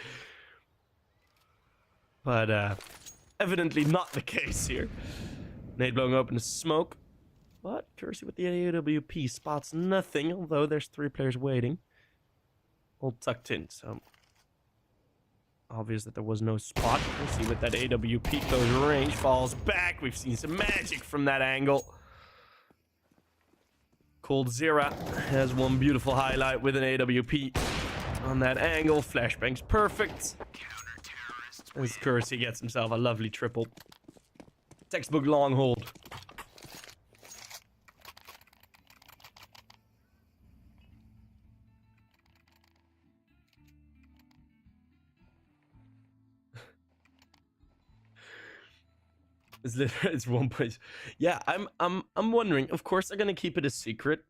but evidently not the case here. Nade blowing open the smoke, but Preasy with the AWP spots nothing, although there's 3 players waiting, all tucked in. So obvious that there was no spot. Preasy with that AWP close range falls back. We've seen some magic from that angle. Cold Zera has one beautiful highlight with an AWP on that angle. Flashbang's perfect. As Preasy gets himself a lovely triple. Textbook long hold. It's 1 point. Yeah, I'm wondering. Of course, they're gonna keep it a secret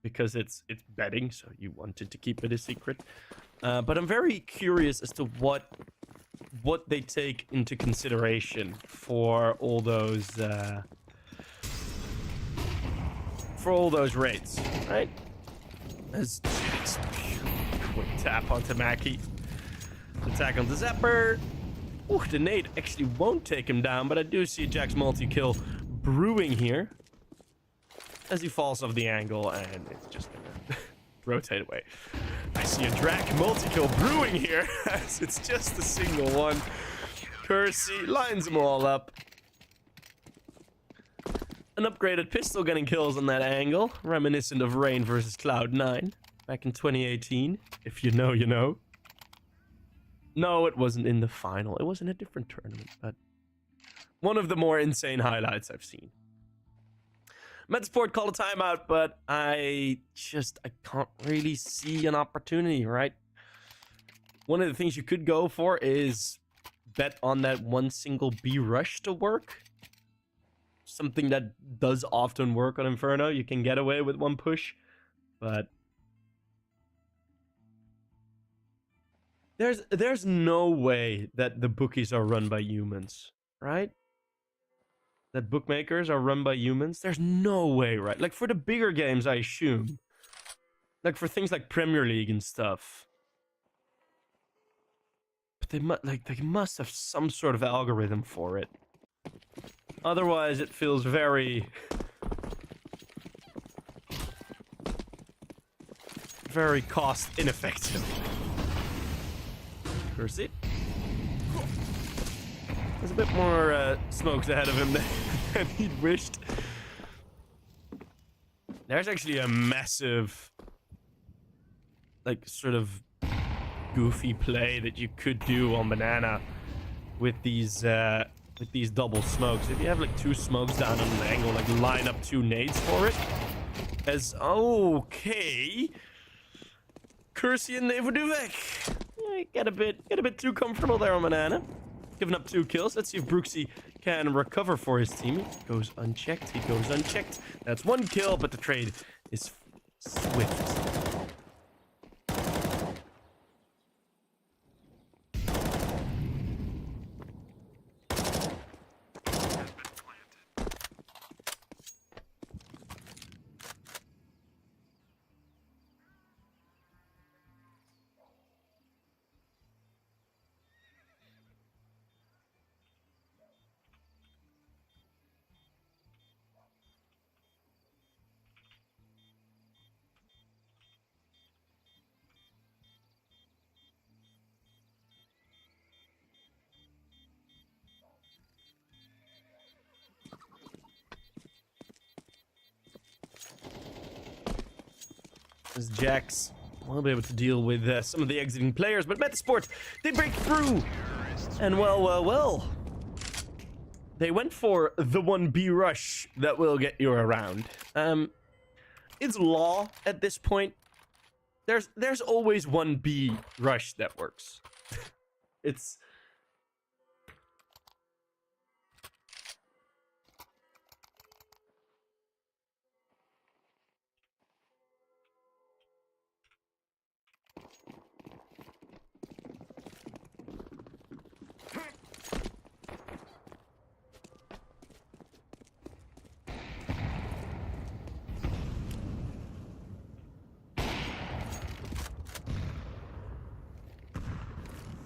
because it's betting, so you wanted to keep it a secret. But I'm very curious as to what they take into consideration for all those raids, right? As Jack's quick tap onto Mackie. Attack on the Zapper. Ooh, the nade actually won't take him down, but I do see Jack's multi-kill brewing here as he falls off the angle, and it's just gonna rotate away. I see a Drac multi-kill brewing here as it's just a single one. Preasy lines them all up. An upgraded pistol getting kills on that angle, reminiscent of Rain versus Cloud9 back in 2018. If you know, you know. No, it wasn't in the final. It was in a different tournament, but one of the more insane highlights I've seen. Metizport called a timeout, but I can't really see an opportunity, right? One of the things you could go for is bet on that one single B rush to work. Something that does often work on Inferno. You can get away with one push, but there's no way that the bookies are run by humans, right? That bookmakers are run by humans. There's no way, right? Like for the bigger games, I assume. Like for things like Premier League and stuff. But they must have some sort of algorithm for it. Otherwise, it feels very cost ineffective. Preasy. There's a bit more smokes ahead of him than he'd wished. There's actually a massive, like, sort of goofy play that you could do on Banana with these double smokes. If you have like two smokes down on an angle, like line up two nades for it. As okay, Preasy and Nevoduvek. Get a bit too comfortable there on Banana. Giving up 2 kills. Let's see if Preasy can recover for his team. He goes unchecked. He goes unchecked. That's 1 kill, but the trade is swift. As Jax will be able to deal with some of the exiting players, but Metizport, they break through. And well. They went for the 1B rush that will get you around. It's law at this point. There's always 1B rush that works. It's...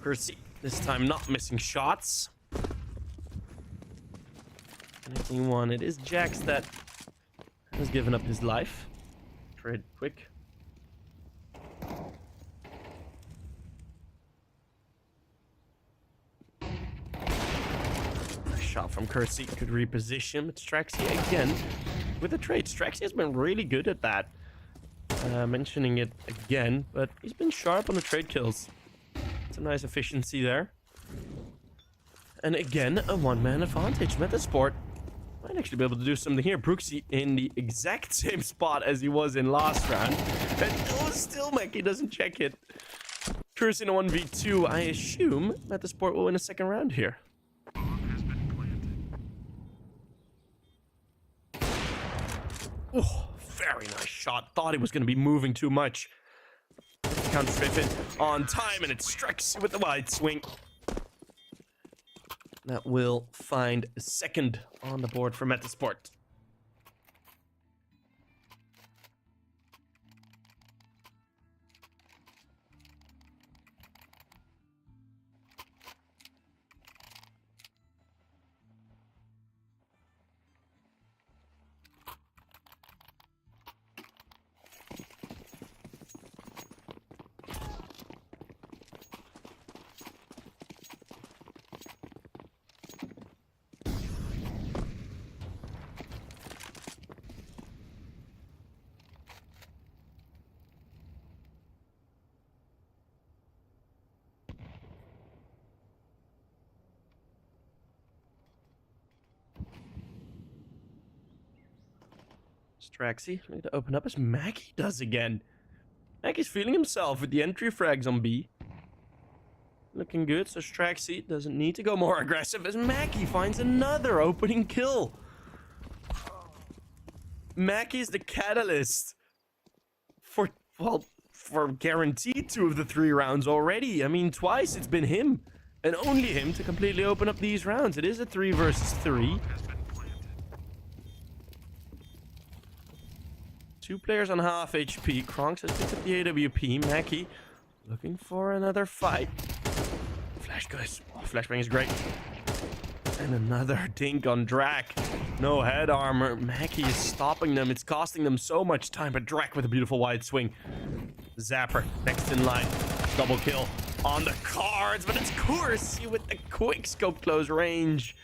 Preasy, this time not missing shots. Anything one, it is Jax that has given up his life. Trade quick. A shot from Preasy could reposition. It's Traxy again. with the trades. Straxy has been really good at that. Mentioning it again, but he's been sharp on the trade kills. It's a nice efficiency there. And again, a one-man advantage. Metizport might actually be able to do something here. Preasy in the exact same spot as he was in last round. And still Mackie doesn't check it. Preasy in a 1v2. I assume Metizport will win a second round here. Oh, very nice shot. Thought he was going to be moving too much. Counter strafe it on time, and it strikes with the wide swing. That will find a second on the board for Metizport. Straxy looking to open up as Mackie does again. Mackie's feeling himself with the entry frags on B. Looking good, so Straxy doesn't need to go more aggressive as Mackie finds another opening kill. Mackie's the catalyst for guaranteed 2 of the 3 rounds already. I mean, twice it's been him, and only him, to completely open up these rounds. It is a 3 versus 3. 2 players on half HP. Kronks has picked up the AWP. Mackie looking for another fight. Flash goes. Oh, flashbang is great. And another dink on Drak. No head armor. Mackie is stopping them. It's costing them so much time. But Drak with a beautiful wide swing. Zapper next in line. Double kill on the cards. But it's Preasy with the quick scope close range.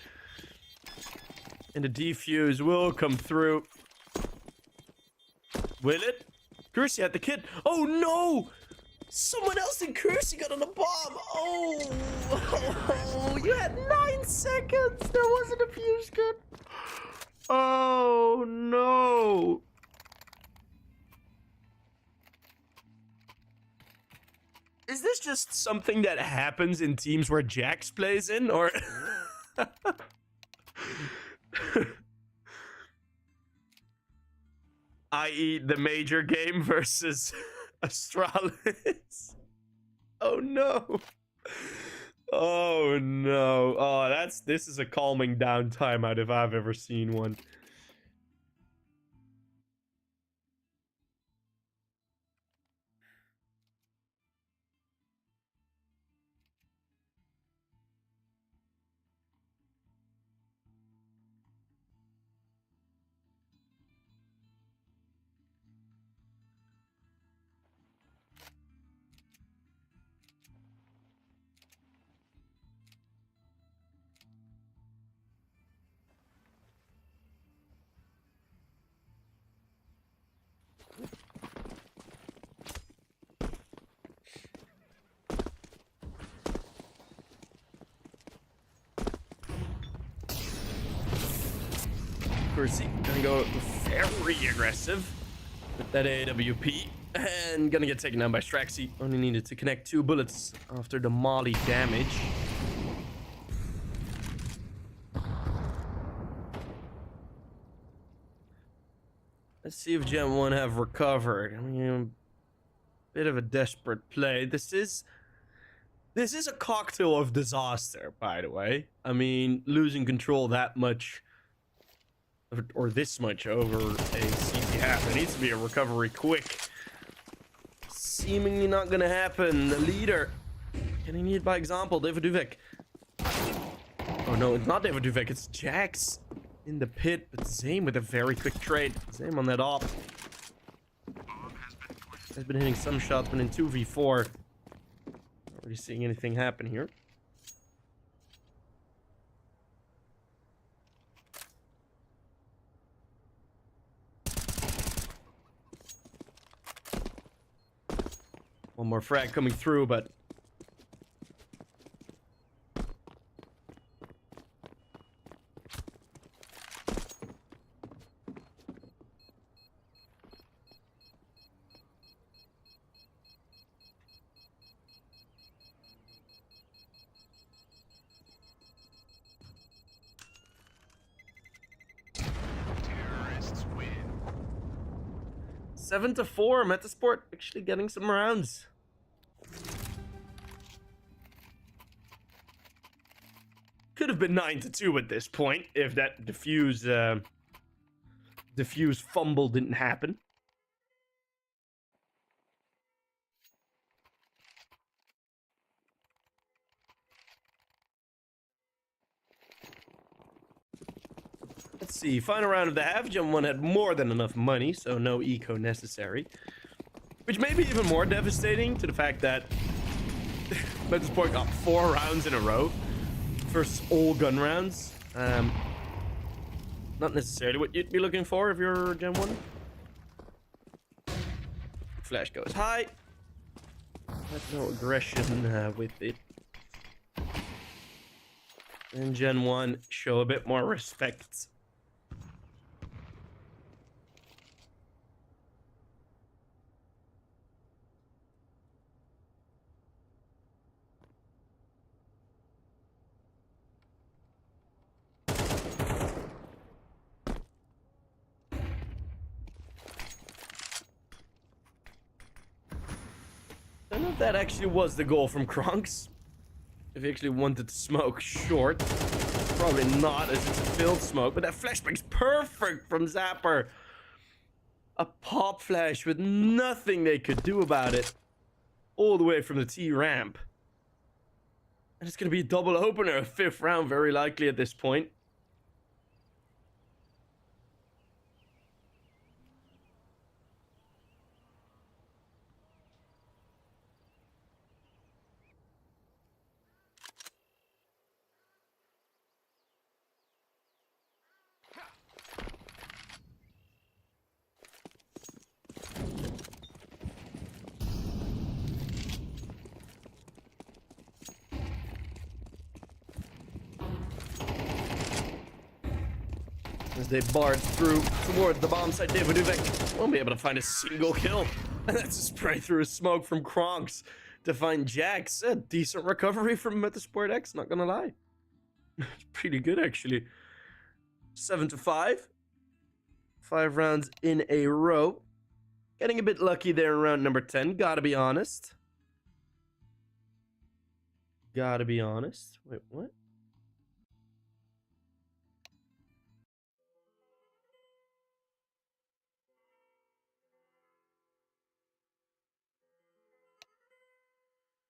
And the defuse will come through. Will it? Preasy had the kid. Oh no! Someone else than Preasy got on the bomb. Oh, you had 9 seconds. There wasn't a fuse kit. Oh no. Is this just something that happens in teams where Jax plays in, or? I.e. the major game versus Astralis. Oh no. Oh no. Oh, this is a calming down timeout if I've ever seen one. Preasy gonna go very aggressive with that AWP and gonna get taken down by Straxy. Only needed to connect 2 bullets after the molly damage. Let's see if GenOne have recovered. I mean, a bit of a desperate play. This is a cocktail of disaster, by the way. I mean, losing control that much, or this much over a CT half. There needs to be a recovery quick. Seemingly not gonna happen. The leader getting needed by example. David Duvek. Oh no, it's not David Duvek, it's Jax in the pit, but Zame with a very quick trade. Zame on that off. Has been hitting some shots, but in 2v4. Not really seeing anything happen here. One more frag coming through, but... Terrorists win. 7-4, Metizport actually getting some rounds. Could have been 9-2 at this point if that diffuse fumble didn't happen. Let's see, final round of the half. GenOne had more than enough money, so no eco necessary. Which may be even more devastating to the fact that Metizport got 4 rounds in a row. First all gun rounds. Not necessarily what you'd be looking for if you're GenOne. Flash goes high. But no aggression with it. And GenOne show a bit more respect. I don't know if that actually was the goal from Kronks. If he actually wanted to smoke short. Probably not, as it's a filled smoke. But that flashbang's perfect from Zapper. A pop flash with nothing they could do about it. All the way from the T ramp. And it's going to be a double opener, a 5th round, very likely at this point. As they barred through toward the bomb site, David Uvek won't be able to find a single kill. And that's a spray through a smoke from Kronks to find Jax. A decent recovery from Metizport X, not gonna lie. It's pretty good, actually. 7-5. 5 rounds in a row. Getting a bit lucky there in round number 10, gotta be honest. Gotta be honest. Wait, what?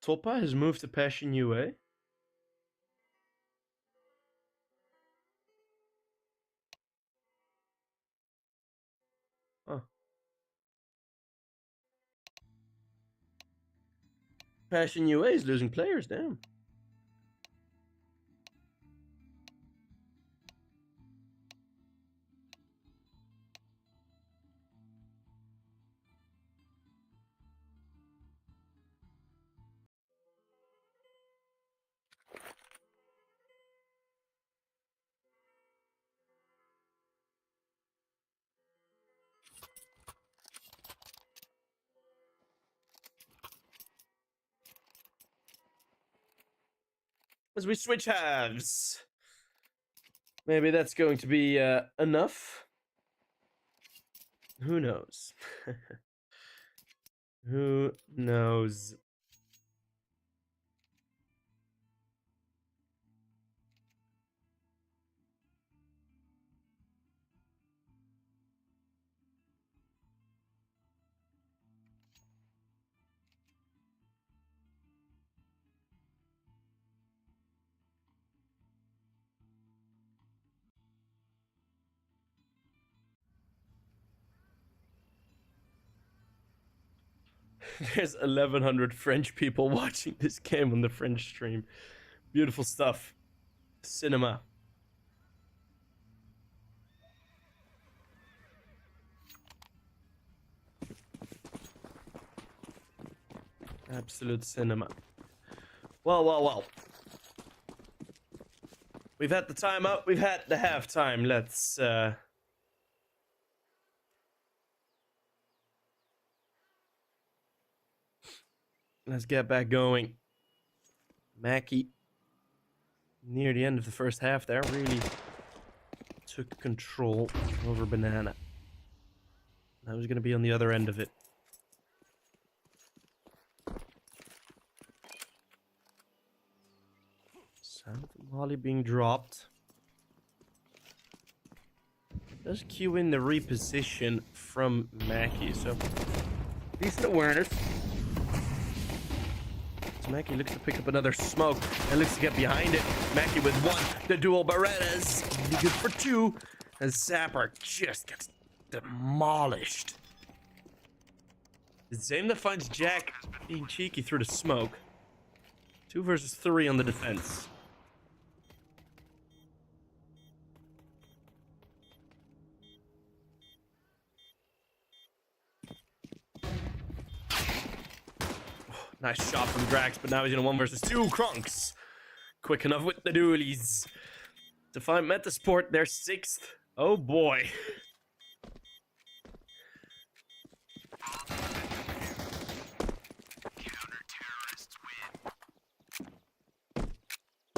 Topa has moved to Passion UA. Huh. Passion UA is losing players, damn. As we switch halves. Maybe that's going to be enough. Who knows? Who knows? There's 1,100 French people watching this game on the French stream. Beautiful stuff. Cinema. Absolute cinema. Well. We've had the timeout. We've had the halftime. Let's get back going. Mackie, near the end of the first half there, really took control over Banana. I was going to be on the other end of it. Sound of Molly being dropped. Does cue in the reposition from Mackie, so decent awareness. So Mackie looks to pick up another smoke and looks to get behind it. Mackie with one, the dual Berettas, good for two, as Zapper just gets demolished. Zame that finds Jack being cheeky through the smoke. 2 versus 3 on the defense. Nice shot from Drax, but now he's in a 1 versus 2. Krunks quick enough with the dualies to find Metizport their 6th. Oh boy.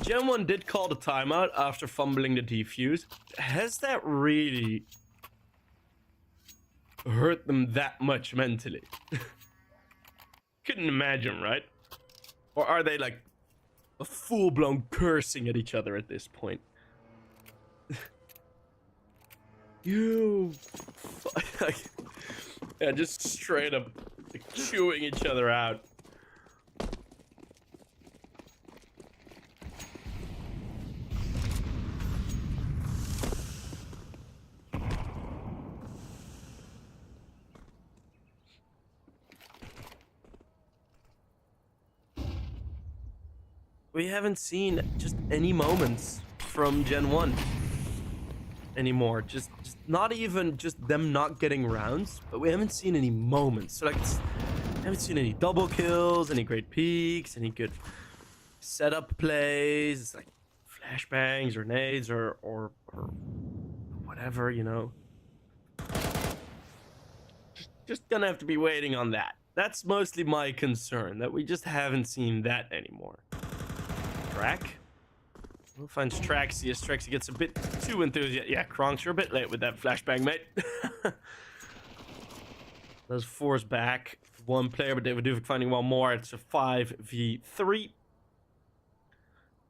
GenOne did call the timeout after fumbling the defuse. Has that really hurt them that much mentally? Couldn't imagine, right? Or are they like a full-blown cursing at each other at this point? You like, yeah, just straight up like, chewing each other out. We haven't seen just any moments from GenOne anymore. Just not even just them not getting rounds, but we haven't seen any moments. So like, we haven't seen any double kills, any great peaks, any good setup plays, like flashbangs or nades or whatever, you know. Just gonna have to be waiting on that. That's mostly my concern, that we just haven't seen that anymore. Track. We'll find Traxius. Traxie gets a bit too enthusiastic. Yeah, Kronks, you're a bit late with that flashbang, mate. Those 4's back. 1 player, but David Duvik finding 1 more. It's a 5v3.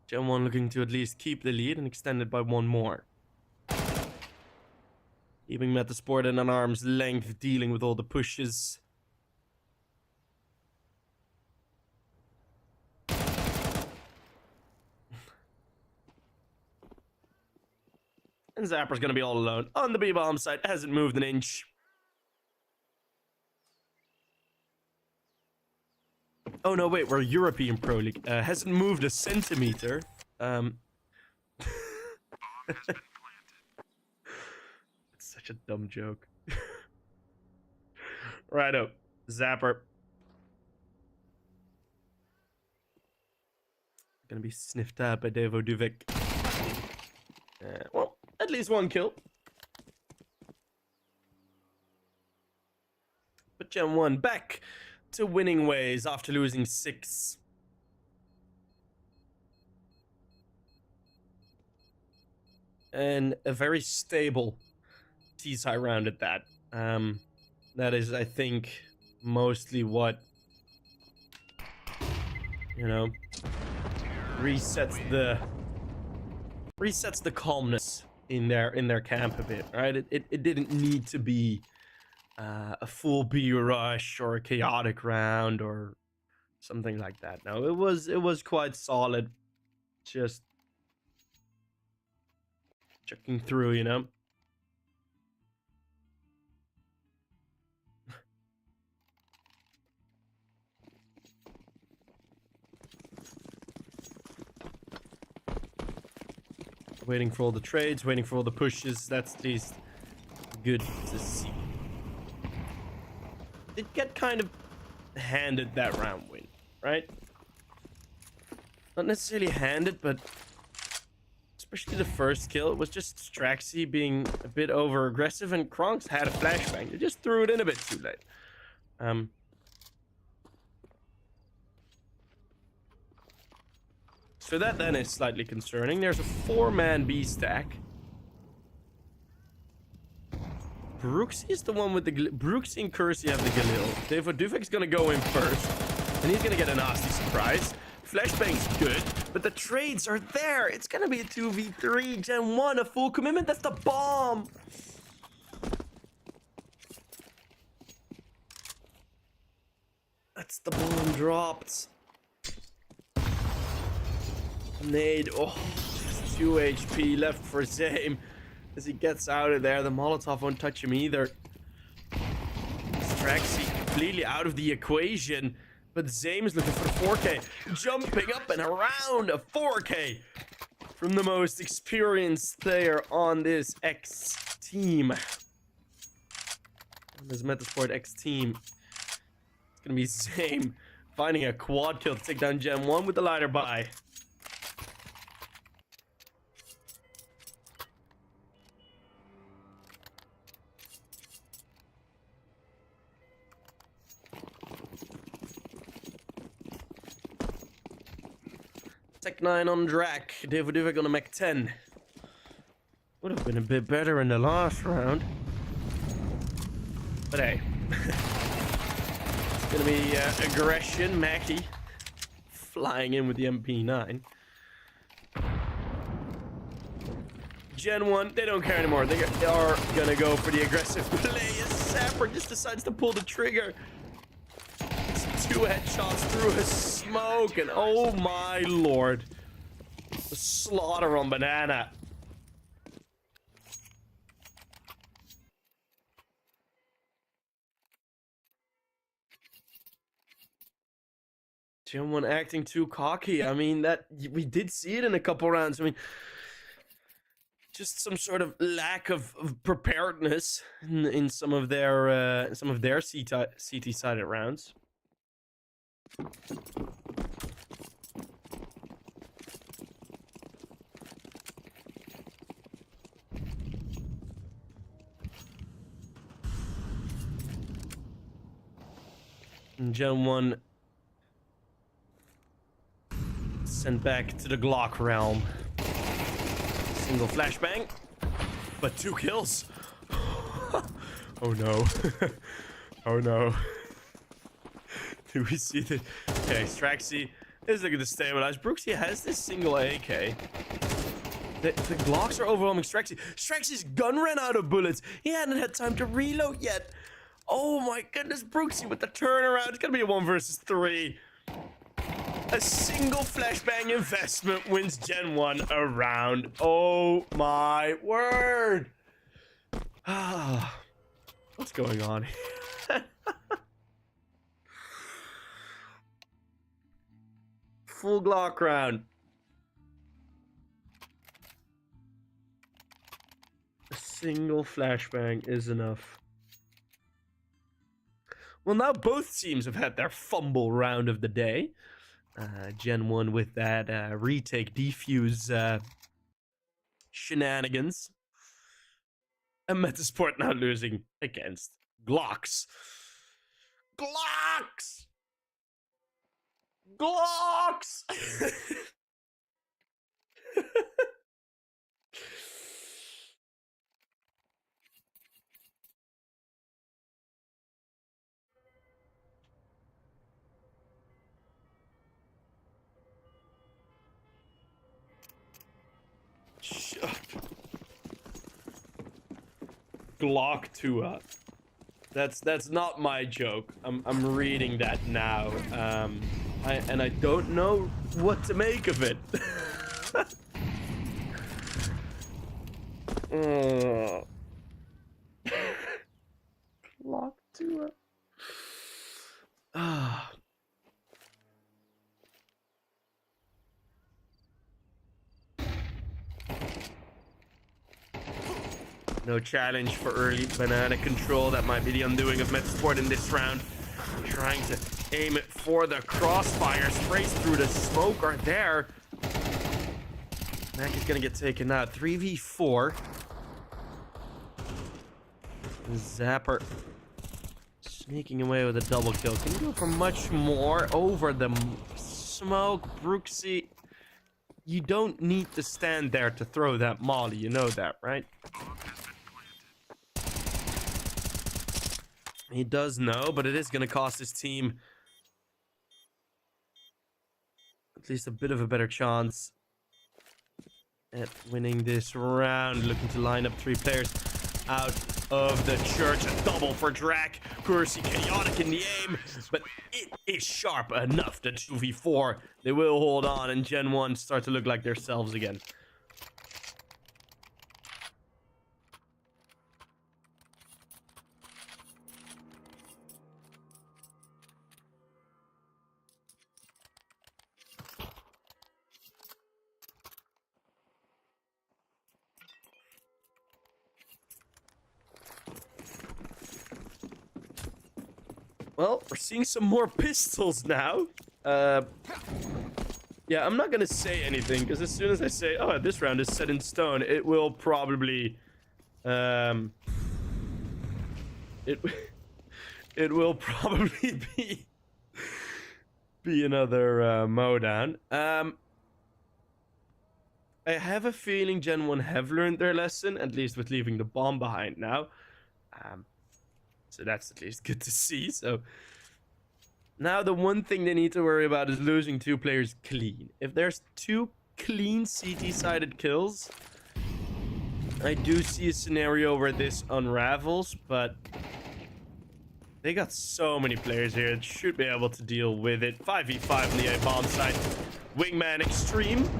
GenOne looking to at least keep the lead and extend it by 1 more. Keeping Metizport in an arm's length, dealing with all the pushes. And Zapper's gonna be all alone on the B-bomb site. Hasn't moved an inch. Oh no, wait, we're European Pro League. Hasn't moved a centimeter. It's such a dumb joke. Righto, Zapper. Gonna be sniffed out by Devo Duvik. Well, at least 1 kill. But GenOne back to winning ways after losing 6. And a very stable T-side round at that. That is, I think, mostly what, you know, resets the calmness in their camp a bit, right? It didn't need to be a full B rush or a chaotic round or something like that. No, it was quite solid, just checking through, you know. Waiting for all the trades, waiting for all the pushes. That's at least good to see. Did get kind of handed that round win, right? Not necessarily handed, but especially the first kill, it was just Straxy being a bit over aggressive, and Kronks had a flashbang. They just threw it in a bit too late. So that then is slightly concerning. There's a 4-man B stack. Brooksy is the one with the... Brooksy and Kersey have the Galil. Duvek's gonna go in first, and he's gonna get a nasty surprise. Flashbang's good, but the trades are there. It's gonna be a 2v3. GenOne, a full commitment. That's the bomb. That's the bomb dropped. Nade. Oh, just 2 HP left for Zame. As he gets out of there, the Molotov won't touch him either. Straxy completely out of the equation. But Zame is looking for the 4K. Jumping up and around a 4K from the most experienced player on this X team. On this Metizport X team. It's going to be Zame finding a quad kill to take down GenOne with the lighter buy. Tech 9 on Drac. Duvek on a Mech 10. Would have been a bit better in the last round. But hey. It's gonna be aggression. Mackie flying in with the MP9. GenOne, they don't care anymore. They are gonna go for the aggressive play. Sapper just decides to pull the trigger. 2 headshots through his smoke, and oh my lord, the slaughter on Banana. GenOne acting too cocky. I mean, that we did see it in a couple rounds. I mean, just some sort of lack of preparedness in some of their CT sided rounds. And GenOne sent back to the Glock realm. Single flashbang, but 2 kills. Oh no. Oh no. Do we see the... Okay, Straxy is looking to stabilize. Brooksy has this single AK. The Glocks are overwhelming Straxy. Straxy's gun ran out of bullets. He hadn't had time to reload yet. Oh my goodness, Brooksy with the turnaround. It's gonna be a 1 versus 3. A single flashbang investment wins GenOne a round. Oh my word. What's going on here? Full Glock round. A single flashbang is enough. Well, now both teams have had their fumble round of the day. GenOne with that retake defuse shenanigans. And Metizport now losing against Glocks. Glocks! Glocks! Shut. Glock 2 up. That's not my joke. I'm reading that now. I don't know what to make of it. Glock 2 up. Ah. No challenge for early banana control. That might be the undoing of Metizport in this round. Trying to aim it for the crossfire. Sprays through the smoke are there. Mac is gonna get taken out. 3v4. Zapper sneaking away with a double kill. Can go for much more over the smoke. Brooksy, you don't need to stand there to throw that molly. You know that, right? He does know, but it is going to cost his team at least a bit of a better chance at winning this round. Looking to line up 3 players out of the church. A double for Drac. Preasy chaotic in the aim, but it is sharp enough. The 2v4, they will hold on, and GenOne start to look like themselves again. Well, we're seeing some more pistols now. Yeah, I'm not gonna say anything, because as soon as I say, oh, this round is set in stone, it will probably... It will probably be another mowdown. I have a feeling GenOne have learned their lesson, at least with leaving the bomb behind now. So that's at least good to see. So now the one thing they need to worry about is losing 2 players clean. If there's 2 clean CT-sided kills, I do see a scenario where this unravels, but they got so many players here that should be able to deal with it. 5v5 in the A bomb site. Wingman Extreme.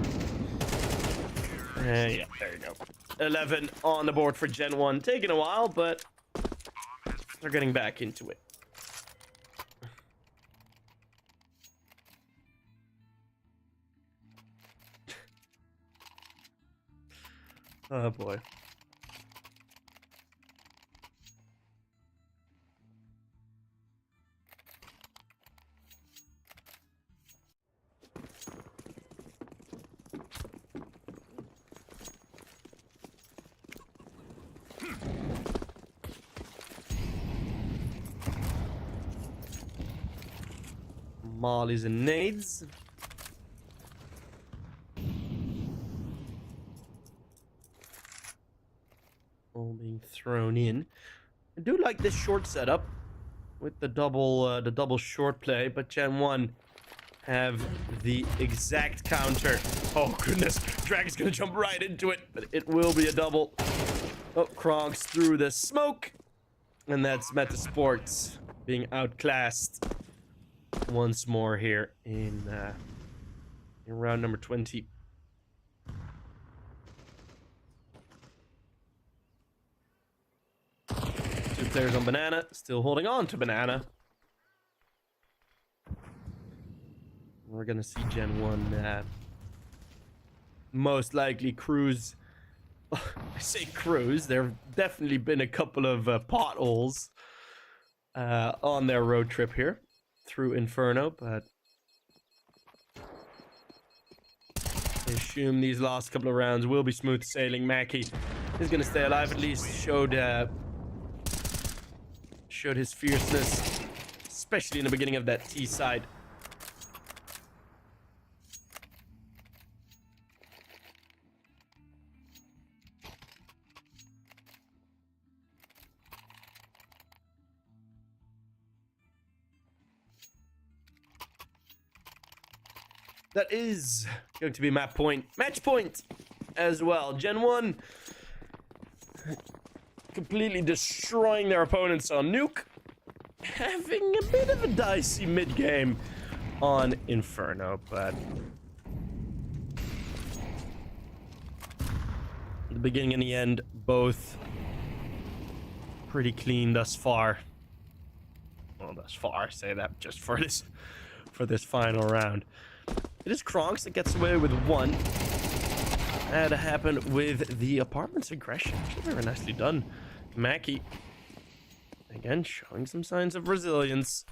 Yeah, there you go. 11 on the board for GenOne. Taking a while, but they're getting back into it. Oh boy. Mollies and nades. All being thrown in. I do like this short setup with the double short play, but GenOne have the exact counter. Oh goodness, Dragon's gonna jump right into it, but it will be a double. Oh, Kronk's through the smoke, and that's Metizport being outclassed once more here in round number 20. Two players on banana, still holding on to banana. We're gonna see GenOne most likely cruise. I say cruise. There have definitely been a couple of potholes on their road trip here through Inferno, but I assume these last couple of rounds will be smooth sailing. Mackie is going to stay alive, at least showed his fierceness, especially in the beginning of that T side. That is going to be match point as well. GenOne completely destroying their opponents on Nuke, having a bit of a dicey mid game on Inferno, but the beginning and the end both pretty clean thus far. Well, thus far, I say that just for this final round. It is Kronks that gets away with 1. That happened with the apartment's aggression. Actually, very nicely done. Mackie, again, showing some signs of resilience.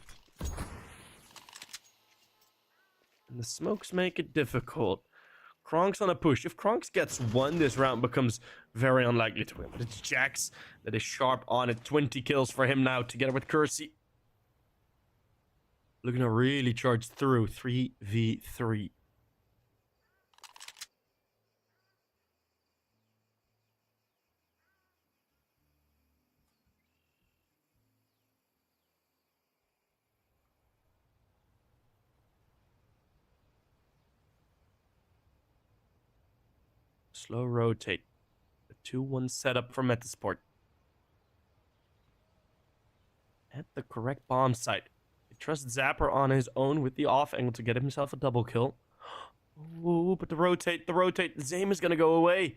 And the smokes make it difficult. Kronk's on a push. If Kronks gets one, this round becomes very unlikely to win. But it's Jax that is sharp on it. 20 kills for him now, together with Kersey. Looking to really charge through. 3v3. Slow rotate. The 2-1 setup for Metizport. At the correct bomb site. He trusts Zapper on his own with the off angle to get himself a double kill. Ooh, but the rotate, Zame is going to go away.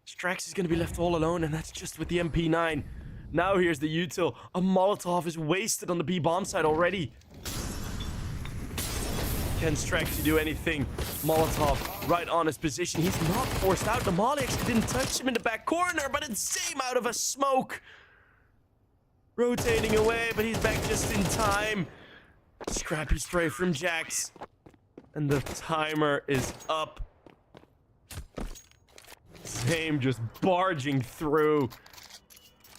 Strax is going to be left all alone, and that's just with the MP9. Now here's the util. A Molotov is wasted on the B bomb site already. Can Straxy do anything? Molotov right on his position. He's not forced out. The Molly actually didn't touch him in the back corner, but it's Zame out of a smoke. Rotating away, but he's back just in time. Scrappy spray from Jax. And the timer is up. Zame just barging through.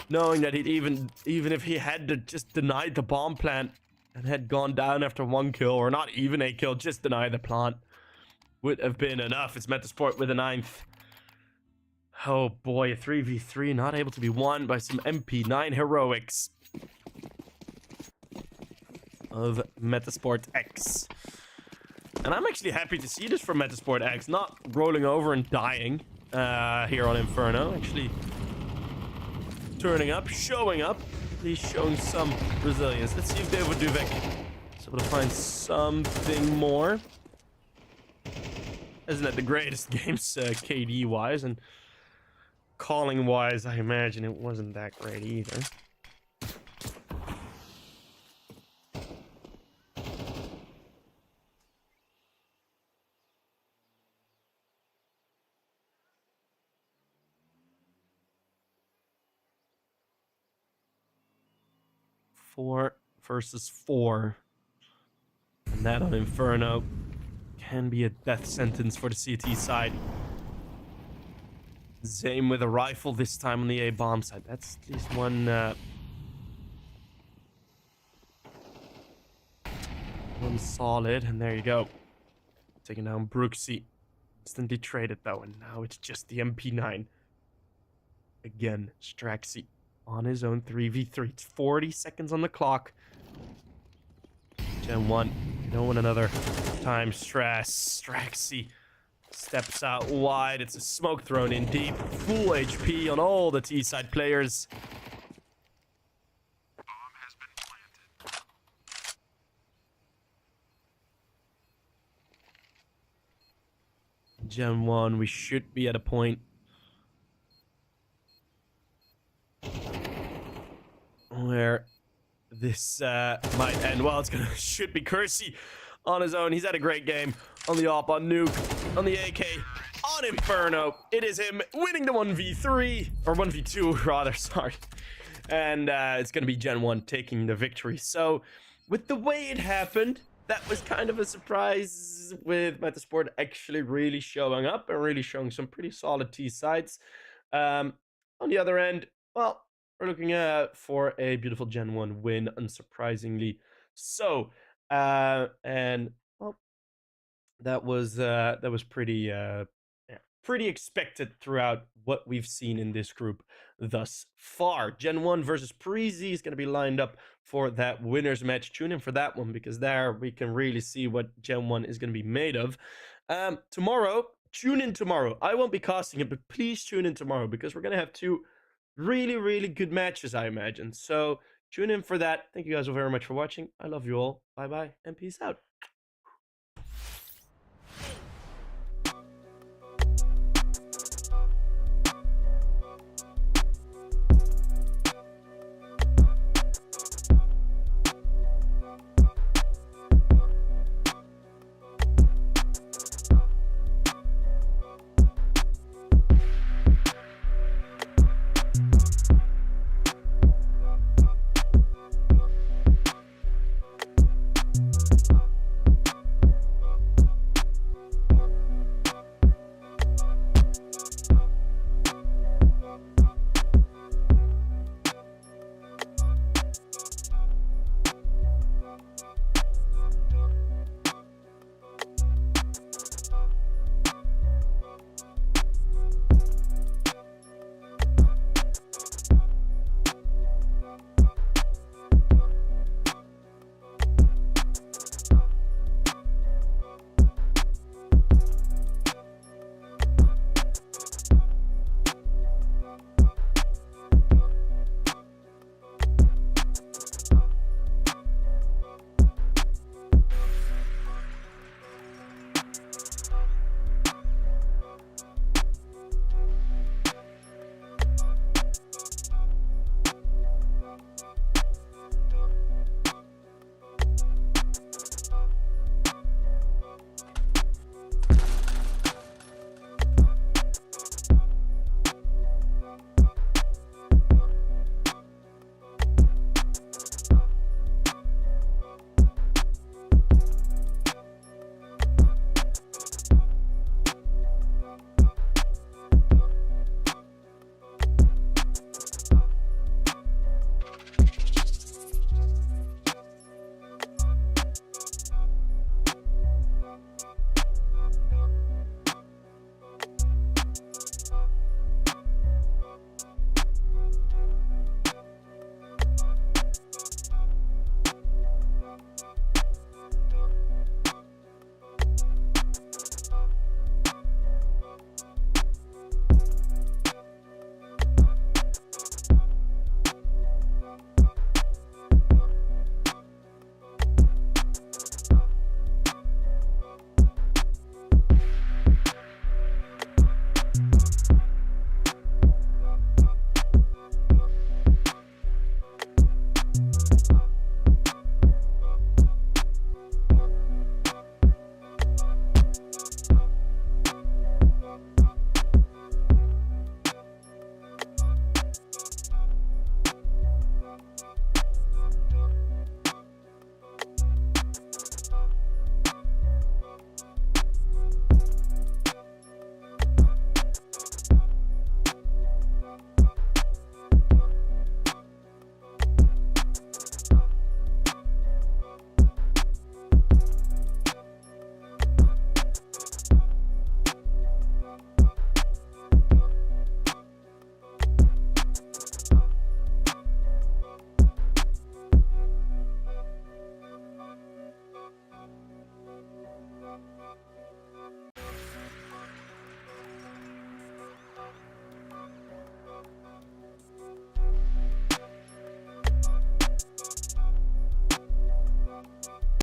Knowing that he'd even if he had to just denied the bomb plant and had gone down after 1 kill, or not even a kill, just deny the plant, would have been enough. It's Metizport with a 9th. Oh boy, a 3v3 not able to be won by some MP9 heroics of Metizport X. And I'm actually happy to see this from Metizport X, not rolling over and dying here on Inferno. Actually turning up, showing up. He's showing some resilience. Let's see if David Duvek is able to find something more. Isn't that the greatest games KD-wise, and calling-wise, I imagine it wasn't that great either. Four versus 4. And that on Inferno can be a death sentence for the CT side. Zame with a rifle this time on the A bomb side. That's at least one solid, and there you go. Taking down Brooksy. Instantly traded though, and now it's just the MP9. Again, Straxy on his own 3v3. It's 40 seconds on the clock. GenOne, you don't want another time stress. Straxy steps out wide. It's a smoke thrown in deep. Full HP on all the T-side players. Bomb has been planted. GenOne, we should be at a point where this might end. Well, it's gonna should be Kersey on his own. He's had a great game on the op, on Nuke, on the AK, on Inferno. It is him winning the 1v3, or 1v2 rather, sorry. And it's gonna be GenOne taking the victory. So with the way it happened, that was kind of a surprise, with Metizport actually really showing up and really showing some pretty solid T-sides. On the other end, well, we're looking for a beautiful GenOne win, unsurprisingly. So, and well, that was pretty pretty expected throughout what we've seen in this group thus far. GenOne versus Preasy is going to be lined up for that winners match. Tune in for that one, because there we can really see what GenOne is going to be made of. Tomorrow, tune in tomorrow. I won't be casting it, but please tune in tomorrow, because we're going to have 2 really good matches, I imagine. So tune in for that. Thank you guys all very much for watching. I love you all. Bye bye and peace out.